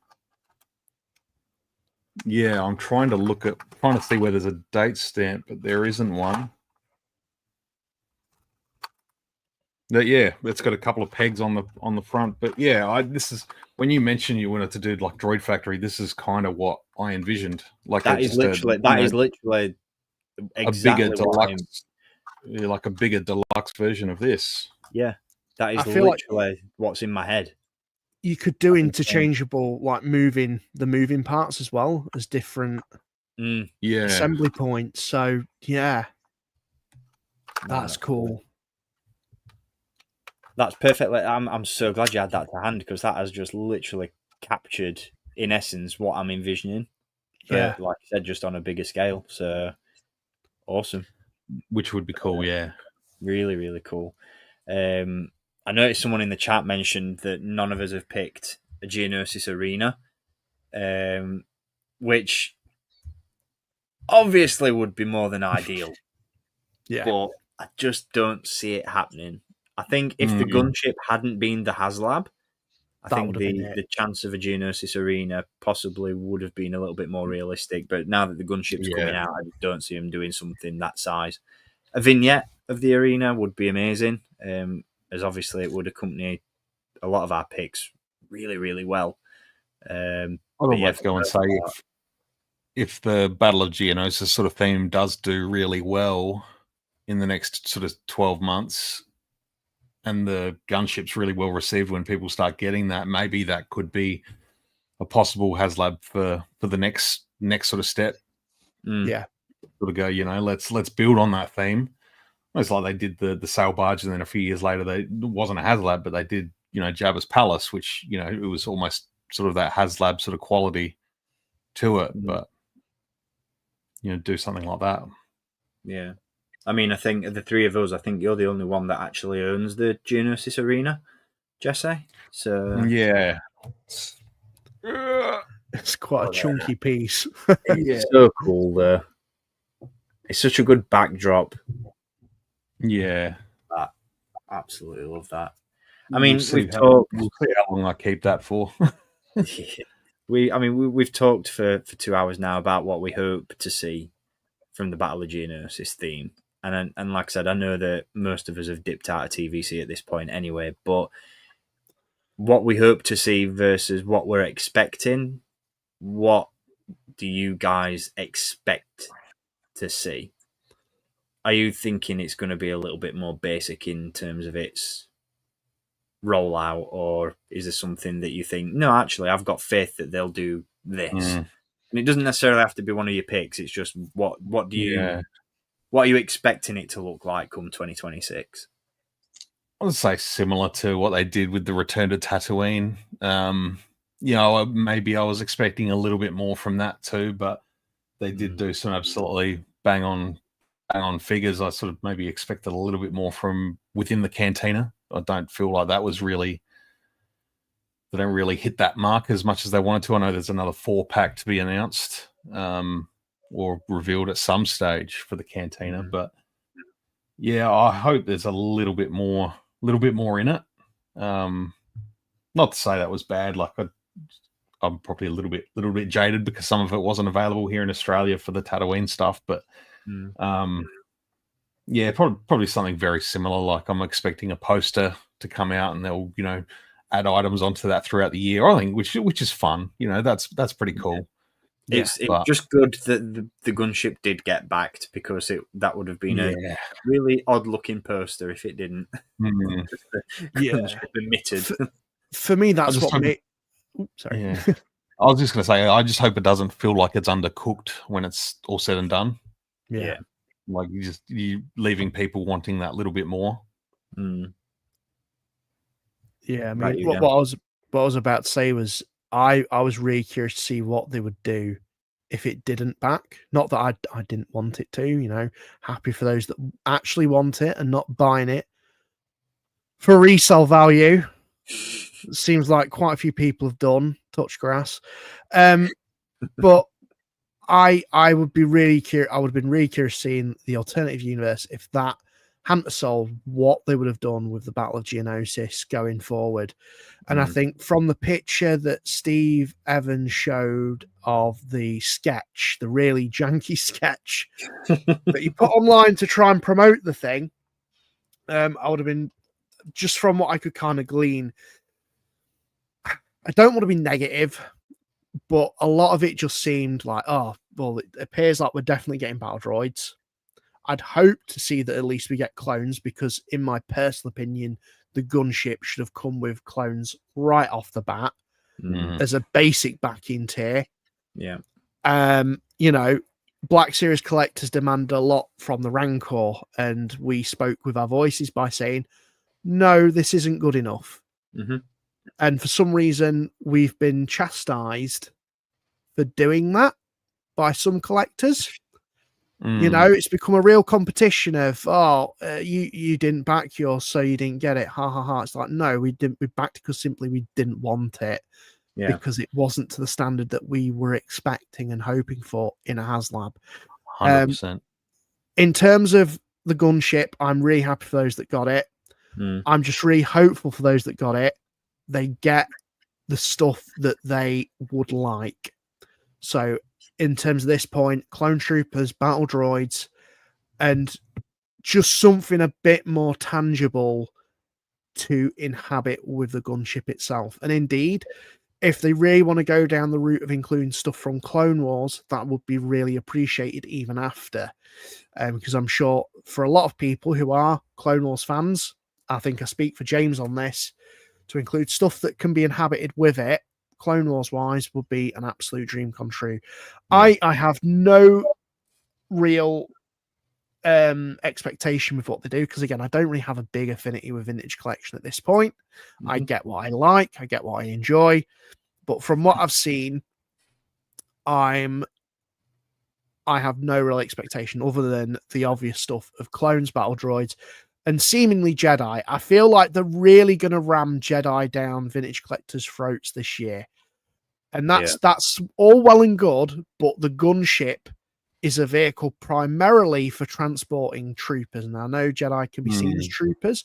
C: yeah, I'm trying to see where there's a date stamp, but there isn't one. But yeah, it's got a couple of pegs on the front. But yeah, this is when you mentioned you wanted to do like Droid Factory. This is kind of what I envisioned. Like
A: that is literally
C: a bigger deluxe, like a bigger deluxe version of this.
A: Yeah, that is literally what's in my head.
B: You could do interchangeable, like moving parts as well as different assembly points. So yeah, that's cool.
A: That's perfect. I'm so glad you had that to hand, because that has just literally captured, in essence, what I'm envisioning.
B: Yeah,
A: like I said, just on a bigger scale. So awesome.
C: Which would be cool, yeah.
A: Really, really cool. I noticed someone in the chat mentioned that none of us have picked a Geonosis Arena, which obviously would be more than ideal.
B: Yeah,
A: but I just don't see it happening. I think if the gunship hadn't been the HasLab, I think the chance of a Geonosis Arena possibly would have been a little bit more realistic. But now that the gunship's coming out, I just don't see them doing something that size. A vignette of the arena would be amazing, as obviously it would accompany a lot of our picks really, really well.
C: I'd almost go and say if the Battle of Geonosis sort of theme does do really well in the next sort of 12 months, and the gunship's really well received when people start getting that, maybe that could be a possible HasLab for the next sort of step.
B: Yeah.
C: Sort of go, you know, let's build on that theme. It's like they did the sail barge, and then a few years later, it wasn't a HasLab, but they did, you know, Jabba's Palace, which, you know, it was almost sort of that HasLab sort of quality to it. But, you know, do something like that.
A: Yeah. I mean, I think of the three of us, I think you're the only one that actually owns the Geonosis Arena, Jesse. So
C: yeah,
B: it's quite a chunky piece.
A: It's so cool though. It's such a good backdrop.
C: Yeah,
A: I absolutely love that. I mean, we've talked.
C: We'll see how long I keep that for.
A: We've talked for 2 hours now about what we hope to see from the Battle of Geonosis theme. And like I said, I know that most of us have dipped out of TVC at this point anyway, but what we hope to see versus what we're expecting, what do you guys expect to see? Are you thinking it's going to be a little bit more basic in terms of its rollout, or is there something that you think, no, actually, I've got faith that they'll do this? And it doesn't necessarily have to be one of your picks. It's just what are you expecting it to look like come 2026?
C: I would say similar to what they did with the Return to Tatooine. You know, maybe I was expecting a little bit more from that too, but they did do some absolutely bang on figures. I sort of maybe expected a little bit more from within the cantina. I don't feel like that was really, they don't really hit that mark as much as they wanted to. I know there's another 4-pack to be announced or revealed at some stage for the cantina, but yeah, I hope there's a little bit more in it. Not to say that was bad. Like I'm probably a little bit jaded because some of it wasn't available here in Australia for the Tatooine stuff, but yeah, probably something very similar. Like I'm expecting a poster to come out, and they'll add items onto that throughout the year. I think which is fun. That's pretty cool.
A: It's just good that the gunship did get backed, because that would have been a really odd looking poster if it didn't. Admitted.
B: For me, that's what made. Sorry.
C: Yeah. I was just going to say, I just hope it doesn't feel like it's undercooked when it's all said and done.
B: Yeah.
C: Like you leaving people wanting that little bit more.
B: Yeah, I mean, what I was about to say was I was really curious to see what they would do if it didn't back. Not that I didn't want it to, happy for those that actually want it and not buying it for resale value. Seems like quite a few people have done, touch grass. But I would be really curious. I would have been really curious seeing the alternative universe if that hadn't sold, what they would have done with the Battle of Geonosis going forward. And I think from the picture that Steve Evans showed of the sketch, the really janky sketch that he put online to try and promote the thing, I would have been, just from what I could kind of glean, I don't want to be negative, but a lot of it just seemed like, oh, well, it appears like we're definitely getting battle droids. I'd hope to see that at least we get clones, because in my personal opinion, the gunship should have come with clones right off the bat as a basic backing tier.
A: Yeah.
B: Black Series collectors demand a lot from the Rancor, and we spoke with our voices by saying, no, this isn't good enough. And for some reason, we've been chastised for doing that by some collectors. It's become a real competition of, you didn't back yours, so you didn't get it. Ha ha ha. It's like, no, we didn't. We backed it because simply we didn't want it, because it wasn't to the standard that we were expecting and hoping for in a HasLab.
C: 100%.
B: In terms of the gunship, I'm really happy for those that got it. I'm just really hopeful for those that got it. They get the stuff that they would like. So in terms of this point, clone troopers, battle droids, and just something a bit more tangible to inhabit with the gunship itself. And indeed, if they really want to go down the route of including stuff from Clone Wars, that would be really appreciated even after. Because I'm sure for a lot of people who are Clone Wars fans, I think I speak for James on this, to include stuff that can be inhabited with it, Clone Wars wise, would be an absolute dream come true. I have no real expectation with what they do, because again, I don't really have a big affinity with vintage collection at this point. I get what I like, I get what I enjoy, but from what I've seen, I have no real expectation other than the obvious stuff of clones, battle droids, and seemingly Jedi. I feel like they're really going to ram Jedi down vintage collectors' throats this year. And that's all well and good, but the gunship is a vehicle primarily for transporting troopers. And I know Jedi can be seen as troopers,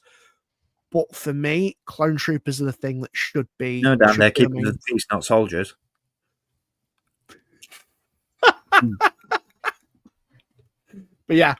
B: but for me, clone troopers are the thing that should be...
A: No, Dan, they're keeping the thieves, not soldiers.
B: But yeah,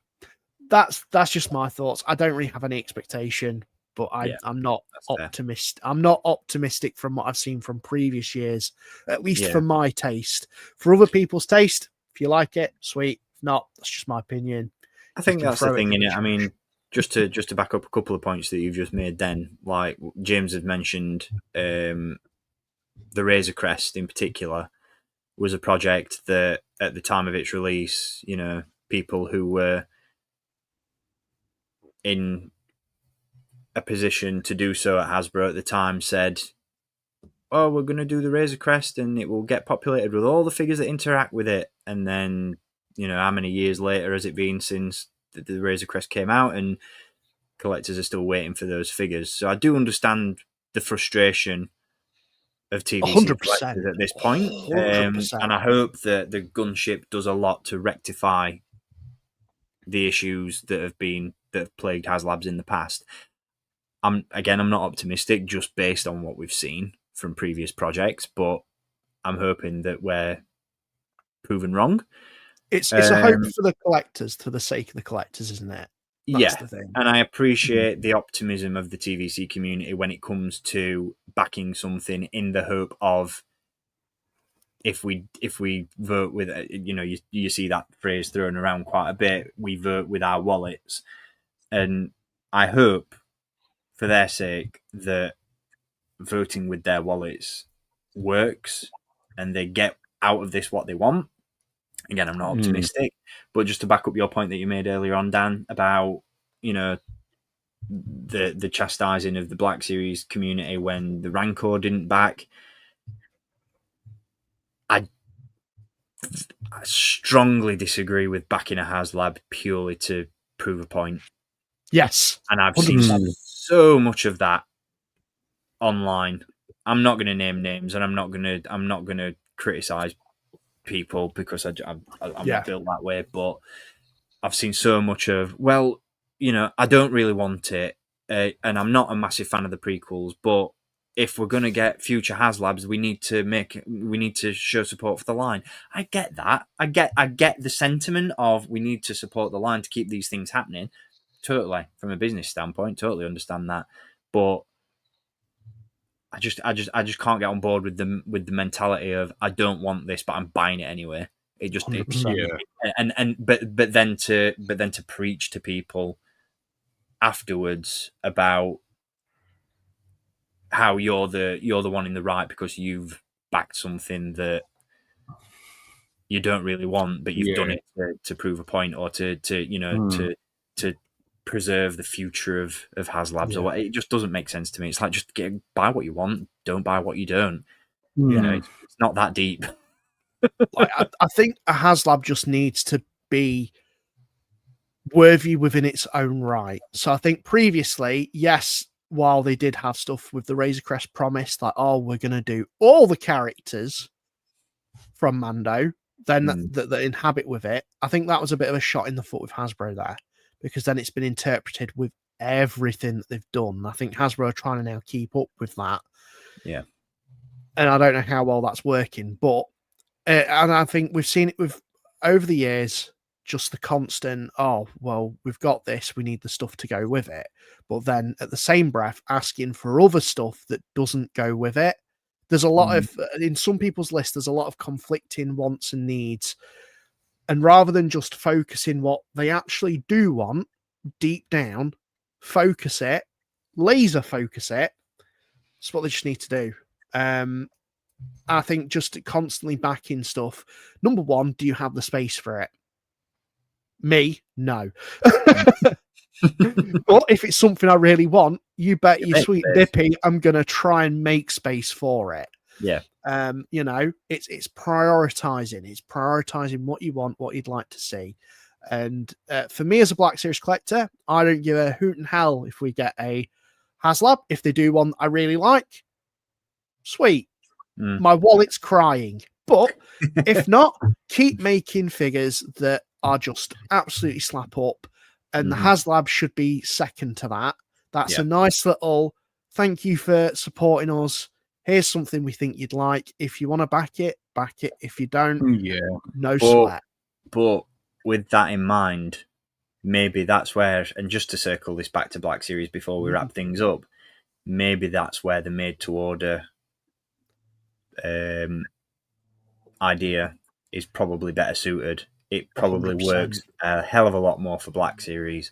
B: that's just my thoughts. I don't really have any expectation, but I'm not optimistic. I'm not optimistic from what I've seen from previous years, at least for my taste. For other people's taste, if you like it, sweet. If not, that's just my opinion.
A: I think that's the thing in it. I mean, just to back up a couple of points that you've just made, then, like James had mentioned, the Razor Crest in particular was a project that at the time of its release, people who were in a position to do so at Hasbro at the time said, oh, we're going to do the Razor Crest and it will get populated with all the figures that interact with it. And then, how many years later has it been since the Razor Crest came out, and collectors are still waiting for those figures. So I do understand the frustration of TVC collectors at this point. And I hope that the gunship does a lot to rectify the issues that have plagued HasLabs in the past. I'm not optimistic just based on what we've seen from previous projects, but I'm hoping that we're proven wrong.
B: It's a hope for the collectors, for the sake of the collectors, isn't it? That's the thing.
A: And I appreciate the optimism of the TVC community when it comes to backing something in the hope of, if we vote with, you see that phrase thrown around quite a bit, we vote with our wallets. And I hope, for their sake, that voting with their wallets works and they get out of this what they want. Again, I'm not optimistic, but just to back up your point that you made earlier on, Dan, about, the chastising of the Black Series community when the Rancor didn't back. I strongly disagree with backing a HasLab purely to prove a point.
B: Yes.
A: And I've seen so much of that online. I'm not going to name names, and I'm not going to criticize people because I'm not built that way. But I've seen so much of, I don't really want it, and I'm not a massive fan of the prequels. But if we're going to get future HasLabs, we need to show support for the line. I get that. I get the sentiment of we need to support the line to keep these things happening. Totally, from a business standpoint, totally understand that. But I just can't get on board with the mentality of I don't want this, but I'm buying it anyway. It just but then to preach to people afterwards about how you're the one in the right because you've backed something that you don't really want, but you've done it to prove a point or to preserve the future of HasLabs or what. It just doesn't make sense to me. It's like, just buy what you want, don't buy what you don't. It's not that deep.
B: I think a HasLab just needs to be worthy within its own right. So I think previously, yes, while they did have stuff with the Razor Crest promise, like, oh, we're going to do all the characters from Mando, then that inhabit with it, I think that was a bit of a shot in the foot with Hasbro there, because then it's been interpreted with everything that they've done. I think Hasbro are trying to now keep up with that.
A: Yeah.
B: And I don't know how well that's working, but and I think we've seen it with over the years, just the constant, oh, well, we've got this, we need the stuff to go with it. But then at the same breath, asking for other stuff that doesn't go with it. There's a lot of, in some people's list, there's a lot of conflicting wants and needs. And rather than just focusing what they actually do want deep down, focus it, laser focus it. That's what they just need to do. I think just constantly backing stuff. Number one, do you have the space for it? Me, no. But if it's something I really want, you bet you sweet dippy, I'm going to try and make space for it.
A: Yeah.
B: It's prioritizing. It's prioritizing what you want, what you'd like to see. And for me as a Black Series collector, I don't give a hoot and hell if we get a HasLab. If they do one I really like, sweet. My wallet's crying. But if not, keep making figures that are just absolutely slap up. And the HasLab should be second to that. That's a nice little thank you for supporting us. Here's something we think you'd like. If you want to back it, back it. If you don't, no sweat.
A: But with that in mind, maybe that's where, and just to circle this back to Black Series before we wrap things up, maybe that's where the made-to-order idea is probably better suited. It probably 100%. Works a hell of a lot more for Black Series.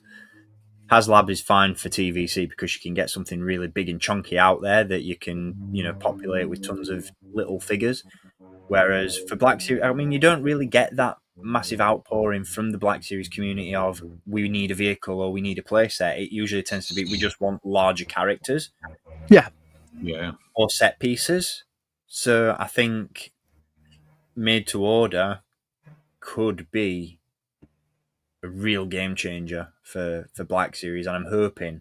A: HasLab is fine for TVC because you can get something really big and chunky out there that you can, populate with tons of little figures. Whereas for Black Series, I mean, you don't really get that massive outpouring from the Black Series community of we need a vehicle or we need a playset. It usually tends to be we just want larger characters.
B: Yeah.
A: Or set pieces. So I think made to order could be a real game changer for Black Series, and I'm hoping.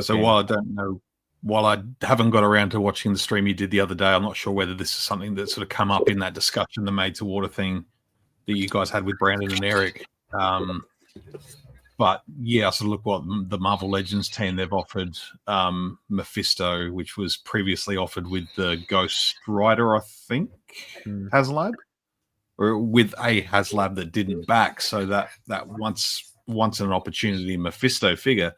C: So while I haven't got around to watching the stream you did the other day, I'm not sure whether this is something that sort of come up in that discussion, the made to order thing that you guys had with Brandon and Eric. But But yeah, I sort of look what the Marvel Legends team, they've offered Mephisto, which was previously offered with the Ghost Rider, I think, HasLab, or with a HasLab that didn't back. So that once an opportunity Mephisto figure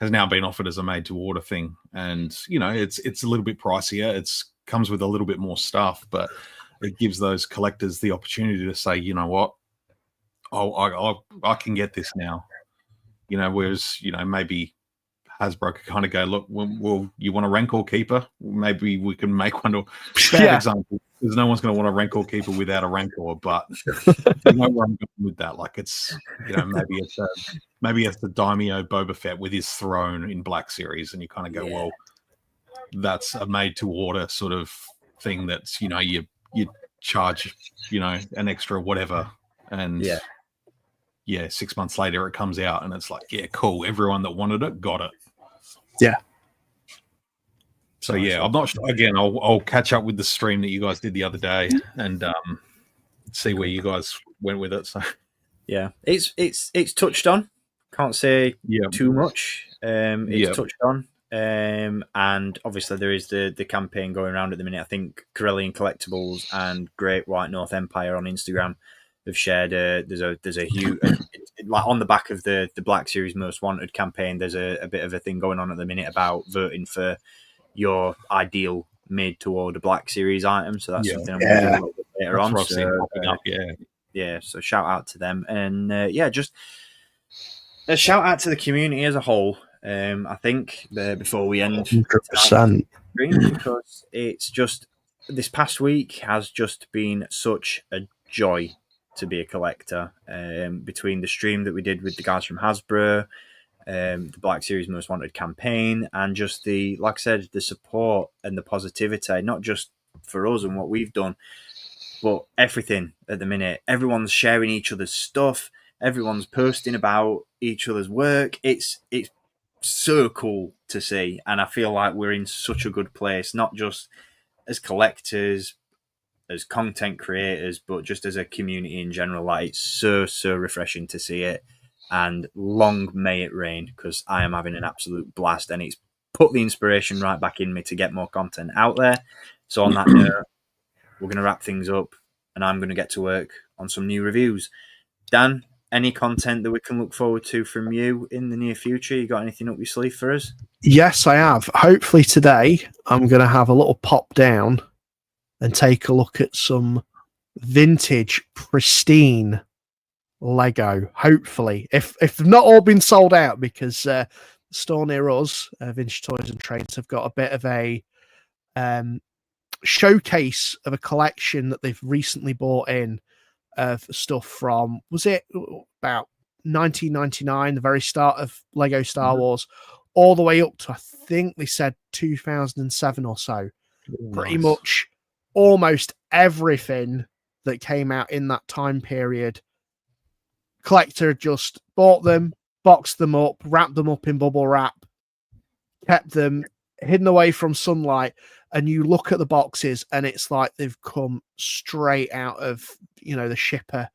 C: has now been offered as a made to order thing, and it's a little bit pricier. It's comes with a little bit more stuff, but it gives those collectors the opportunity to say, you know what, I can get this now. Whereas maybe Hasbro could kind of go, look, well, you want a Rancor Keeper? Maybe we can make one. Bad example, because no one's going to want a Rancor Keeper without a Rancor. But you know where I'm going with that. Like it's, maybe it's the Daimyo Boba Fett with his throne in Black Series, and you kind of go, well, that's a made to order sort of thing. That's you charge an extra whatever, and 6 months later it comes out and it's like, yeah, cool. Everyone that wanted it got it.
B: Yeah.
C: So I'm not sure. Again, I'll catch up with the stream that you guys did the other day and see where you guys went with it. So
A: yeah, it's touched on. Can't say too much. It's touched on. And obviously there is the campaign going around at the minute. I think Corellian Collectibles and Great White North Empire on Instagram have shared there's a huge like on the back of the Black Series Most Wanted campaign. There's a bit of a thing going on at the minute about voting for your ideal made to order Black Series item. So that's something I'm going to do a little bit later on. So, so shout out to them, and just a shout out to the community as a whole. I think before we end,
B: 100%,
A: because it's just this past week has just been such a joy to be a collector. Between the stream that we did with the guys from Hasbro, the Black Series Most Wanted campaign, and just like I said, the support and the positivity, not just for us and what we've done, but everything at the minute. Everyone's sharing each other's stuff. Everyone's posting about each other's work. It's so cool to see, and I feel like we're in such a good place, not just as collectors, as content creators, but just as a community in general. Like, it's so refreshing to see it, and long may it rain, because I am having an absolute blast, and it's put the inspiration right back in me to get more content out there. So on that note, we're going to wrap things up, and I'm going to get to work on some new reviews. Dan, any content that we can look forward to from you in the near future? You got anything up your sleeve for us?
B: Yes, I have. Hopefully today I'm going to have a little pop down and take a look at some vintage, pristine Lego. Hopefully, if they've not all been sold out, because the store near us, Vintage Toys and Trades, have got a bit of a showcase of a collection that they've recently bought in of stuff from, was it about 1999, the very start of Lego Star Wars, all the way up to, I think they said 2007 or so. Pretty much almost everything that came out in that time period. Collector just bought them, boxed them up, wrapped them up in bubble wrap, kept them hidden away from sunlight, and you look at the boxes and it's like they've come straight out of, the shipper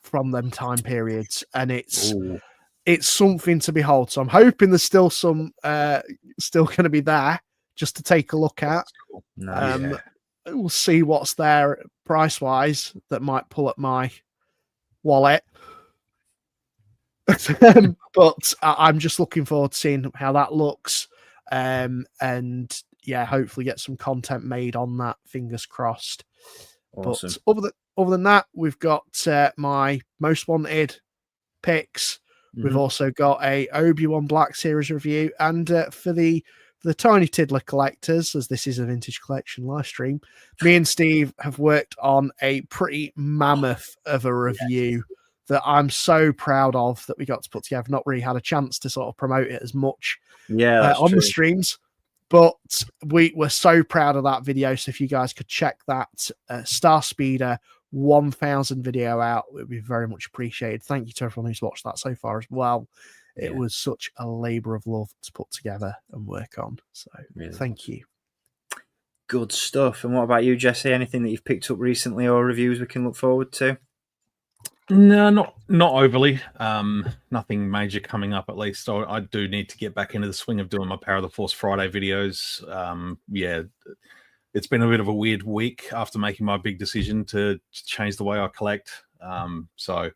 B: from them time periods, and it's something to behold. So I'm hoping there's still some still going to be there just to take a look at. We'll see what's there price wise that might pull up my wallet. But I'm just looking forward to seeing how that looks, and hopefully get some content made on that. Fingers crossed.
A: Awesome.
B: But other than that, we've got my most wanted picks. We've also got a Obi-Wan Black Series review, and for the tiny tiddler collectors, as this is a vintage collection live stream, me and Steve have worked on a pretty mammoth of a review that I'm so proud of that we got to put together. I've not really had a chance to sort of promote it as much on the streams, but we were so proud of that video. So if you guys could check that Star Speeder 1000 video out, it would be very much appreciated. Thank you to everyone who's watched that so far as well. It was such a labor of love to put together and work on. So thank you.
A: Good stuff. And what about you, Jesse? Anything that you've picked up recently or reviews we can look forward to?
C: No, not overly. Nothing major coming up, at least. I do need to get back into the swing of doing my Power of the Force Friday videos. Yeah, it's been a bit of a weird week after making my big decision to change the way I collect. So,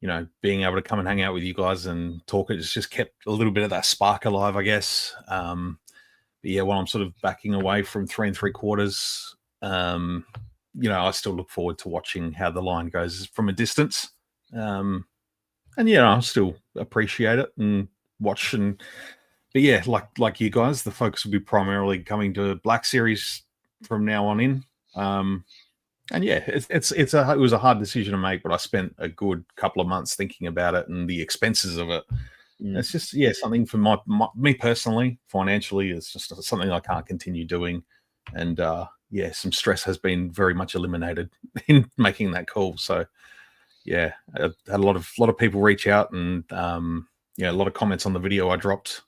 C: you know, being able to come and hang out with you guys and talk, it's just kept a little bit of that spark alive, I guess. But yeah, while I'm sort of backing away from 3 3/4, you know, I still look forward to watching how the line goes from a distance. And yeah, I still appreciate it and watch. But yeah, like you guys, the focus will be primarily coming to Black Series from now on in. And yeah, it was a hard decision to make, but I spent a good couple of months thinking about it and the expenses of it. It's just something for me personally, financially, it's just something I can't continue doing. And yeah, some stress has been very much eliminated in making that call. So yeah, I had a lot of people reach out, and yeah, a lot of comments on the video I dropped.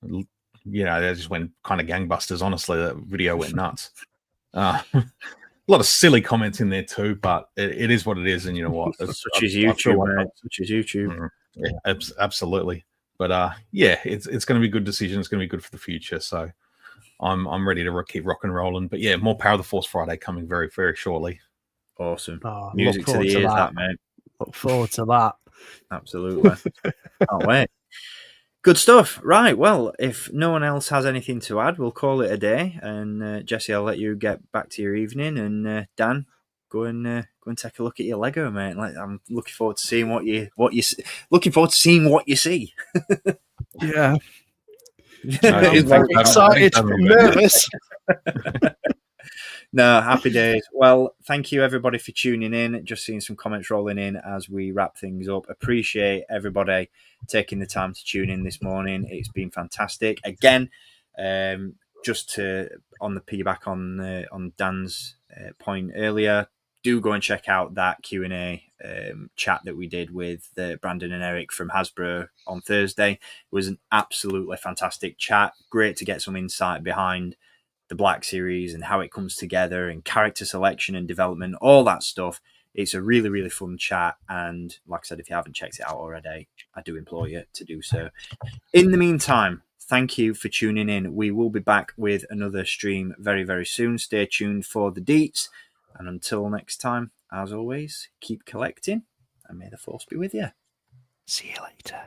C: You know, they just went kind of gangbusters. Honestly, that video went nuts. A lot of silly comments in there too, but it is what it is, and you know what?
A: Such as YouTube, man. Such as YouTube.
C: Yeah, absolutely. But yeah, it's going to be a good decision. It's going to be good for the future. So I'm ready to keep rock and rolling. But yeah, more Power of the Force Friday coming very, very shortly.
A: Awesome. Music to the ears, that, mate.
B: Look forward to that.
A: Absolutely. Can't wait. Good stuff. Right. Well, if no one else has anything to add, we'll call it a day. And Jesse, I'll let you get back to your evening. And Dan, go and take a look at your Lego, mate. Like, I'm looking forward to seeing what you see.
B: Yeah. I'm very excited. I'm nervous.
A: No, happy days. Well, thank you everybody for tuning in. Just seeing some comments rolling in as we wrap things up. Appreciate everybody taking the time to tune in this morning. It's been fantastic. Again, just to on the piggyback on Dan's point earlier, do go and check out that Q&A chat that we did with Brandon and Eric from Hasbro on Thursday. It was an absolutely fantastic chat. Great to get some insight behind the Black Series and how it comes together and character selection and development, all that stuff. It's a really, really fun chat. And like I said, if you haven't checked it out already, I do implore you to do so. In the meantime, thank you for tuning in. We will be back with another stream very, very soon. Stay tuned for the deets. And until next time, as always, keep collecting and may the Force be with you.
B: See you later.